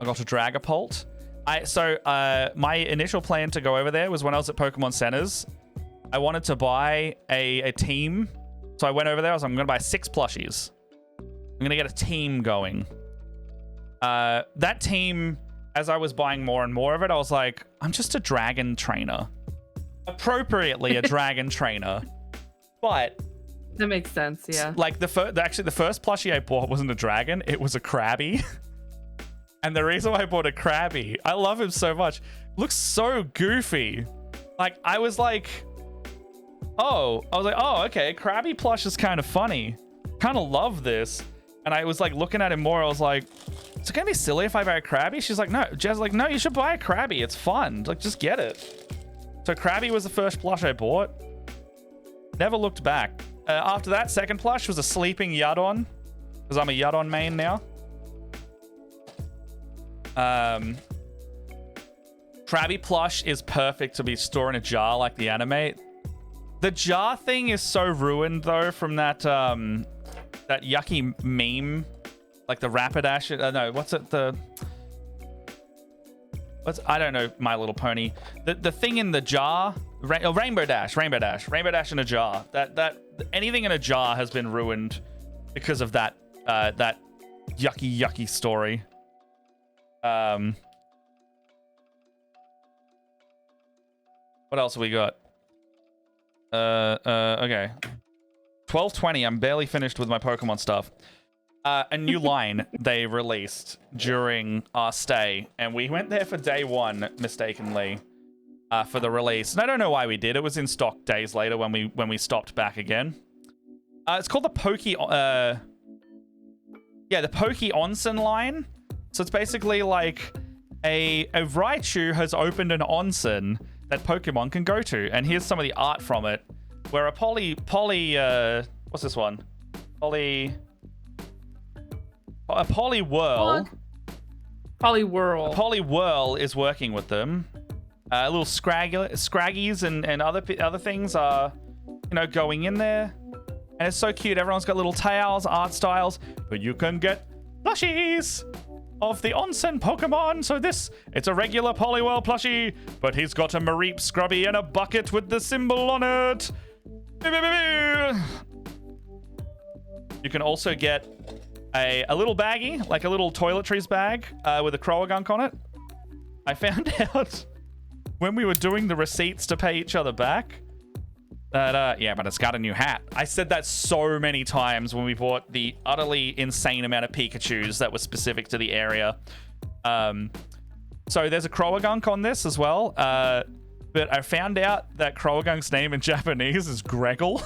got a Dragapult. My initial plan to go over there was when I was at Pokemon Centers. I wanted to buy a team. So I went over there. I was like, I'm going to buy 6 plushies. I'm going to get a team going. That team, as I was buying more and more of it, I was like, I'm just a dragon trainer. Appropriately a dragon trainer. But that makes sense, yeah. Like the first plushie I bought wasn't a dragon, it was a Krabby. And the reason why I bought a Krabby, I love him so much. Looks so goofy. Like I was like, oh, okay, Krabby plush is kind of funny. Kind of love this. And I was like looking at him more, I was like, is it gonna be silly if I buy a Krabby? She's like, no. Jazz like, no, you should buy a Krabby. It's fun. Like, just get it. So Krabby was the first plush I bought. Never looked back. After that, second plush was a sleeping Yudon, because I'm a Yudon main now. Krabby plush is perfect to be stored in a jar like the anime. The jar thing is so ruined though from that that yucky meme, like the Rapidash. No, what's it? I don't know. My Little Pony. The thing in the jar. Rainbow Dash in a jar. That anything in a jar has been ruined because of that yucky story. What else have we got? Okay. 12:20. I'm barely finished with my Pokemon stuff. A new line they released during our stay, and we went there for day 1 mistakenly for the release. And I don't know why we did. It was in stock days later when we stopped back again. It's called the the Poke Onsen line. So it's basically like a Raichu has opened an onsen that Pokemon can go to, and here's some of the art from it. Where a what's this one? A Poliwhirl. Poliwhirl is working with them. Little Scraggies and other things are, going in there. And it's so cute. Everyone's got little tails, art styles. But you can get plushies of the onsen Pokemon. So it's a regular Poliwhirl plushie, but he's got a Mareep Scrubby and a bucket with the symbol on it. You can also get a little baggie, like a little toiletries bag with a Croagunk on it. I found out when we were doing the receipts to pay each other back that, yeah, but it's got a new hat. I said that so many times when we bought the utterly insane amount of Pikachus that was specific to the area. So there's a Croagunk on this as well. But I found out that Croagunk's name in Japanese is Greggle.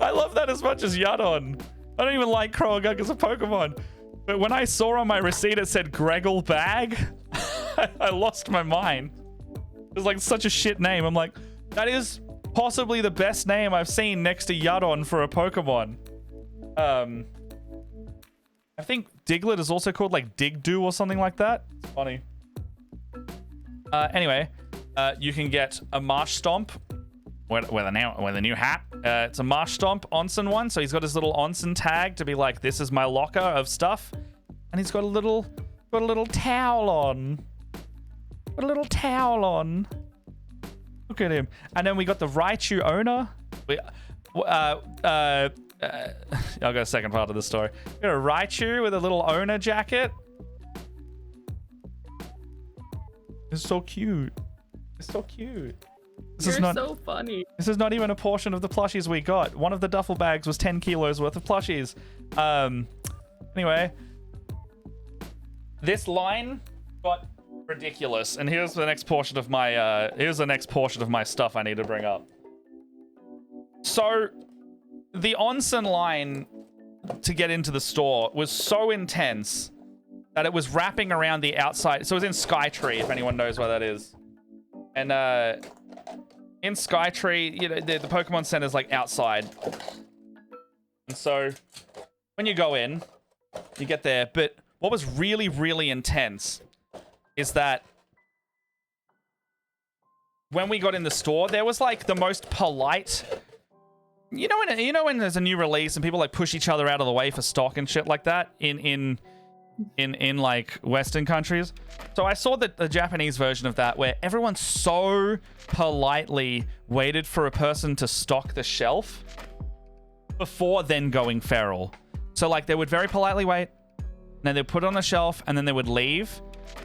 I love that as much as Yudon. I don't even like Croagunk as a Pokemon. But when I saw on my receipt it said Greggle Bag, I lost my mind. It was like such a shit name. I'm like, that is possibly the best name I've seen next to Yudon for a Pokemon. I think Diglett is also called like Digdo or something like that. It's funny. Anyway, you can get a Marsh Stomp with a new hat. It's a Marsh Stomp onsen one, so he's got his little onsen tag to be like, this is my locker of stuff, and he's got a little towel on. Got a little towel on. Look at him. And then we got the Raichu owner. I'll go a second part of the story. We got a Raichu with a little owner jacket. It's so cute. It's so cute. You're so funny. This is not even a portion of the plushies we got. One of the duffel bags was 10 kilos worth of plushies. Anyway, this line got ridiculous, and here's the next portion of my stuff I need to bring up. So, the onsen line to get into the store was so intense that it was wrapping around the outside. So it was in Skytree, if anyone knows where that is. And in Skytree, you know, the Pokemon Center's like outside. And so when you go in, you get there. But what was really, really intense is that when we got in the store, there was like the most polite... You know when there's a new release and people like push each other out of the way for stock and shit like that in like Western countries. So I saw the Japanese version of that where everyone so politely waited for a person to stock the shelf before then going feral. So like they would very politely wait, and then they'd put it on the shelf, and then they would leave,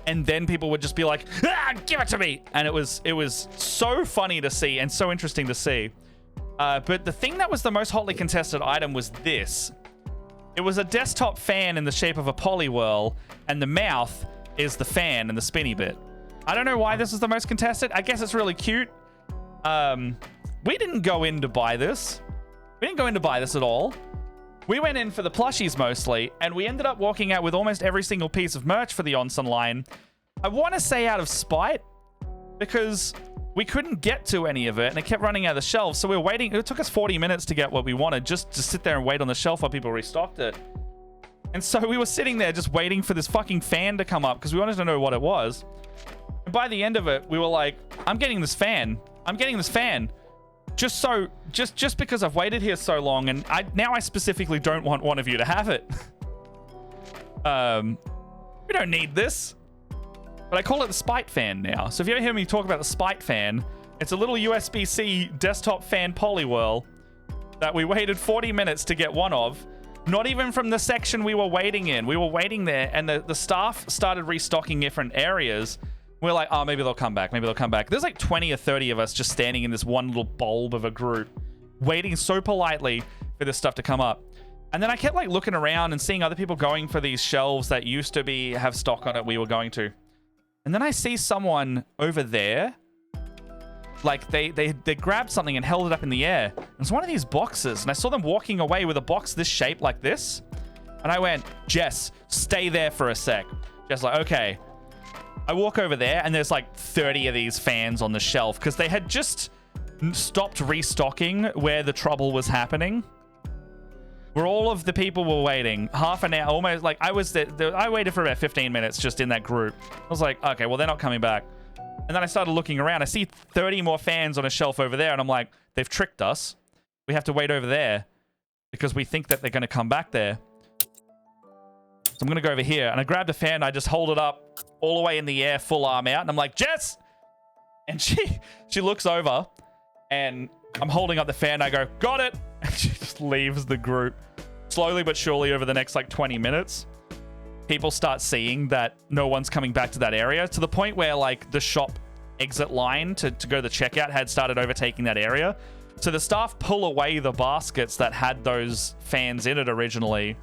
and then people would just be like, "Ah, give it to me!" And it was so funny to see and so interesting to see. But the thing that was the most hotly contested item was this. It was a desktop fan in the shape of a Poliwhirl, and the mouth is the fan and the spinny bit. I don't know why this is the most contested. I guess it's really cute. We didn't go in to buy this. We didn't go in to buy this at all. We went in for the plushies mostly, and we ended up walking out with almost every single piece of merch for the onsen line. I want to say out of spite, because we couldn't get to any of it, and it kept running out of the shelves. So we were waiting. It took us 40 minutes to get what we wanted, just to sit there and wait on the shelf while people restocked it. And so we were sitting there just waiting for this fucking fan to come up because we wanted to know what it was. And by the end of it, we were like, I'm getting this fan. I'm getting this fan. Just because I've waited here so long, and now I specifically don't want one of you to have it. We don't need this. But I call it the Spite Fan now. So if you ever hear me talk about the Spite Fan, it's a little USB-C desktop fan Poliwhirl that we waited 40 minutes to get one of. Not even from the section we were waiting in. We were waiting there, and the staff started restocking different areas. We're like, oh, maybe they'll come back. Maybe they'll come back. There's like 20 or 30 of us just standing in this one little bulb of a group, waiting so politely for this stuff to come up. And then I kept like looking around and seeing other people going for these shelves that used to have stock on it we were going to. And then I see someone over there, like they grabbed something and held it up in the air. And it's one of these boxes, and I saw them walking away with a box this shape like this. And I went, Jess, stay there for a sec. Jess like, okay. I walk over there, and there's like 30 of these fans on the shelf because they had just stopped restocking where the trouble was happening. Where all of the people were waiting, half an hour, almost like I waited for about 15 minutes just in that group. I was like, okay, well, they're not coming back. And then I started looking around. I see 30 more fans on a shelf over there, and I'm like, they've tricked us. We have to wait over there because we think that they're going to come back there. So I'm going to go over here, and I grabbed a fan. I just hold it up all the way in the air, full arm out, and I'm like, Jess! And she looks over, and I'm holding up the fan. I go, got it! And she just leaves the group. Slowly but surely over the next like 20 minutes, people start seeing that no one's coming back to that area, to the point where like the shop exit line to go to the checkout had started overtaking that area. So the staff pull away the baskets that had those fans in it originally.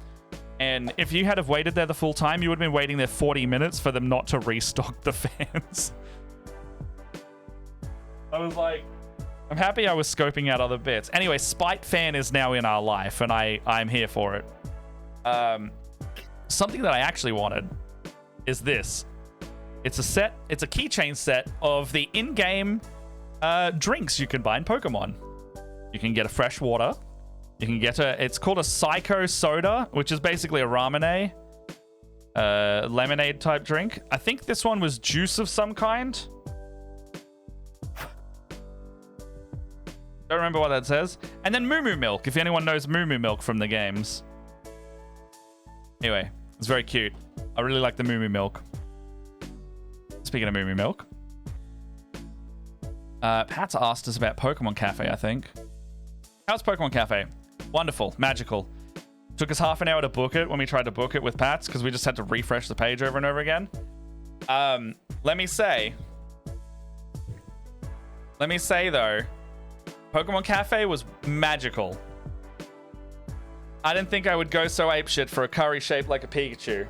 And if you had have waited there the full time, you would have been waiting there 40 minutes for them not to restock the fans. I was like, I'm happy I was scoping out other bits. Anyway, Spite Fan is now in our life, and I'm here for it. Something that I actually wanted is this. It's a set. It's a keychain set of the in-game drinks you can buy in Pokemon. You can get a fresh water. You can get it's called a Psycho Soda, which is basically a Ramune. lemonade type drink. I think this one was juice of some kind. Don't remember what that says. And then Moo Moo Milk, if anyone knows Moo Moo Milk from the games. Anyway, it's very cute. I really like the Moo Moo Milk. Speaking of Moo Moo Milk. Pat's asked us about Pokemon Cafe, I think. How's Pokemon Cafe? Wonderful. Magical. Took us half an hour to book it when we tried to book it with Pat's because we just had to refresh the page over and over again. Let me say though, Pokemon Cafe was magical. I didn't think I would go so apeshit for a curry shaped like a Pikachu.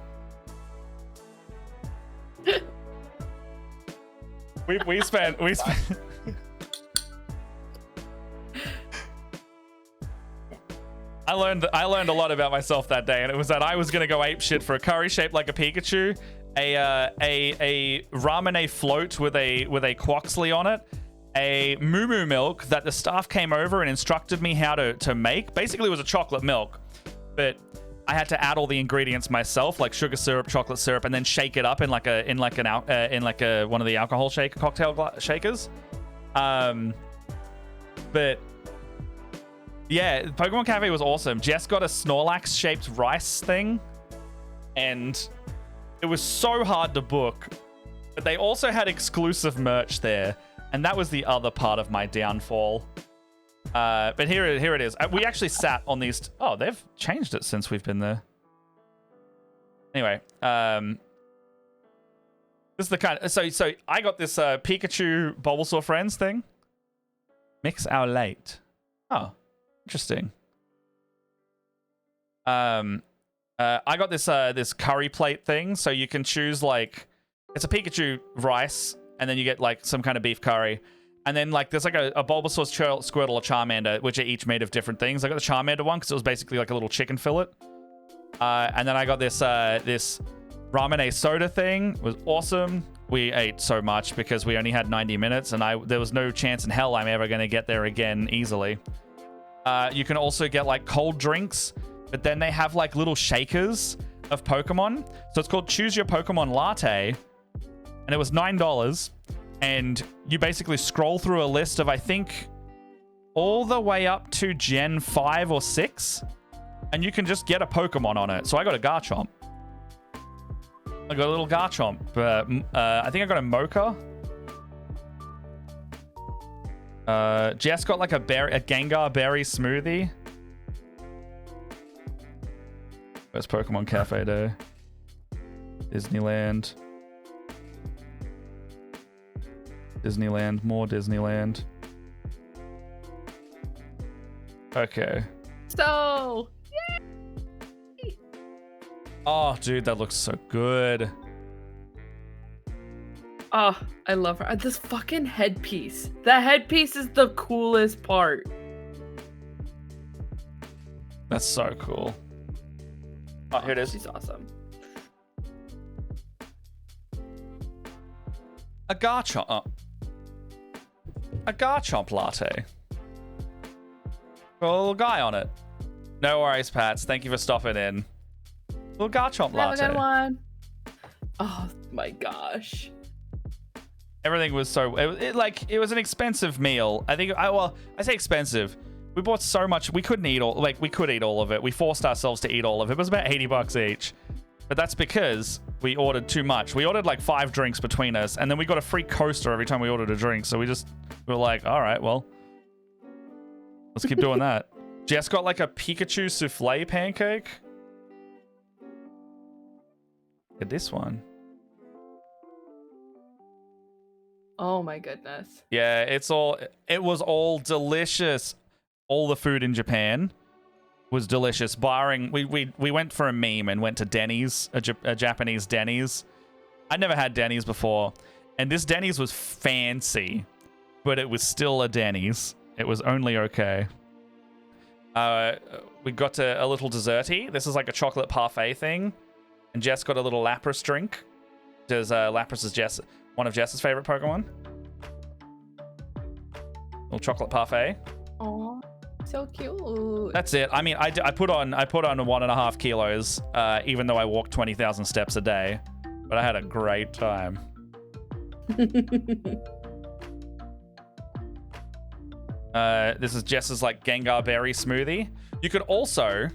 we spent I learned a lot about myself that day, and it was that I was gonna go apeshit for a curry shaped like a Pikachu, a ramen float with a Quaxley on it, a Moo Moo Milk that the staff came over and instructed me how to make. Basically, it was a chocolate milk, but I had to add all the ingredients myself, like sugar syrup, chocolate syrup, and then shake it up in one of the alcohol cocktail shakers. But yeah, Pokemon Cafe was awesome. Jess got a Snorlax shaped rice thing, and it was so hard to book. But they also had exclusive merch there, and that was the other part of my downfall. But here it is. We actually sat on these. Oh, they've changed it since we've been there. Anyway, this is the kind of, so I got this Pikachu Bulbasaur Friends thing. Mix our late. Oh, interesting. I got this curry plate thing, so you can choose like, it's a Pikachu rice, and then you get like some kind of beef curry. And then like there's like a Bulbasaur, Squirtle, a Charmander, which are each made of different things. I got the Charmander one because it was basically like a little chicken fillet. And then I got this ramen soda thing. It was awesome. We ate so much because we only had 90 minutes, and there was no chance in hell I'm ever going to get there again easily. You can also get like cold drinks, but then they have like little shakers of Pokemon. So it's called Choose Your Pokemon Latte, and it was $9. And you basically scroll through a list of, I think, all the way up to Gen 5 or 6. And you can just get a Pokemon on it. So I got a Garchomp. I got a little Garchomp. I think I got a Mocha. Jess got like a Gengar berry smoothie. Where's Pokemon Cafe Day? Disneyland. Disneyland, more Disneyland. Okay. So, yay! Oh, dude, that looks so good. Oh, I love her. This fucking headpiece. The headpiece is the coolest part. That's so cool. Oh, here it is. She's awesome. A Garchomp. Oh. A Garchomp latte. Got a little guy on it. No worries, Pats. Thank you for stopping in. Little Garchomp latte. Have a good one. Oh my gosh. Everything was so... It was an expensive meal. I think... I say expensive. We bought so much. We couldn't eat all... we could eat all of it. We forced ourselves to eat all of it. It was about $80 each. But that's because we ordered too much. We ordered like 5 drinks between us, and then we got a free coaster every time we ordered a drink. So we were like, all right, well, let's keep doing that. Jess got like a Pikachu souffle pancake. Look at this one. Oh my goodness. Yeah, it was all delicious. All the food in Japan was delicious, barring we went for a meme and went to Denny's, a Japanese Denny's. I'd never had Denny's before, and this Denny's was fancy, but it was still a Denny's. It was only okay. We got a little desserty. This is like a chocolate parfait thing, and Jess got a little Lapras drink. Because Lapras is one of Jess's favorite Pokemon. Little chocolate parfait. Aww. So cute. That's it. I mean, I put on 1.5 kilos, even though I walk 20,000 steps a day, but I had a great time. This is Jess's like Gengar berry smoothie. You could also,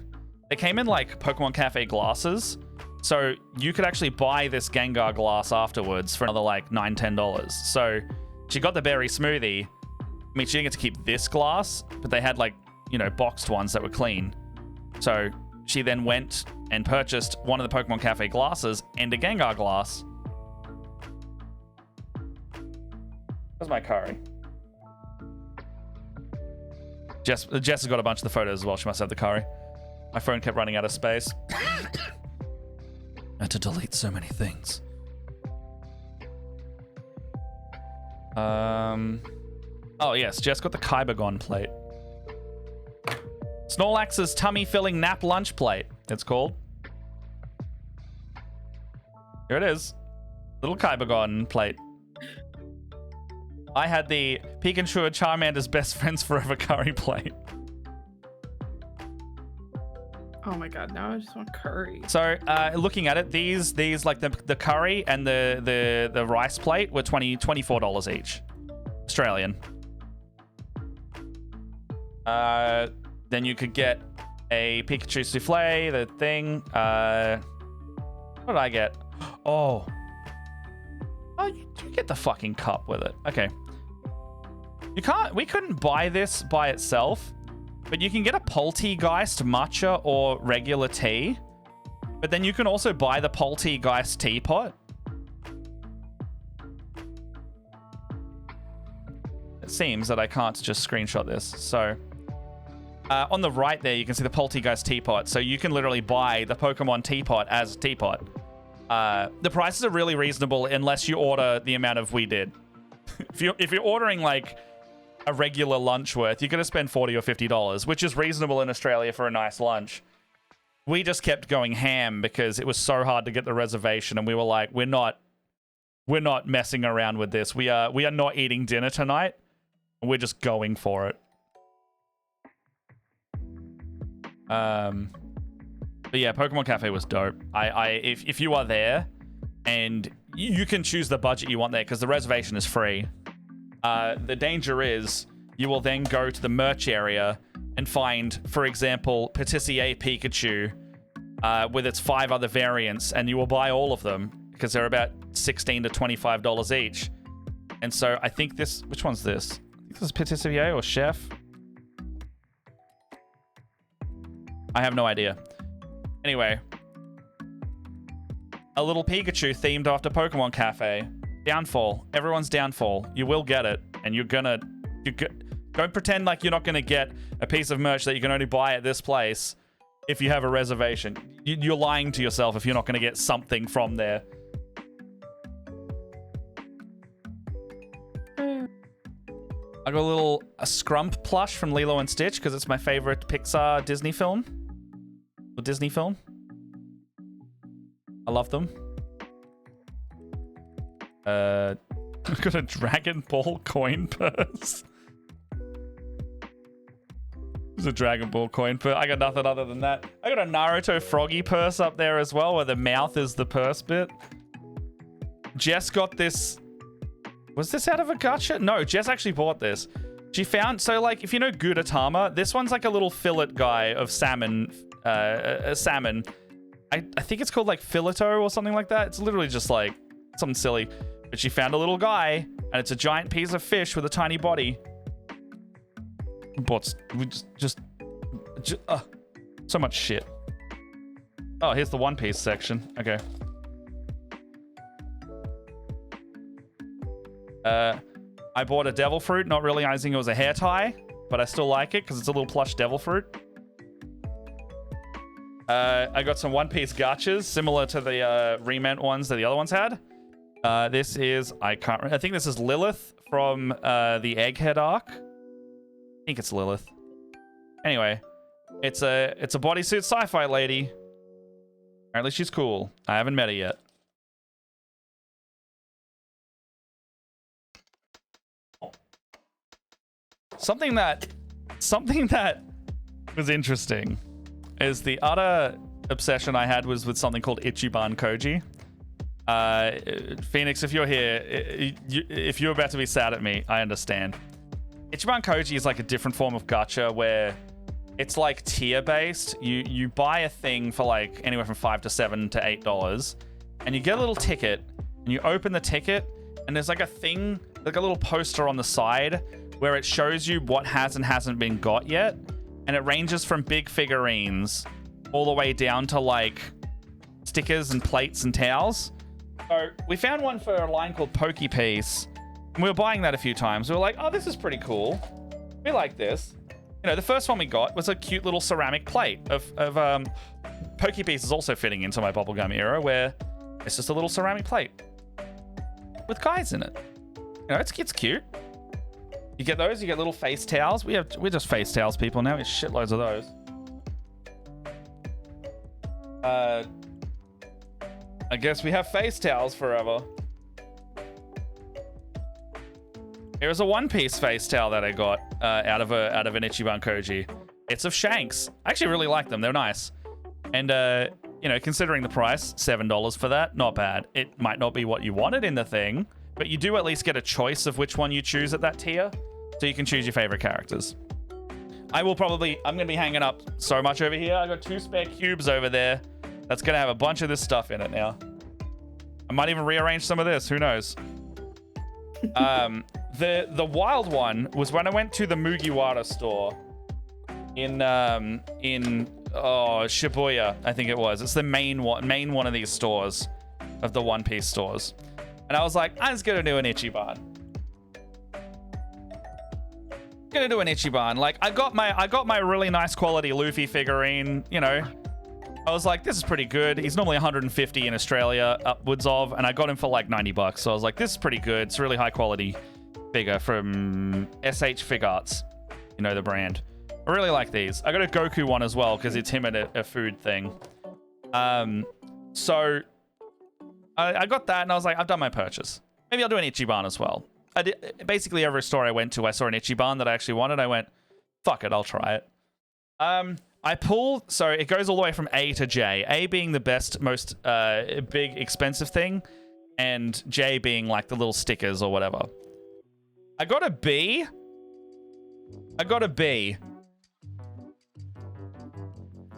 they came in like Pokemon Cafe glasses, so you could actually buy this Gengar glass afterwards for another like $9-10. So she got the berry smoothie. I mean, she didn't get to keep this glass, but they had like, you know, boxed ones that were clean. So she then went and purchased one of the Pokemon Cafe glasses and a Gengar glass. Where's my curry? Jess has got a bunch of the photos as well. She must have the curry. My phone kept running out of space. I had to delete so many things. Oh yes, Jess got the Kaibagon plate. Snorlax's tummy-filling nap lunch plate, it's called. Here it is. Little Kaibagon plate. I had the Pikachu and Charmander's best friends forever curry plate. Oh my god, now I just want curry. So, looking at it, these like the curry and the rice plate were $24 each, Australian. Then you could get a Pikachu souffle, the thing. What did I get? Oh, you get the fucking cup with it. Okay. We couldn't buy this by itself, but you can get a Poltegeist matcha or regular tea. But then you can also buy the Poltegeist teapot. It seems that I can't just screenshot this. So on the right there, you can see the Poltegeist teapot. So you can literally buy the Pokemon teapot as a teapot. The prices are really reasonable unless you order the amount of we did. If you're ordering like a regular lunch worth, you're going to spend $40 or $50, which is reasonable in Australia for a nice lunch. We just kept going ham because it was so hard to get the reservation, and we were like, we're not messing around with this. We are not eating dinner tonight. We're just going for it. But yeah, Pokemon Cafe was dope. If you are there, and you can choose the budget you want there because the reservation is free. The danger is you will then go to the merch area and find, for example, Patissier Pikachu with its 5 other variants, and you will buy all of them because they're about $16 to $25 each. And so I think this, which one's this? I think this is Patissier or Chef. I have no idea. Anyway, a little Pikachu themed after Pokemon Cafe. Downfall. Everyone's downfall. You will get it, and don't pretend like you're not gonna get a piece of merch that you can only buy at this place if you have a reservation. You're lying to yourself if you're not gonna get something from there. I got a Scrump plush from Lilo and Stitch because it's my favorite Pixar Disney film. Or Disney film. I love them. I got a Dragon Ball coin purse. There's a Dragon Ball coin purse. I got nothing other than that. I got a Naruto Froggy purse up there as well, where the mouth is the purse bit. Jess got this. Was this out of a gacha? No, Jess actually bought this. She found, so like, if you know Gudetama, this one's like a little fillet guy of salmon. Salmon. I think it's called like Fileto or something like that. It's literally just like something silly. But she found a little guy, and it's a giant piece of fish with a tiny body. But we just so much shit. Oh, here's the One Piece section. Okay. I bought a devil fruit, not realizing it was a hair tie, but I still like it because it's a little plush devil fruit. I got some One Piece gachas, similar to the remount ones that the other ones had. This is, I think this is Lilith from the Egghead arc. I think it's Lilith. Anyway, it's a bodysuit sci-fi lady. Apparently she's cool. I haven't met her yet. Something that something that was interesting is the other obsession I had was with something called Ichiban Koji. Phoenix, if you're here, if you're about to be sad at me, I understand. Ichiban Koji is like a different form of gacha where it's like tier based. You buy a thing for like anywhere from $5 to $7 to $8, and you get a little ticket, and you open the ticket, and there's like a thing, like a little poster on the side where it shows you what has and hasn't been got yet, and it ranges from big figurines all the way down to like stickers and plates and towels. So we found one for a line called Pokepiece, and we were buying that a few times. We were like, oh, this is pretty cool. We like this. You know, the first one we got was a cute little ceramic plate of Pokepiece is also fitting into my bubblegum era, where it's just a little ceramic plate with guys in it. You know, it's cute. You get those. You get little face towels. We're just face towels people now. We have shitloads of those. I guess we have face towels forever. Here's a One Piece face towel that I got out of an Ichiban Koji. It's of Shanks. I actually really like them. They're nice. And you know, considering the price, $7 for that, not bad. It might not be what you wanted in the thing, but you do at least get a choice of which one you choose at that tier, so you can choose your favorite characters. I'm gonna be hanging up so much over here. I got 2 spare cubes over there. That's gonna have a bunch of this stuff in it now. I might even rearrange some of this. Who knows? The wild one was when I went to the Mugiwara store in Shibuya, I think it was. It's the main one of these stores of the One Piece stores. And I was like, I'm just gonna do an Ichiban. Like, I got my really nice quality Luffy figurine, you know. I was like, this is pretty good. He's normally 150 in Australia upwards of, and I got him for like $90. So I was like, this is pretty good. It's a really high quality figure from SH Fig Arts. You know the brand. I really like these. I got a Goku one as well because it's him at a food thing. So I got that and I was like, I've done my purchase. Maybe I'll do an Ichiban as well. I did, basically every store I went to, I saw an Ichiban that I actually wanted. I went, fuck it, I'll try it. I pulled, so it goes all the way from A to J. A being the best, most big, expensive thing, and J being like the little stickers or whatever. I got a B.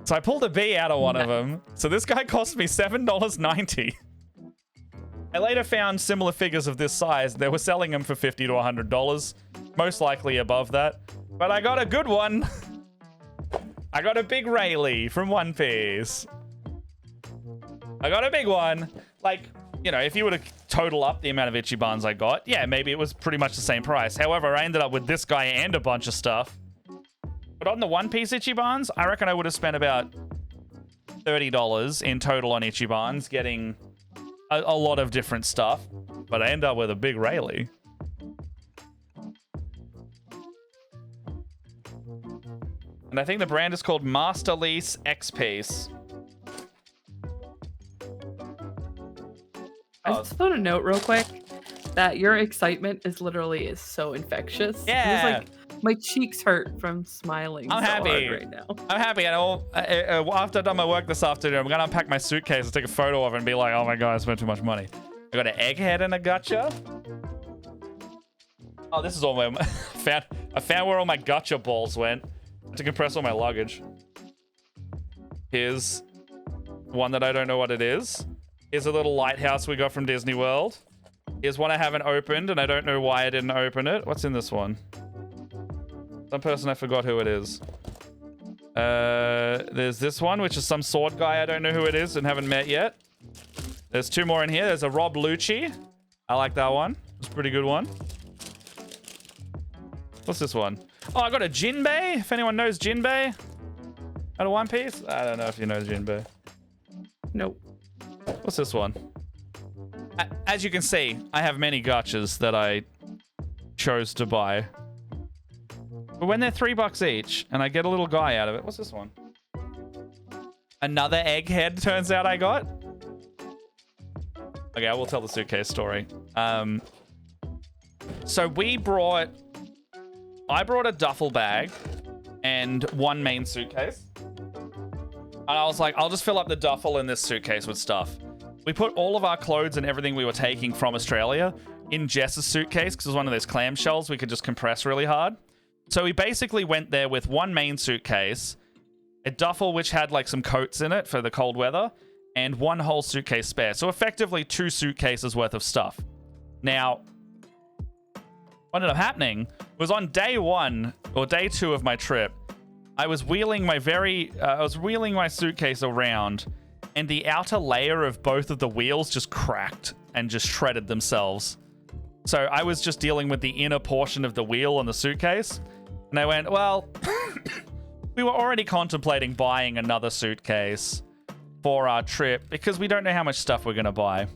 So I pulled a B out of one of them. So this guy cost me $7.90. I later found similar figures of this size. They were selling them for $50 to $100, most likely above that. But I got a good one. I got a big Rayleigh from One Piece. I got a big one. Like, you know, if you were to total up the amount of Ichibans I got, yeah, maybe it was pretty much the same price. However, I ended up with this guy and a bunch of stuff. But on the One Piece Ichibans, I reckon I would have spent about $30 in total on Ichibans, getting a lot of different stuff. But I end up with a big Rayleigh. And I think the brand is called Master Lease X-Piece. I just want to note real quick that your excitement is literally so infectious. Yeah. It's like my cheeks hurt from smiling I'm so happy hard right now. I'm happy. And after I've done my work this afternoon, I'm going to unpack my suitcase and take a photo of it and be like, oh my God, I spent too much money. I got an egghead and a gacha. Oh, this is all my... I found where all my gacha balls went to compress all my luggage. Here's one that I don't know what it is. Here's a little lighthouse we got from Disney World. Here's one I haven't opened, and I don't know why I didn't open it. What's in this one? Some person, I forgot who it is. There's this one, which is some sword guy I don't know who it is and haven't met yet. There's 2 more in here. There's a Rob Lucci. I like that one. It's a pretty good one. What's this one? Oh, I got a Jinbei. If anyone knows Jinbei out of One Piece. I don't know if you know Jinbei. Nope. What's this one? As you can see, I have many gachas that I chose to buy. But when they're $3 each, and I get a little guy out of it. What's this one? Another egghead, turns out I got. Okay, I will tell the suitcase story. So I brought a duffel bag and one main suitcase. And I was like, I'll just fill up the duffel in this suitcase with stuff. We put all of our clothes and everything we were taking from Australia in Jess's suitcase because it was one of those clamshells we could just compress really hard. So we basically went there with one main suitcase, a duffel which had like some coats in it for the cold weather, and one whole suitcase spare. So effectively 2 suitcases worth of stuff. Now, what ended up happening was on day 1 or day 2 of my trip, I was wheeling my suitcase around, and the outer layer of both of the wheels just cracked and just shredded themselves. So I was just dealing with the inner portion of the wheel on the suitcase, and I went, well, we were already contemplating buying another suitcase for our trip because we don't know how much stuff we're gonna buy.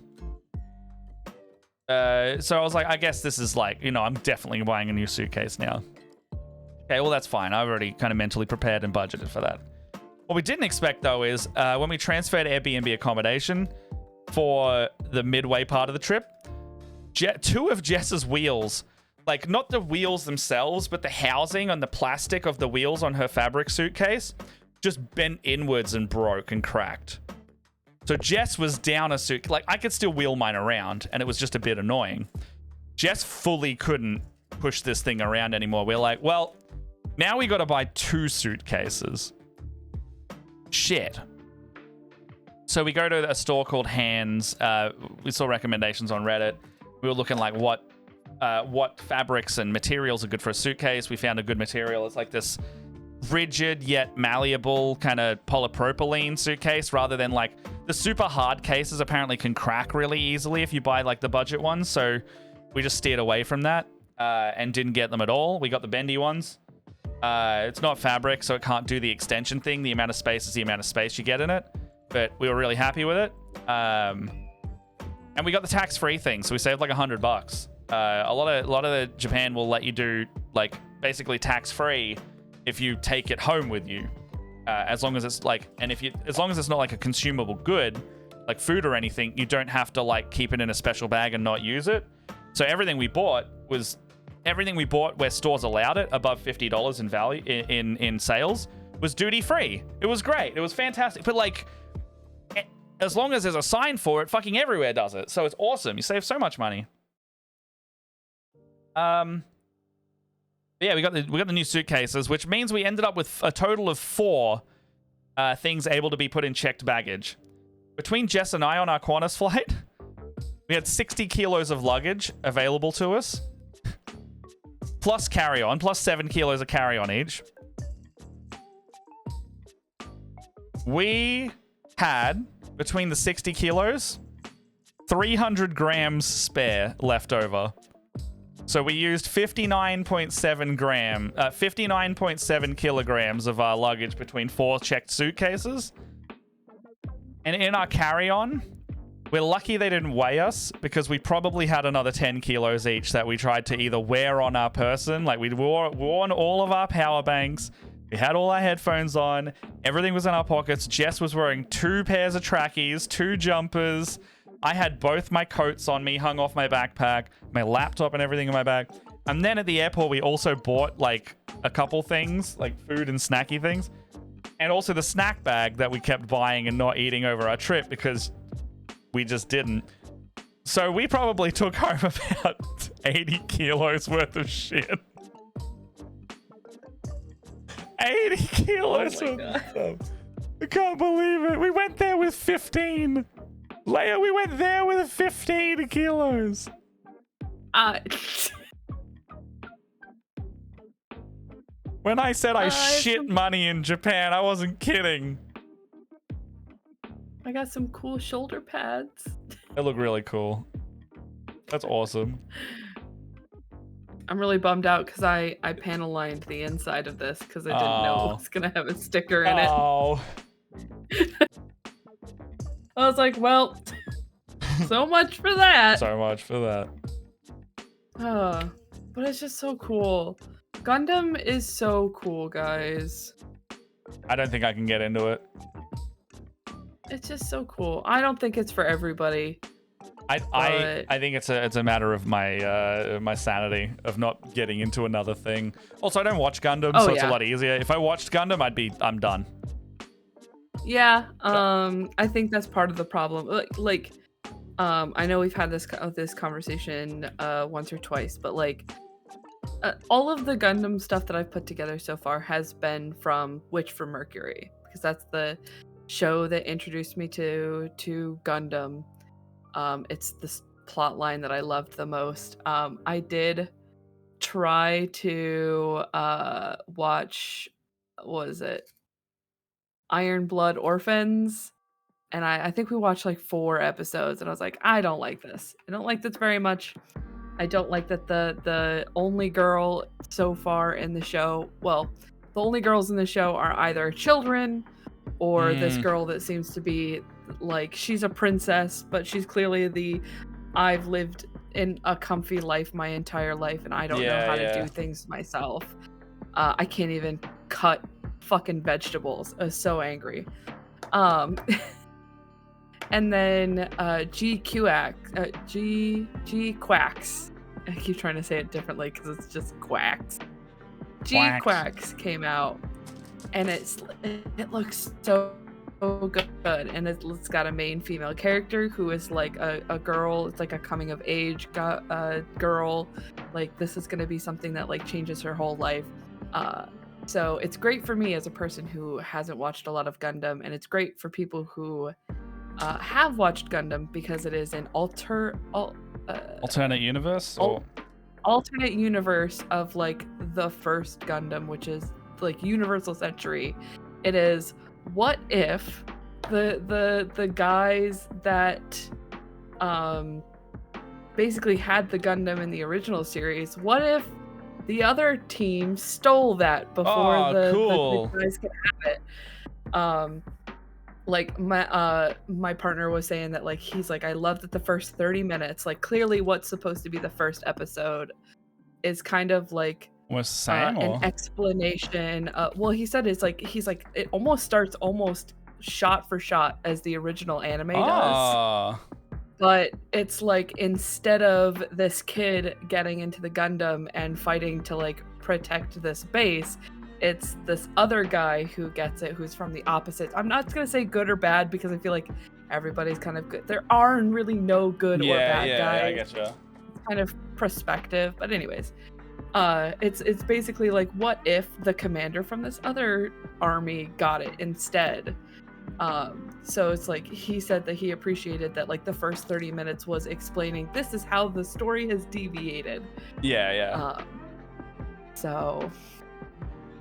So I was like, I guess this is like, I'm definitely buying a new suitcase now. Okay, well, that's fine. I've already kind of mentally prepared and budgeted for that. What we didn't expect, though, is when we transferred Airbnb accommodation for the midway part of the trip, 2 of Jess's wheels, like not the wheels themselves, but the housing on the plastic of the wheels on her fabric suitcase just bent inwards and broke and cracked. So Jess was down a suit. Like, I could still wheel mine around, and it was just a bit annoying. Jess fully couldn't push this thing around anymore. We're like, well, now we got to buy 2 suitcases. Shit. So we go to a store called Hands. We saw recommendations on Reddit. We were looking like what fabrics and materials are good for a suitcase. We found a good material. It's like this rigid yet malleable kind of polypropylene suitcase rather than like the super hard cases apparently can crack really easily if you buy like the budget ones. So we just steered away from that and didn't get them at all. We got the bendy ones. It's not fabric, so it can't do the extension thing. The amount of space is the amount of space you get in it. But we were really happy with it. And we got the tax-free thing, so we saved like $100. A lot of Japan will let you do like basically tax-free if you take it home with you, as long as it's like, and as long as it's not like a consumable good, like food or anything, you don't have to like keep it in a special bag and not use it. So everything we bought where stores allowed it above $50 in value in sales was duty free. It was great. It was fantastic. But like, as long as there's a sign for it, fucking everywhere does it. So it's awesome. You save so much money. Yeah, we got the new suitcases, which means we ended up with a total of 4 things able to be put in checked baggage. Between Jess and I on our Qantas flight, we had 60 kilos of luggage available to us, plus carry-on, plus 7 kilos of carry-on each. We had, between the 60 kilos, 300 grams spare left over. So we used 59.7 kilograms of our luggage between 4 checked suitcases. And in our carry-on, we're lucky they didn't weigh us because we probably had another 10 kilos each that we tried to either wear on our person. Like we'd worn all of our power banks. We had all our headphones on. Everything was in our pockets. Jess was wearing 2 pairs of trackies, 2 jumpers. I had both my coats on me, hung off my backpack, my laptop and everything in my bag. And then at the airport, we also bought like a couple things, like food and snacky things. And also the snack bag that we kept buying and not eating over our trip because we just didn't. So we probably took home about 80 kilos worth of shit. 80 kilos of stuff. I can't believe it. We went there with 15. Leia, we went there with 15 kilos. When I said I shit money in Japan, I wasn't kidding. I got some cool shoulder pads. They look really cool. That's awesome. I'm really bummed out because I panel lined the inside of this because I didn't know it was going to have a sticker in it. Oh. I was like, well, so much for that. So much for that. But it's just so cool. Gundam is so cool, guys. I don't think I can get into it. It's just so cool. I don't think it's for everybody. I think it's a matter of my my sanity of not getting into another thing. Also, I don't watch Gundam, so it's a lot easier. If I watched Gundam, I'm done. Yeah, I think that's part of the problem. I know we've had this conversation once or twice, but like all of the Gundam stuff that I've put together so far has been from Witch from Mercury, because that's the show that introduced me to Gundam. It's this plot line that I loved the most. I did try to watch, what was it? Iron Blood Orphans, and I think we watched like 4 episodes, and I was like, I don't like this. I don't like this very much. I don't like that the only girl so far in the show, well, the only girls in the show are either children or this girl that seems to be like, she's a princess, but she's clearly I've lived in a comfy life my entire life, and I don't know how to do things myself. I can't even cut fucking vegetables. I was so angry. And then G Quacks. I keep trying to say it differently because it's just Quacks. G Quacks came out, and it looks so good, and it's got a main female character who is like a girl. It's like a coming of age girl. Like, this is going to be something that like changes her whole life. So it's great for me as a person who hasn't watched a lot of Gundam, and it's great for people who have watched Gundam, because it is an alternate universe, or alternate universe of like the first Gundam, which is like Universal Century. It is, what if the guys that basically had the Gundam in the original series, what if the other team stole that before the guys could have it? Like my partner was saying that, like, he's like, I love that the first 30 minutes, like, clearly what's supposed to be the first episode is kind of like an explanation. Well, he said he's like it almost starts almost shot for shot as the original anime does. But it's like, instead of this kid getting into the Gundam and fighting to like protect this base, it's this other guy who gets it, who's from the opposite. I'm not gonna say good or bad, because I feel like everybody's kind of good. There are really no good or bad guys. Yeah, I getcha. It's kind of perspective. But anyways, it's basically like, what if the commander from this other army got it instead? So it's like, he said that he appreciated that like the first 30 minutes was explaining, this is how the story has deviated. So,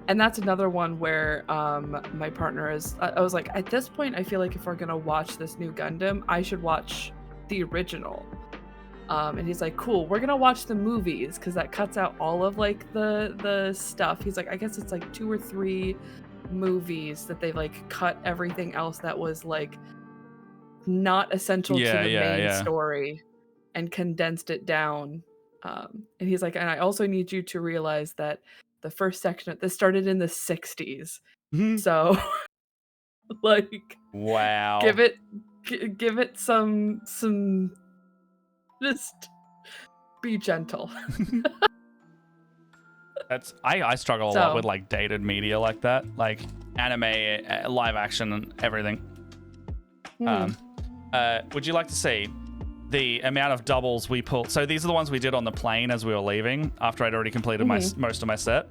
and that's another one where my partner is, I was like, at this point I feel like if we're gonna watch this new Gundam, I should watch the original. And he's like, cool, we're gonna watch the movies, because that cuts out all of like the stuff. He's like, I guess it's like 2 or 3 movies that they like cut everything else that was like not essential to the main story and condensed it down. And he's like, and I also need you to realize that the first section, this started in the 60s. So like, wow, give it some just be gentle. I struggle a lot with like dated media like that, like anime, live action, and everything. Would you like to see the amount of doubles we pulled? So these are the ones we did on the plane as we were leaving, after I'd already completed most of my set.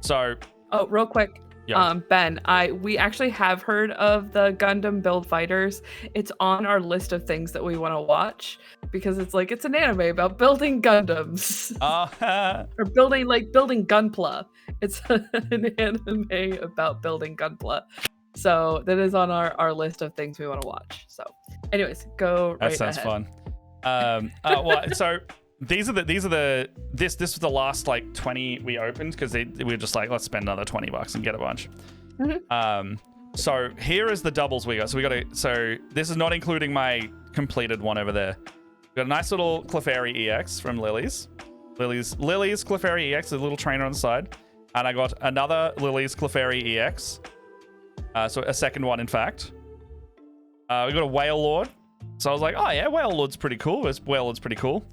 So real quick, Ben, we actually have heard of the Gundam Build Fighters. It's on our list of things that we want to watch, because it's like, it's an anime about building Gundams. Or building Gunpla. It's an anime about building Gunpla. So that is on our list of things we want to watch. So anyways, go right ahead. That sounds fun. So this was the last like 20 we opened, because we were just like, let's spend another $20 and get a bunch. So here is the doubles we got. So this is not including my completed one over there. We got a nice little Clefairy EX from Lily's Clefairy EX, a little trainer on the side, and I got another Lily's Clefairy EX. So a second one, in fact. We got a Whale Lord So I was like, oh yeah, Whale Lord's pretty cool. Whale Lord's pretty cool.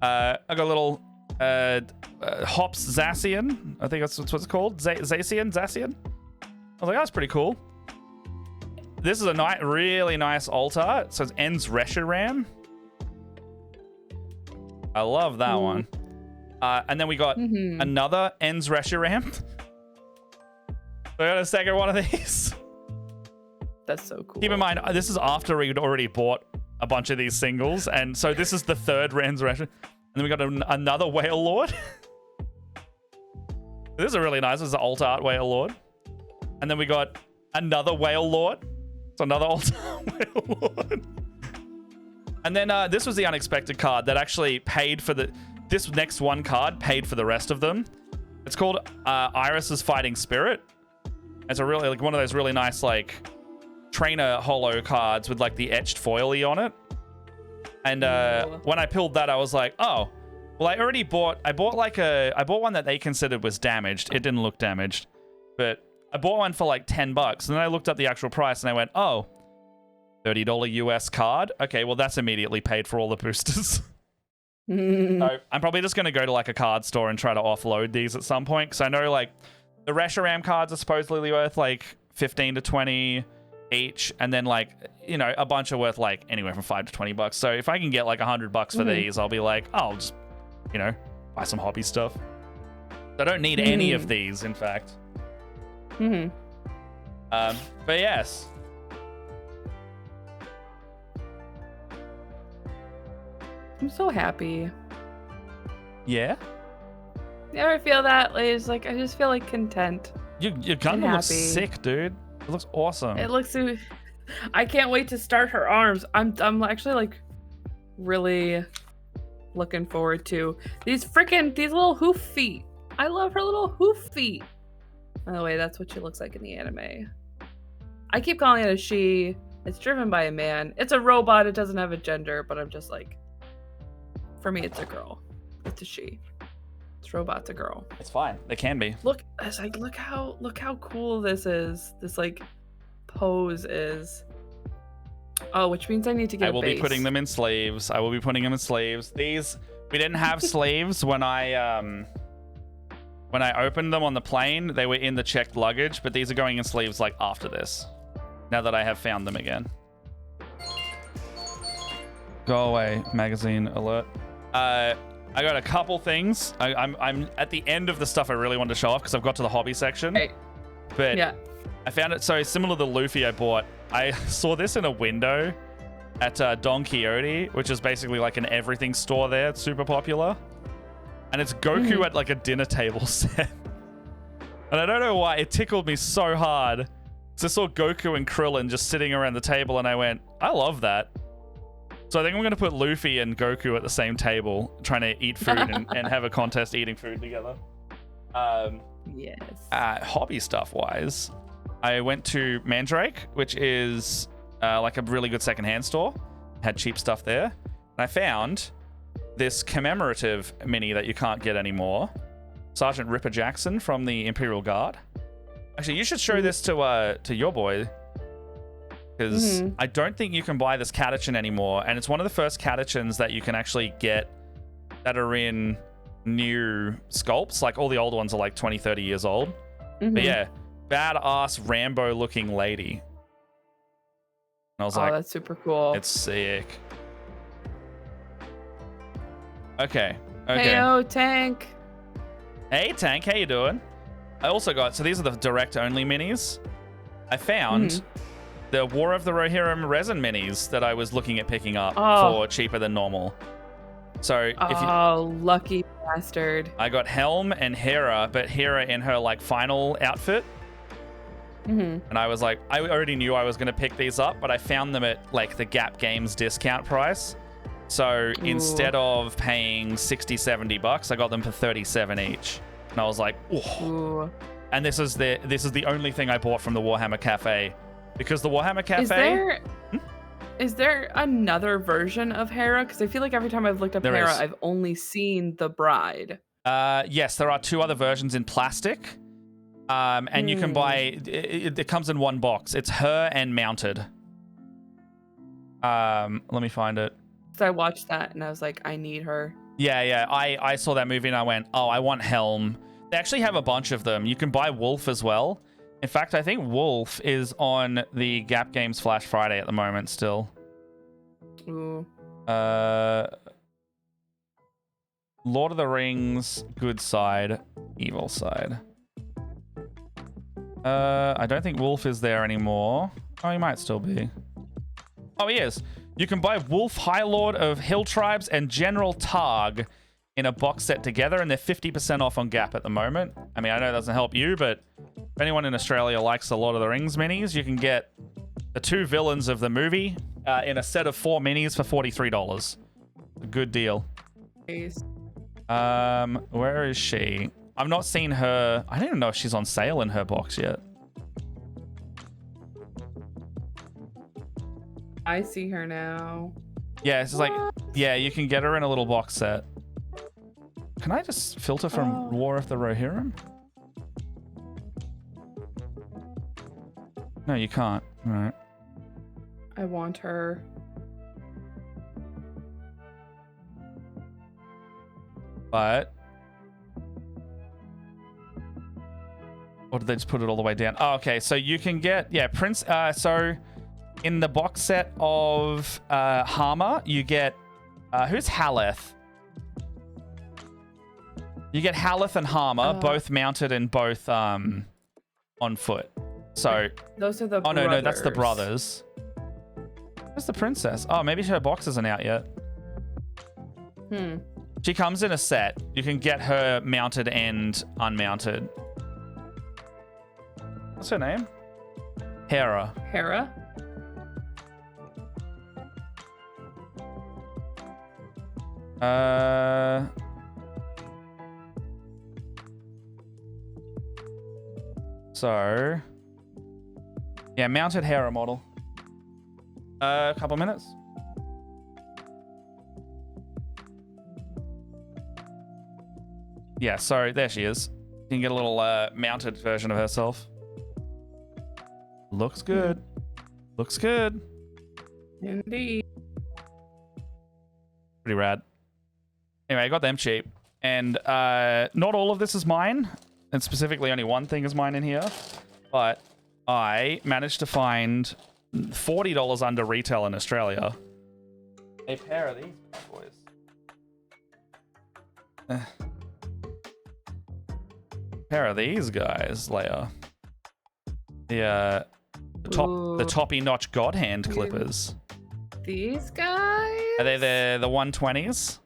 I got a little Hops Zacian. I think that's what it's called. Zacian? I was like, that's pretty cool. This is a really nice altar. So it's Ends Reshiram. I love that one. And then we got another Ends Reshiram. We got a second one of these. That's so cool. Keep in mind, this is after we'd already bought a bunch of these singles. And so this is the third Ends Reshiram. And then we got another Whale Lord. This is really nice. This is an alt art Whale Lord. And then we got another Whale Lord. It's another alt art Whale Lord. And then this was the unexpected card that actually paid for this next one card paid for the rest of them. It's called Iris's Fighting Spirit. It's a really one of those really nice trainer holo cards with the etched foily on it. And when I pulled that, I was like, oh, well, I bought one that they considered was damaged. It didn't look damaged, but I bought one for $10. And then I looked up the actual price and I went, oh, $30 US card. Okay, well, that's immediately paid for all the boosters. So I'm probably just going to go to a card store and try to offload these at some point. Because I know the Reshiram cards are supposedly worth 15 to 20 each. And then a bunch are worth anywhere from $5 to $20. So if I can get $100 for these, I'll be I'll just, buy some hobby stuff. I don't need any of these, in fact. But yes. I'm so happy. Yeah? You ever feel that? It's I just feel content. Your Gundam looks sick, dude. It looks awesome. It looks so... I can't wait to start her arms. I'm actually really looking forward to these little hoof feet. I love her little hoof feet. By the way, that's what she looks like in the anime. I keep calling it a she. It's driven by a man. It's a robot. It doesn't have a gender, but I'm just for me, it's a girl. It's a she. It's robot's a girl. It's fine. They can be. Look, look how cool this is. This pose is. Oh, which means I need to get. I will be putting them in sleeves. These we didn't have sleeves when I opened them on the plane. They were in the checked luggage, but these are going in sleeves after this. Now that I have found them again. Go away, magazine alert. I got a couple things. I'm at the end of the stuff I really wanted to show off because I've got to the hobby section. Right. But yeah. I found it so similar to the Luffy I bought. I saw this in a window at Don Quixote, which is basically an everything store there. It's super popular. And it's Goku at a dinner table set. And I don't know why. It tickled me so hard. So I saw Goku and Krillin just sitting around the table and I went, I love that. So I think I'm going to put Luffy and Goku at the same table, trying to eat food and have a contest eating food together. Yes. Hobby stuff-wise, I went to Mandrake, which is a really good secondhand store. Had cheap stuff there. And I found this commemorative mini that you can't get anymore. Sergeant Ripper Jackson from the Imperial Guard. Actually, you should show this to your boy. Because I don't think you can buy this Catachan anymore. And it's one of the first Catachans that you can actually get that are in new sculpts. All the old ones are 20, 30 years old. But yeah, badass Rambo-looking lady. And I was like, that's super cool. It's sick. Okay. Heyo, Tank. Hey, Tank. How you doing? I also got... So these are the direct-only minis. I found... the War of the Rohirrim resin minis that I was looking at picking up for cheaper than normal. So lucky bastard. I got Helm and Hera, but Hera in her final outfit. And I was I already knew I was going to pick these up, but I found them at the Gap Games discount price. So instead of paying $60-$70, I got them for $37 each. And I was like, ooh. And this is the only thing I bought from the Warhammer Cafe. Because the Warhammer Cafe... Is there another version of Hera? Because I feel every time I've looked up Hera, I've only seen the bride. Yes, there are 2 other versions in plastic. And you can buy... It comes in one box. It's her and mounted. Let me find it. So I watched that and I was like, I need her. Yeah. I saw that movie and I went, oh, I want Helm. They actually have a bunch of them. You can buy Wolf as well. In fact, I think Wolf is on the Gap Games Flash Friday at the moment still. Ooh. Lord of the Rings, good side, evil side. I don't think Wolf is there anymore. Oh, he might still be. Oh, he is. You can buy Wolf, High Lord of Hill Tribes, and General Targ in a box set together, and they're 50% off on Gap at the moment. I mean, I know it doesn't help you, but if anyone in Australia likes the Lord of the Rings minis, you can get the 2 villains of the movie in a set of 4 minis for $43. A good deal. Nice. Where is she? I've not seen her. I don't even know if she's on sale in her box yet. I see her now. Yeah, it's like, yeah, you can get her in a little box set. Can I just filter from War of the Rohirrim? No, you can't. All right. I want her. But... or did they just put it all the way down? Oh, okay. So you can get... yeah, Prince... so in the box set of Harma, you get... who's Haleth? You get Haleth and Harma, both mounted and both on foot. So... those are the oh, brothers. no, that's the brothers. Where's the princess? Oh, maybe her box isn't out yet. She comes in a set. You can get her mounted and unmounted. What's her name? Hera. Hera? So... yeah, mounted Hera model. A couple minutes. Yeah, so there she is. You can get a little mounted version of herself. Looks good. Looks good. Indeed. Pretty rad. Anyway, I got them cheap. And not all of this is mine. And specifically only one thing is mine in here. But I managed to find $40 under retail in Australia. A pair of these boys. Pair of these guys, Leia. The toppy notch God hand clippers. These guys? Are they the 120s?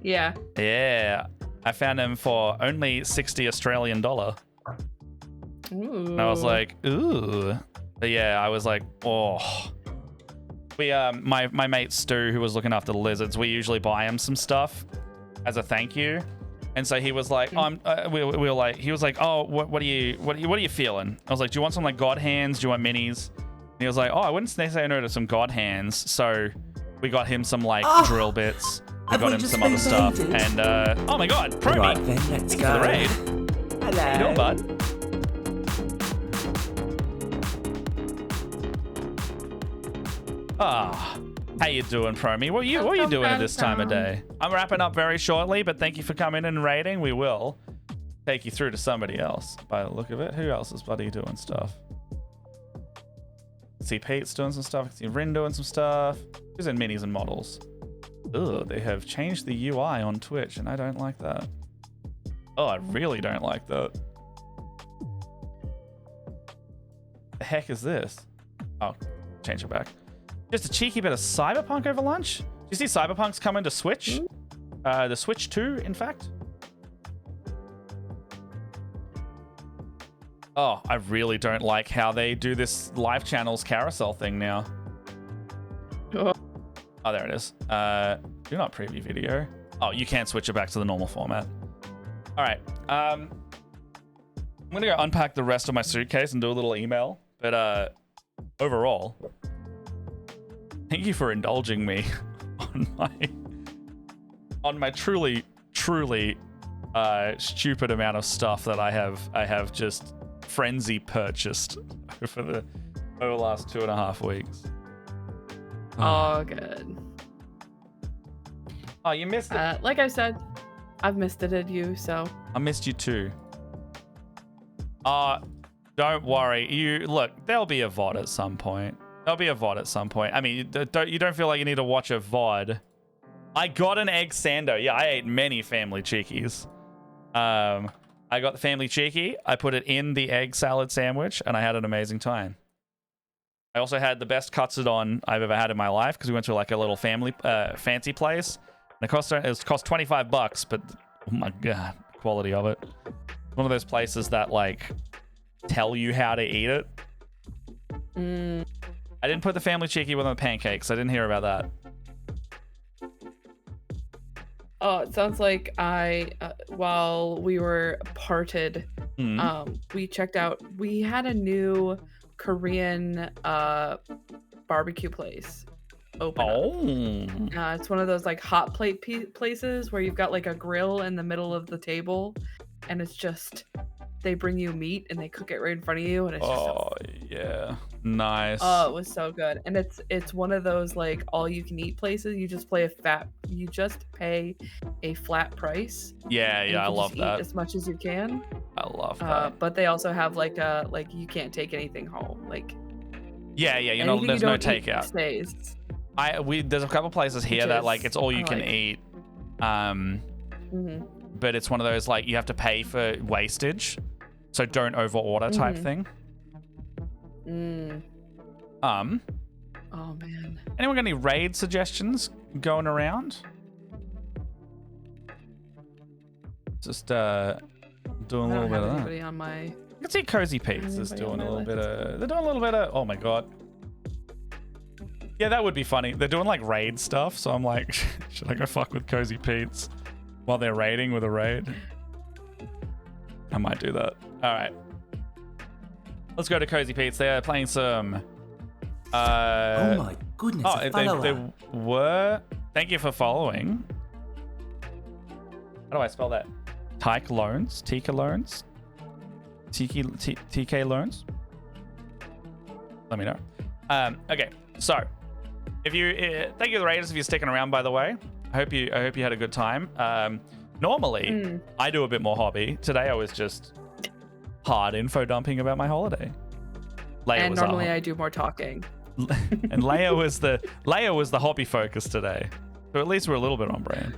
Yeah. Yeah. I found them for only $60 Australian. Ooh. And I was like, ooh. But yeah, I was like, oh. We my mate Stu, who was looking after the lizards, we usually buy him some stuff as a thank you. And so he was like, we were like, he was like, oh, what are you feeling? I was like, do you want some like God hands? Do you want minis? And he was like, oh, I wouldn't say no to some God hands. So we got him some like drill bits. We got him some other stuff. And oh my God, Promi. Right then, let's go. For the raid. Hello. How you doing, bud? Ah, how you doing, Promi? What are you doing at this time of day? I'm wrapping up very shortly, but thank you for coming in and raiding. We will take you through to somebody else by the look of it. Who else is bloody doing stuff? I see Pete's doing some stuff. I see Rin doing some stuff. Who's in minis and models? Ugh, they have changed the UI on Twitch, and I don't like that. Oh, I really don't like that. The heck is this? Oh, change it back. Just a cheeky bit of Cyberpunk over lunch. Do you see Cyberpunk's coming to Switch? The Switch 2, in fact. Oh, I really don't like how they do this live channels carousel thing now. Oh, there it is. Do not preview video. Oh, you can't switch it back to the normal format. All right. I'm going to go unpack the rest of my suitcase and do a little email. But overall... thank you for indulging me on my truly stupid amount of stuff that I have just frenzy purchased over the last 2.5 weeks. All good. Oh, you missed it. Like I said, I've missed it at you, so. I missed you too. Don't worry. Look, there'll be a VOD at some point. There'll be a VOD at some point. I mean, you don't feel like you need to watch a VOD. I got an egg sando. Yeah, I ate many family cheekies. I got the family cheeky. I put it in the egg salad sandwich, and I had an amazing time. I also had the best katsudon I've ever had in my life because we went to like a little family fancy place. And it cost 25 bucks, but oh my god, quality of it. One of those places that like tell you how to eat it. I didn't put the family cheeky with the pancakes. I didn't hear about that. Oh, it sounds like while we were parted, we checked out. We had a new Korean barbecue place open up. It's one of those like hot plate places where you've got like a grill in the middle of the table, and it's just they bring you meat and they cook it right in front of you, and it's just yeah, nice. Oh, it was so good. And it's one of those like all you can eat places. You just pay a flat price. Yeah, I love that. Eat as much as you can. I love that. But they also have like you can't take anything home. Like yeah, there's no takeout. Stays. There's a couple places here that like it's all you can eat. But it's one of those like you have to pay for wastage, so don't over order type thing. Oh man. Anyone got any raid suggestions going around? Just doing a little bit of that. On my... I can see Cozy Pete's is doing a little bit of. They're doing a little bit of. Oh my god. Yeah, that would be funny. They're doing like raid stuff, so I'm like, should I go fuck with Cozy Pete's while they're raiding with a raid? I might do that. All right. Let's go to Cozy Pete's. They're playing some. Oh my goodness! They were. Thank you for following. How do I spell that? Tika Loans. TK Loans. Let me know. Okay, so if you thank you to the Raiders if you're sticking around. By the way, I hope you had a good time. Normally, I do a bit more hobby. Today, I was just hard info dumping about my holiday. And normally I do more talking. And Leia was the hobby focus today. So at least we're a little bit on brand.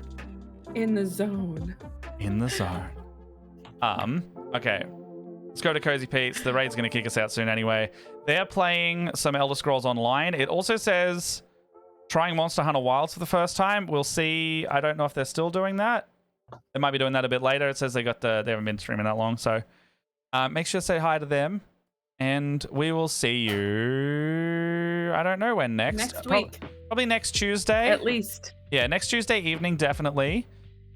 In the zone. Okay. Let's go to Cozy Pete's. The raid's going to kick us out soon anyway. They're playing some Elder Scrolls Online. It also says trying Monster Hunter Wilds for the first time. We'll see. I don't know if they're still doing that. They might be doing that a bit later. It says they haven't been streaming that long. So make sure to say hi to them. And we will see you, I don't know when next. Next week. Probably next Tuesday. At least. Yeah, next Tuesday evening, definitely.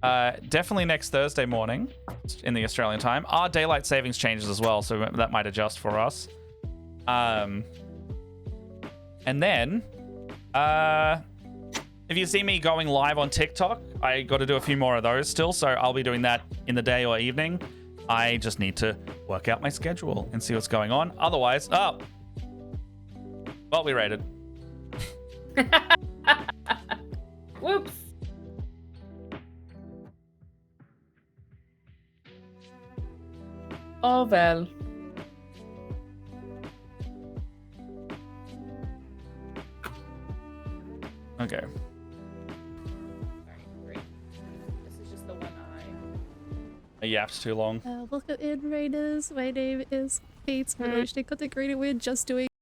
Definitely next Thursday morning in the Australian time. Our daylight savings changes as well, so that might adjust for us. And then, if you see me going live on TikTok, I got to do a few more of those still, so I'll be doing that in the day or evening. I just need to work out my schedule and see what's going on. Otherwise, well, we raided. Whoops. Oh, well. Okay. This is just the one eye. A yap's too long. Welcome in, Raiders. My name is Pete. We're actually integrated with just doing